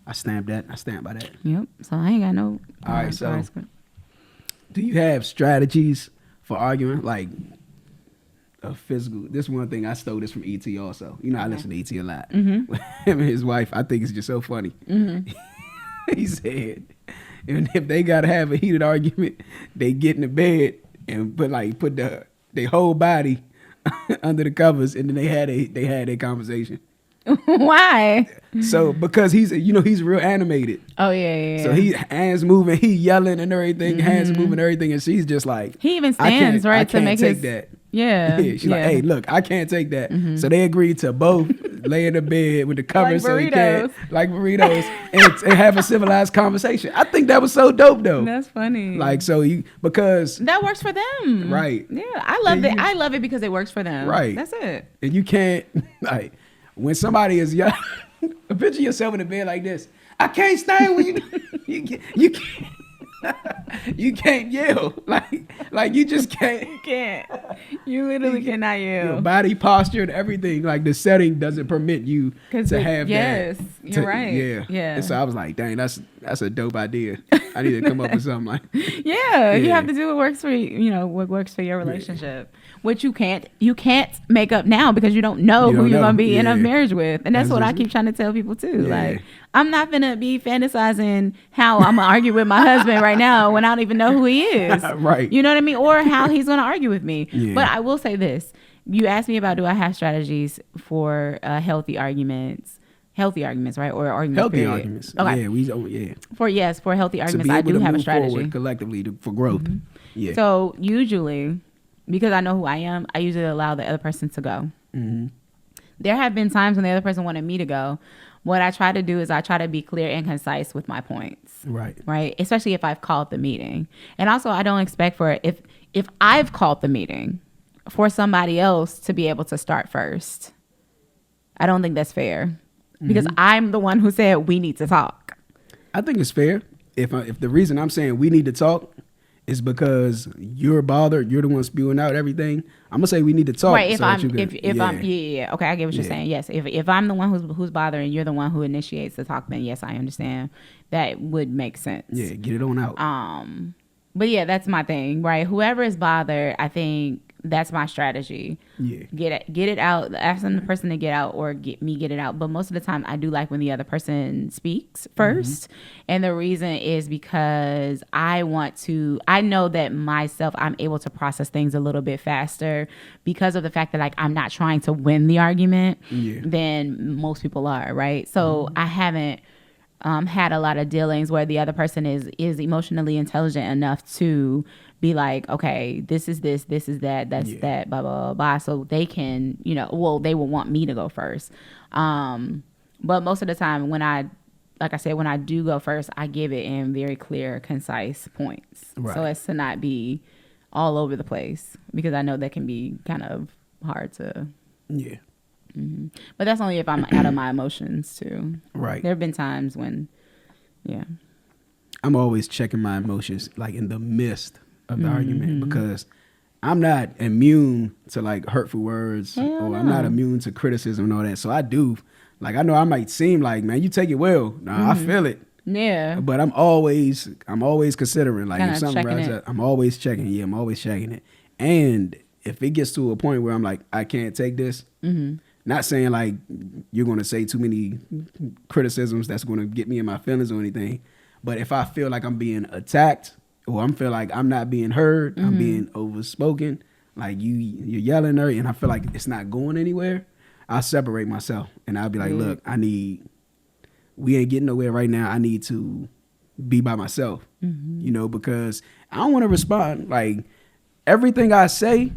[SPEAKER 1] I stamp that. I stand by that.
[SPEAKER 2] Yep. So I ain't got no.
[SPEAKER 1] All right, so- Do you have strategies for arguing? Like a physical. This one thing I stole this from ET also. You know, I listen to ET a lot.
[SPEAKER 2] Mm-hmm.
[SPEAKER 1] Him and his wife, I think it's just so funny. He said, and if they gotta have a heated argument, they get in the bed and put their whole body under the covers, and then they had a conversation.
[SPEAKER 2] Why?
[SPEAKER 1] So because he's real animated.
[SPEAKER 2] Oh yeah.
[SPEAKER 1] So he hands moving, he yelling and everything, hands moving and everything, and she's just like,
[SPEAKER 2] He even
[SPEAKER 1] I can't-
[SPEAKER 2] stands right
[SPEAKER 1] I
[SPEAKER 2] to
[SPEAKER 1] can't
[SPEAKER 2] make
[SPEAKER 1] take
[SPEAKER 2] his.
[SPEAKER 1] that.
[SPEAKER 2] Yeah.
[SPEAKER 1] Yeah, she's like, hey, look, I can't take that. So they agreed to both lay in the bed with the covers so he can't, like burritos, and have a civilized conversation. I think that was so dope though.
[SPEAKER 2] That's funny.
[SPEAKER 1] Like because
[SPEAKER 2] that works for them.
[SPEAKER 1] Right.
[SPEAKER 2] Yeah, I love
[SPEAKER 1] Yeah,
[SPEAKER 2] it. I love it because it works for them.
[SPEAKER 1] Right.
[SPEAKER 2] That's it.
[SPEAKER 1] and you can't like when somebody is young, picture yourself in the bed like this. I can't stand when you can't. You can't yell like you just can't.
[SPEAKER 2] You can't. You literally cannot yell.
[SPEAKER 1] Your body posture and everything, like the setting doesn't permit you to have
[SPEAKER 2] yes,
[SPEAKER 1] that.
[SPEAKER 2] you're right.
[SPEAKER 1] Yeah,
[SPEAKER 2] Yeah.
[SPEAKER 1] And so I was like, dang, that's a dope idea. I need to come up with something like.
[SPEAKER 2] Yeah, you
[SPEAKER 1] Yeah.
[SPEAKER 2] have to do what works for you know what works for your relationship, which you can't make up now because you don't know
[SPEAKER 1] You
[SPEAKER 2] who
[SPEAKER 1] don't
[SPEAKER 2] you're
[SPEAKER 1] know.
[SPEAKER 2] gonna be in a
[SPEAKER 1] Yeah.
[SPEAKER 2] marriage with, and that's
[SPEAKER 1] That's
[SPEAKER 2] what I
[SPEAKER 1] just-
[SPEAKER 2] keep trying to tell people too.
[SPEAKER 1] Yeah.
[SPEAKER 2] Like, I'm not gonna be fantasizing how I'm gonna argue with my husband right now when I don't even know who he is.
[SPEAKER 1] Right.
[SPEAKER 2] You know what I mean, or how he's gonna argue with me.
[SPEAKER 1] Yeah.
[SPEAKER 2] But I will say this: you asked me about do I have strategies for healthy arguments, right, or arguments.
[SPEAKER 1] Healthy
[SPEAKER 2] period.
[SPEAKER 1] arguments.
[SPEAKER 2] Okay.
[SPEAKER 1] Yeah,
[SPEAKER 2] For healthy
[SPEAKER 1] to
[SPEAKER 2] arguments,
[SPEAKER 1] be
[SPEAKER 2] I
[SPEAKER 1] able
[SPEAKER 2] do
[SPEAKER 1] to
[SPEAKER 2] have a
[SPEAKER 1] move
[SPEAKER 2] strategy.
[SPEAKER 1] forward collectively for growth. Yeah.
[SPEAKER 2] So usually, because I know who I am, I usually allow the other person to go.
[SPEAKER 1] Mm-hmm.
[SPEAKER 2] There have been times when the other person wanted me to go. What I try to do is I try to be clear and concise with my points.
[SPEAKER 1] Right.
[SPEAKER 2] Right. Especially if I've called the meeting. And also I don't expect for if I've called the meeting for somebody else to be able to start first. I don't think that's fair because I'm the one who said we need to talk.
[SPEAKER 1] I think it's fair if the reason I'm saying we need to talk is because you're bothered, you're the one spewing out everything. I'm gonna say we need to talk.
[SPEAKER 2] Right. If
[SPEAKER 1] so that
[SPEAKER 2] I'm,
[SPEAKER 1] you can-
[SPEAKER 2] if I'm, yeah. Okay, I get what you're
[SPEAKER 1] Yeah.
[SPEAKER 2] saying. Yes. If I'm the one who's bothering, you're the one who initiates the talk. Then yes, I understand. That would make sense.
[SPEAKER 1] Yeah, get it on out.
[SPEAKER 2] But yeah, that's my thing, right? Whoever is bothered, I think that's my strategy.
[SPEAKER 1] Yeah.
[SPEAKER 2] Get it out. Ask the person to get out or get it out. But most of the time, I do like when the other person speaks first. And the reason is because I know that myself, I'm able to process things a little bit faster because of the fact that like I'm not trying to win the argument than most people are, right? So I haven't had a lot of dealings where the other person is emotionally intelligent enough to be like, okay, this is this is that, that's that, blah, blah, blah, blah. So they can, they will want me to go first. But most of the time when I do go first, I give it in very clear, concise points.
[SPEAKER 1] Right.
[SPEAKER 2] So as to not be all over the place because I know that can be kind of hard to.
[SPEAKER 1] Yeah.
[SPEAKER 2] But that's only if I'm out of my emotions too.
[SPEAKER 1] Right.
[SPEAKER 2] There have been times when, yeah.
[SPEAKER 1] I'm always checking my emotions like in the midst of the argument because I'm not immune to like hurtful words or I'm not immune to criticism and all that. So I do, like, I know I might seem like, man, you take it well. Nah, I feel it.
[SPEAKER 2] Yeah.
[SPEAKER 1] But I'm always considering like
[SPEAKER 2] Kinda
[SPEAKER 1] if something
[SPEAKER 2] checking
[SPEAKER 1] rises
[SPEAKER 2] it.
[SPEAKER 1] up, I'm always checking. Yeah, I'm always checking it. And if it gets to a point where I'm like, I can't take this, not saying like you're going to say too many criticisms that's going to get me in my feelings or anything, but if I feel like I'm being attacked or I'm feel like I'm not being heard, I'm being overspoken, like you're yelling at her and I feel like it's not going anywhere, I'll separate myself and I'll be like, look, we ain't getting nowhere right now. I need to be by myself, you know, because I don't want to respond. Like everything I say,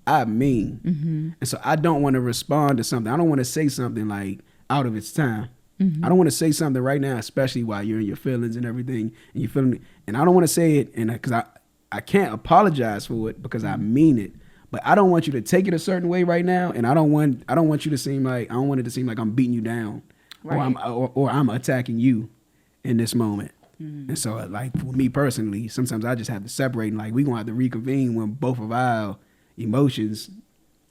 [SPEAKER 1] I mean. And so I don't want to respond to something. I don't want to say something like out of its time. I don't want to say something right now, especially while you're in your feelings and everything and you feeling, and I don't want to say it and because I can't apologize for it because I mean it. But I don't want you to take it a certain way right now, and I don't want you to seem like, I don't want it to seem like I'm beating you down, right, or I'm attacking you in this moment. And so, like for me personally, sometimes I just have to separate, and like we gonna have to reconvene when both of our emotions.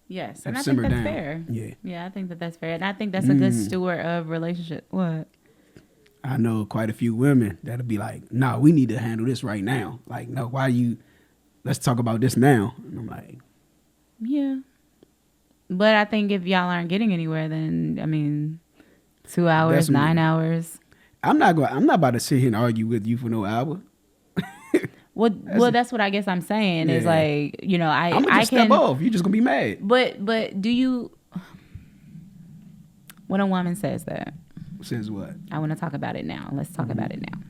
[SPEAKER 2] Yes, and I think that's fair. Yeah, I think that's fair, and I think that's a good steward of relationship. What?
[SPEAKER 1] I know quite a few women that'll be like, "Nah, we need to handle this right now." Like, no, why you? Let's talk about this now. And I'm like,
[SPEAKER 2] yeah, but I think if y'all aren't getting anywhere, then I mean, 2 hours, 9 hours.
[SPEAKER 1] I'm not about to sit here and argue with you for no hour.
[SPEAKER 2] Well, that's what I guess I'm saying is like, you know,
[SPEAKER 1] I'm gonna just step off. You're just gonna be mad.
[SPEAKER 2] But do you? When a woman says that,
[SPEAKER 1] says what?
[SPEAKER 2] I want to talk about it now. Let's talk about it now.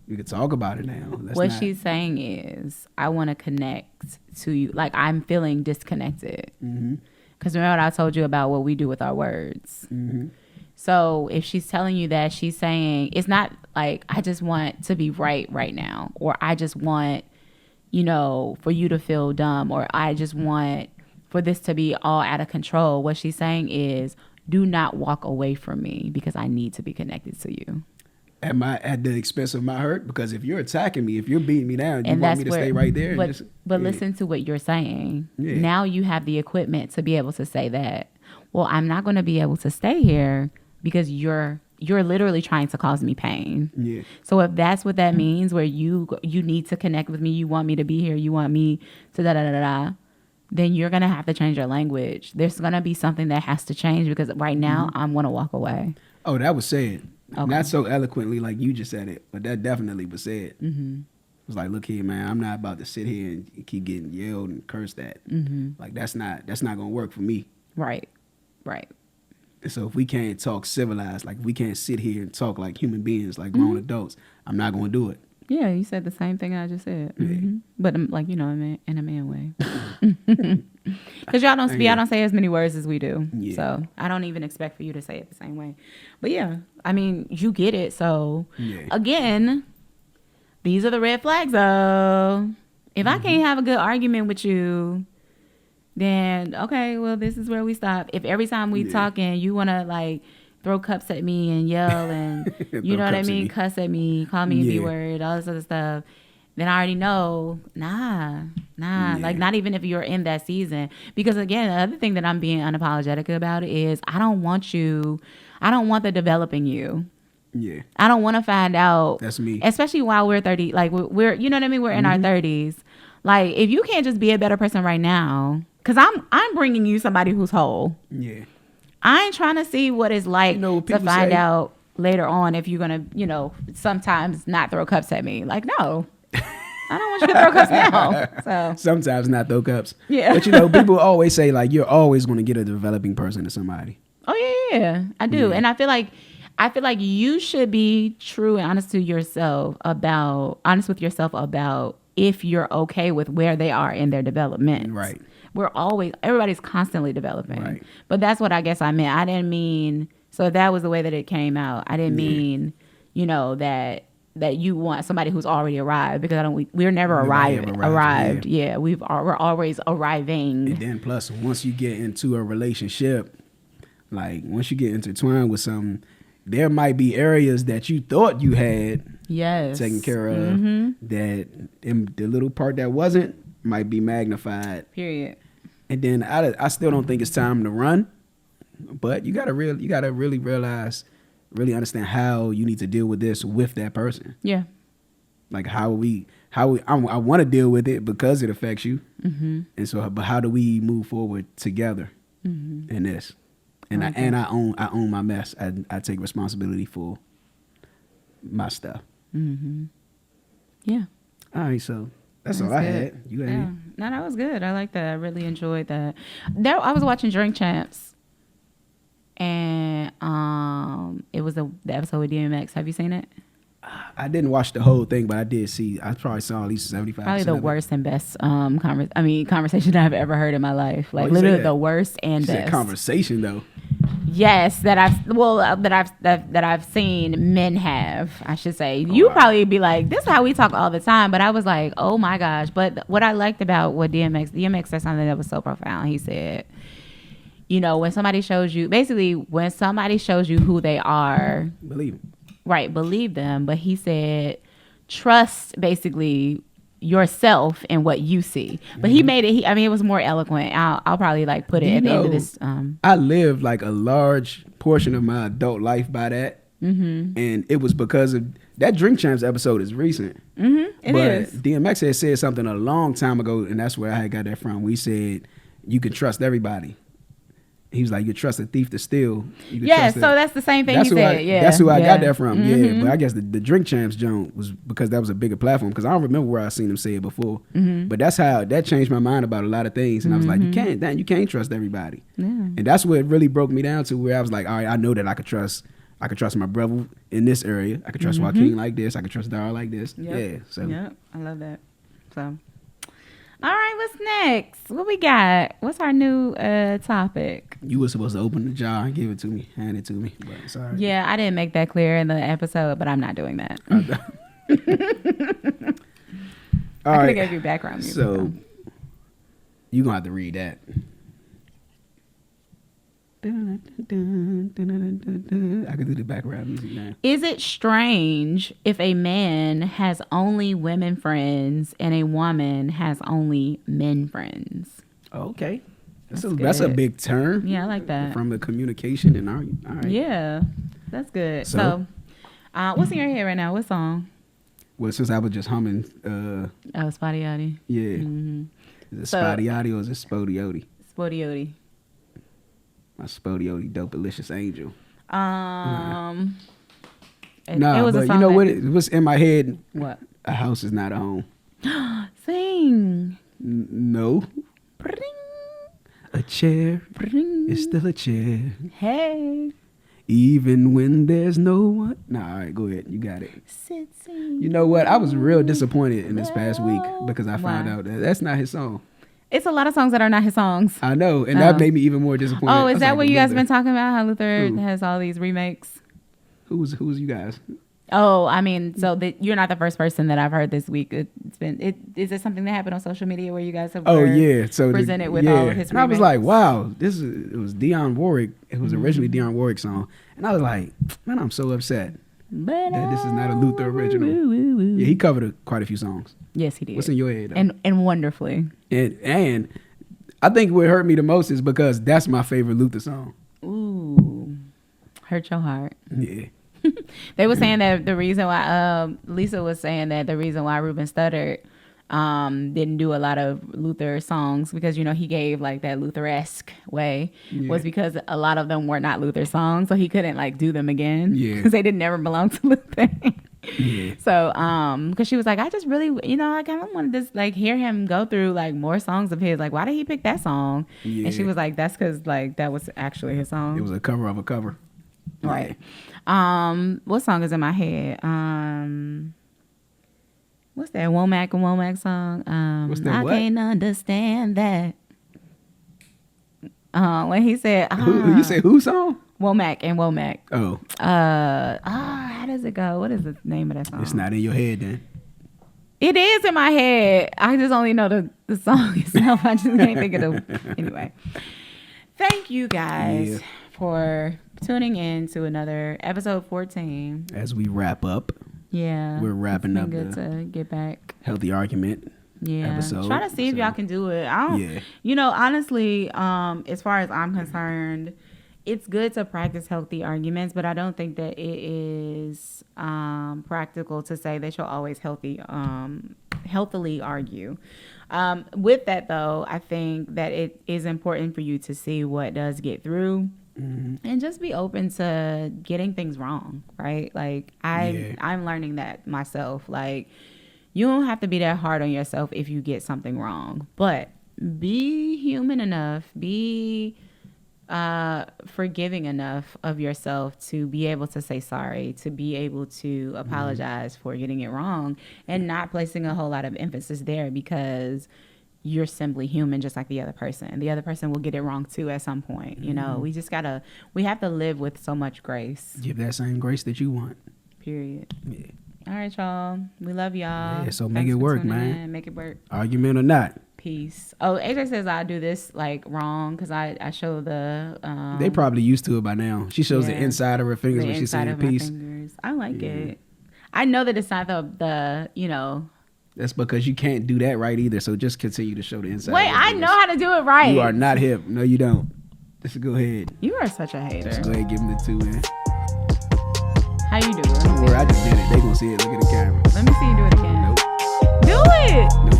[SPEAKER 1] We can talk about it now.
[SPEAKER 2] What she's saying is, I want to connect to you. Like I'm feeling disconnected. Because remember what I told you about what we do with our words. So if she's telling you that, she's saying it's not like I just want to be right now, or I just want, you know, for you to feel dumb, or I just want for this to be all out of control. What she's saying is, do not walk away from me because I need to be connected to you.
[SPEAKER 1] At the expense of my hurt? Because if you're attacking me, if you're beating me down, you want me to stay right there.
[SPEAKER 2] But listen to what you're saying. Now you have the equipment to be able to say that. Well, I'm not going to be able to stay here because you're literally trying to cause me pain. So if that's what that means, where you need to connect with me, you want me to be here, you want me to da-da-da-da-da, then you're going to have to change your language. There's going to be something that has to change because right now I'm going to walk away. Oh,
[SPEAKER 1] that was said. Okay. Not so eloquently like you just said it, but that definitely was said. It was like, look here, man, I'm not about to sit here and keep getting yelled and cursed at. Like that's not going to work for me.
[SPEAKER 2] Right.
[SPEAKER 1] And so if we can't talk civilized, like we can't sit here and talk like human beings, like grown adults, I'm not going to do it.
[SPEAKER 2] Yeah, you said the same thing I just said. But like, you know, in a man way. Because y'all don't say as many words as we do. So I don't even expect for you to say it the same way. But yeah, I mean, you get it. So again, these are the red flags though. If I can't have a good argument with you, then okay, well, this is where we stop. If every time we talking, you want to like throw cups at me and yell and you know what I mean, cuss at me, call me a B-word, all this other stuff, then I already know, nah. Like not even if you're in that season. Because again, the other thing that I'm being unapologetic about is I don't want the developing you. I don't want to find out.
[SPEAKER 1] That's me.
[SPEAKER 2] Especially while we're 30, like we're you know what I mean? We're in our 30s. Like if you can't just be a better person right now, because I'm bringing you somebody who's whole. I ain't trying to see what it's like to find out later on if you're going to, you know, sometimes not throw cups at me. Like, no. I don't want you to throw cups now. So
[SPEAKER 1] sometimes not throw cups. But, you know, people always say, like, you're always going to get a developing person to somebody.
[SPEAKER 2] Oh, yeah. I do. And I feel like you should be true and honest with yourself about if you're okay with where they are in their development.
[SPEAKER 1] Right.
[SPEAKER 2] Everybody's constantly developing. Right. But that's what I guess I meant. I didn't mean, so if that was the way that it came out, I didn't mean, you know, that you want somebody who's already arrived, because we're never arrived. Yeah, we're always arriving.
[SPEAKER 1] And then plus, once you get into a relationship, like once you get intertwined with something, there might be areas that you thought you had taken care of that the little part that wasn't might be magnified.
[SPEAKER 2] Period.
[SPEAKER 1] And then I still don't think it's time to run, but you gotta really realize, really understand how you need to deal with this with that person.
[SPEAKER 2] Yeah.
[SPEAKER 1] Like I want to deal with it because it affects you.
[SPEAKER 2] Mm-hmm.
[SPEAKER 1] And so, but how do we move forward together in this? And I own my mess. I take responsibility for my stuff.
[SPEAKER 2] Mm-hmm. Yeah.
[SPEAKER 1] All right, so that's all
[SPEAKER 2] That's
[SPEAKER 1] I
[SPEAKER 2] good.
[SPEAKER 1] had. You had
[SPEAKER 2] Yeah.
[SPEAKER 1] any?
[SPEAKER 2] No, that was good. I like that. I really enjoyed that. I was watching Drink Champs, and it was the episode with DMX. Have you seen it?
[SPEAKER 1] I didn't watch the whole thing, but I did see. I probably saw at least 75%.
[SPEAKER 2] Probably the
[SPEAKER 1] of it.
[SPEAKER 2] worst and best conversation I've ever heard in my life. Like
[SPEAKER 1] you say
[SPEAKER 2] literally
[SPEAKER 1] that?
[SPEAKER 2] the worst and
[SPEAKER 1] You said
[SPEAKER 2] best.
[SPEAKER 1] conversation though.
[SPEAKER 2] Yes, that I've seen men have. I should say. You
[SPEAKER 1] wow.
[SPEAKER 2] probably be like, this is how we talk all the time. But I was like, oh my gosh. But what I liked about what DMX said something that was so profound. He said, when somebody shows you who they are,
[SPEAKER 1] Believe it.
[SPEAKER 2] right, believe them. But he said, trust basically yourself and what you see. But he made it. It was more eloquent. I'll probably like put it at the end of this.
[SPEAKER 1] I lived like a large portion of my adult life by that, and it was because of that Drink Champs episode is recent.
[SPEAKER 2] It
[SPEAKER 1] but
[SPEAKER 2] is.
[SPEAKER 1] DMX had said something a long time ago, and that's where I had got that from. We said you can trust everybody. He was like, you trust a thief to steal.
[SPEAKER 2] Yeah, so that's the same thing he said.
[SPEAKER 1] That's who I got that from. Yeah, but I guess the Drink Champs joint was because that was a bigger platform. Because I don't remember where I seen him say it before. But that's how that changed my mind about a lot of things. And I was like, you can't trust everybody.
[SPEAKER 2] Yeah.
[SPEAKER 1] And that's what really broke me down to where I was like, all right, I know that I could trust my brother in this area. I could trust Joaquin like this. I could trust Darah like this.
[SPEAKER 2] Yep.
[SPEAKER 1] Yeah. So
[SPEAKER 2] Yep, I love that. So, all right, what's next? What we got? What's our new topic?
[SPEAKER 1] you were supposed to open the jar and give it to me, hand it to me. But sorry.
[SPEAKER 2] Yeah, I didn't make that clear in the episode, but I'm not doing that.
[SPEAKER 1] All
[SPEAKER 2] I could
[SPEAKER 1] right.
[SPEAKER 2] have gave you background music.
[SPEAKER 1] So
[SPEAKER 2] though.
[SPEAKER 1] you're gonna have to read that. I can do the background music now.
[SPEAKER 2] Is it strange if a man has only women friends and a woman has only men friends?
[SPEAKER 1] Okay. That's
[SPEAKER 2] That's
[SPEAKER 1] a
[SPEAKER 2] good.
[SPEAKER 1] big term.
[SPEAKER 2] Yeah, I like that.
[SPEAKER 1] From the communication and all right.
[SPEAKER 2] Yeah, that's good.
[SPEAKER 1] So?
[SPEAKER 2] So, what's in your head right now? What song?
[SPEAKER 1] Well, since I was just humming,
[SPEAKER 2] Oh, Spotty Yachty.
[SPEAKER 1] yeah.
[SPEAKER 2] Mm-hmm.
[SPEAKER 1] Is it
[SPEAKER 2] So-
[SPEAKER 1] Spotty or is it Spodioty?
[SPEAKER 2] Spotty
[SPEAKER 1] My Spodioty dope delicious angel.
[SPEAKER 2] It
[SPEAKER 1] Nah,
[SPEAKER 2] was a
[SPEAKER 1] but
[SPEAKER 2] song
[SPEAKER 1] you know
[SPEAKER 2] that-
[SPEAKER 1] what? It was in my head.
[SPEAKER 2] What?
[SPEAKER 1] A house is not a home.
[SPEAKER 2] Sing.
[SPEAKER 1] No.
[SPEAKER 2] Bring,
[SPEAKER 1] A chair
[SPEAKER 2] bring.
[SPEAKER 1] is still a chair.
[SPEAKER 2] Hey.
[SPEAKER 1] Even when there's no one. Nah, all right, go ahead. You got it.
[SPEAKER 2] Sit, sing.
[SPEAKER 1] You know what? I was real disappointed in this past week because I found
[SPEAKER 2] Why?
[SPEAKER 1] out that that's not his song.
[SPEAKER 2] It's a lot of songs that are not his songs.
[SPEAKER 1] I know, and
[SPEAKER 2] Oh.
[SPEAKER 1] that made me even more disappointed.
[SPEAKER 2] Oh,
[SPEAKER 1] I
[SPEAKER 2] is
[SPEAKER 1] was
[SPEAKER 2] that
[SPEAKER 1] like,
[SPEAKER 2] what you guys
[SPEAKER 1] Luther,
[SPEAKER 2] been talking about? How Luther
[SPEAKER 1] Who?
[SPEAKER 2] has all these remakes?
[SPEAKER 1] Who's you guys?
[SPEAKER 2] Oh, I mean, so you're not the first person that I've heard this week. Is it something that happened on social media where you guys have
[SPEAKER 1] Oh
[SPEAKER 2] were
[SPEAKER 1] yeah, so
[SPEAKER 2] presented with all of his
[SPEAKER 1] And I was
[SPEAKER 2] remakes?
[SPEAKER 1] like, wow, it was Dionne Warwick. It was originally Dionne Warwick's song, and I was like, man, I'm so upset
[SPEAKER 2] But
[SPEAKER 1] that this is not a Luther original. Yeah, he covered quite a few songs.
[SPEAKER 2] Yes, he did.
[SPEAKER 1] What's in your head? Though?
[SPEAKER 2] And wonderfully.
[SPEAKER 1] And I think what hurt me the most is because that's my favorite Luther song.
[SPEAKER 2] Ooh, hurt your heart.
[SPEAKER 1] Yeah.
[SPEAKER 2] They were saying that the reason why Lisa was saying that the reason why Ruben Studdard didn't do a lot of Luther songs because he gave like that Luther-esque way was because a lot of them were not Luther songs, so he couldn't like do them again because they didn't never belong to Luther.
[SPEAKER 1] Yeah.
[SPEAKER 2] So because she was like, I just really I kind of wanted to just like hear him go through like more songs of his. Like, why did he pick that song?
[SPEAKER 1] Yeah.
[SPEAKER 2] And she was like, that's because like that was actually his song.
[SPEAKER 1] It was a cover of a cover.
[SPEAKER 2] Right. What song is in my head? What's that Womack and Womack song?
[SPEAKER 1] What's that
[SPEAKER 2] I
[SPEAKER 1] what?
[SPEAKER 2] can't understand that. When he said,
[SPEAKER 1] Who you say who song?
[SPEAKER 2] Womack and Womack.
[SPEAKER 1] Oh,
[SPEAKER 2] How does it go? What is the name of that song?
[SPEAKER 1] it's not in your head then.
[SPEAKER 2] It is in my head. I just only know the song itself. I just can't think of the. Anyway, thank you guys for tuning in to another episode 14.
[SPEAKER 1] As we wrap up,
[SPEAKER 2] Yeah,
[SPEAKER 1] we're wrapping
[SPEAKER 2] it's
[SPEAKER 1] up
[SPEAKER 2] been good
[SPEAKER 1] the
[SPEAKER 2] to get back.
[SPEAKER 1] healthy argument.
[SPEAKER 2] Yeah,
[SPEAKER 1] episode,
[SPEAKER 2] try to see if
[SPEAKER 1] so-
[SPEAKER 2] y'all can do it. I don't.
[SPEAKER 1] Yeah.
[SPEAKER 2] Honestly, as far as I'm concerned, it's good to practice healthy arguments, but I don't think that it is practical to say that you'll always healthily argue. With that, though, I think that it is important for you to see what does get through. And just be open to getting things wrong, right? Like I'm learning that myself. Like, you don't have to be that hard on yourself if you get something wrong, but be human enough, be forgiving enough of yourself to be able to say sorry, to be able to apologize for getting it wrong, and not placing a whole lot of emphasis there, because you're simply human just like the other person. The other person will get it wrong too at some point. You know, we have to live with so much grace.
[SPEAKER 1] Give that same grace that you want.
[SPEAKER 2] Period.
[SPEAKER 1] Yeah.
[SPEAKER 2] All right, y'all. We love y'all.
[SPEAKER 1] Yeah, so
[SPEAKER 2] Thanks
[SPEAKER 1] make it
[SPEAKER 2] for
[SPEAKER 1] work,
[SPEAKER 2] tuning
[SPEAKER 1] man.
[SPEAKER 2] in. Make it work.
[SPEAKER 1] Argument or not.
[SPEAKER 2] Peace. Oh, AJ says I do this like wrong because I show the.
[SPEAKER 1] They probably used to it by now. She shows the inside of her fingers when she's saying peace.
[SPEAKER 2] I like it. I know that it's not the you know.
[SPEAKER 1] That's because you can't do that right either. So just continue to show the inside.
[SPEAKER 2] Wait, I know how to do it right.
[SPEAKER 1] You are not hip. No, you don't. Just go ahead.
[SPEAKER 2] You are such a hater.
[SPEAKER 1] Just go ahead and give them the 2 in.
[SPEAKER 2] How you do it?
[SPEAKER 1] Don't worry, I just did it. They gonna see it. Look at the camera.
[SPEAKER 2] Let me see you do it again.
[SPEAKER 1] Nope.
[SPEAKER 2] Do it.
[SPEAKER 1] Nope.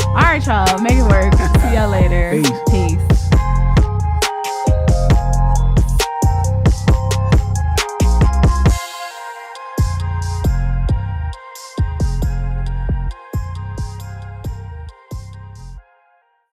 [SPEAKER 2] All right, y'all. Make it work. See y'all later.
[SPEAKER 1] Peace.
[SPEAKER 2] Peace.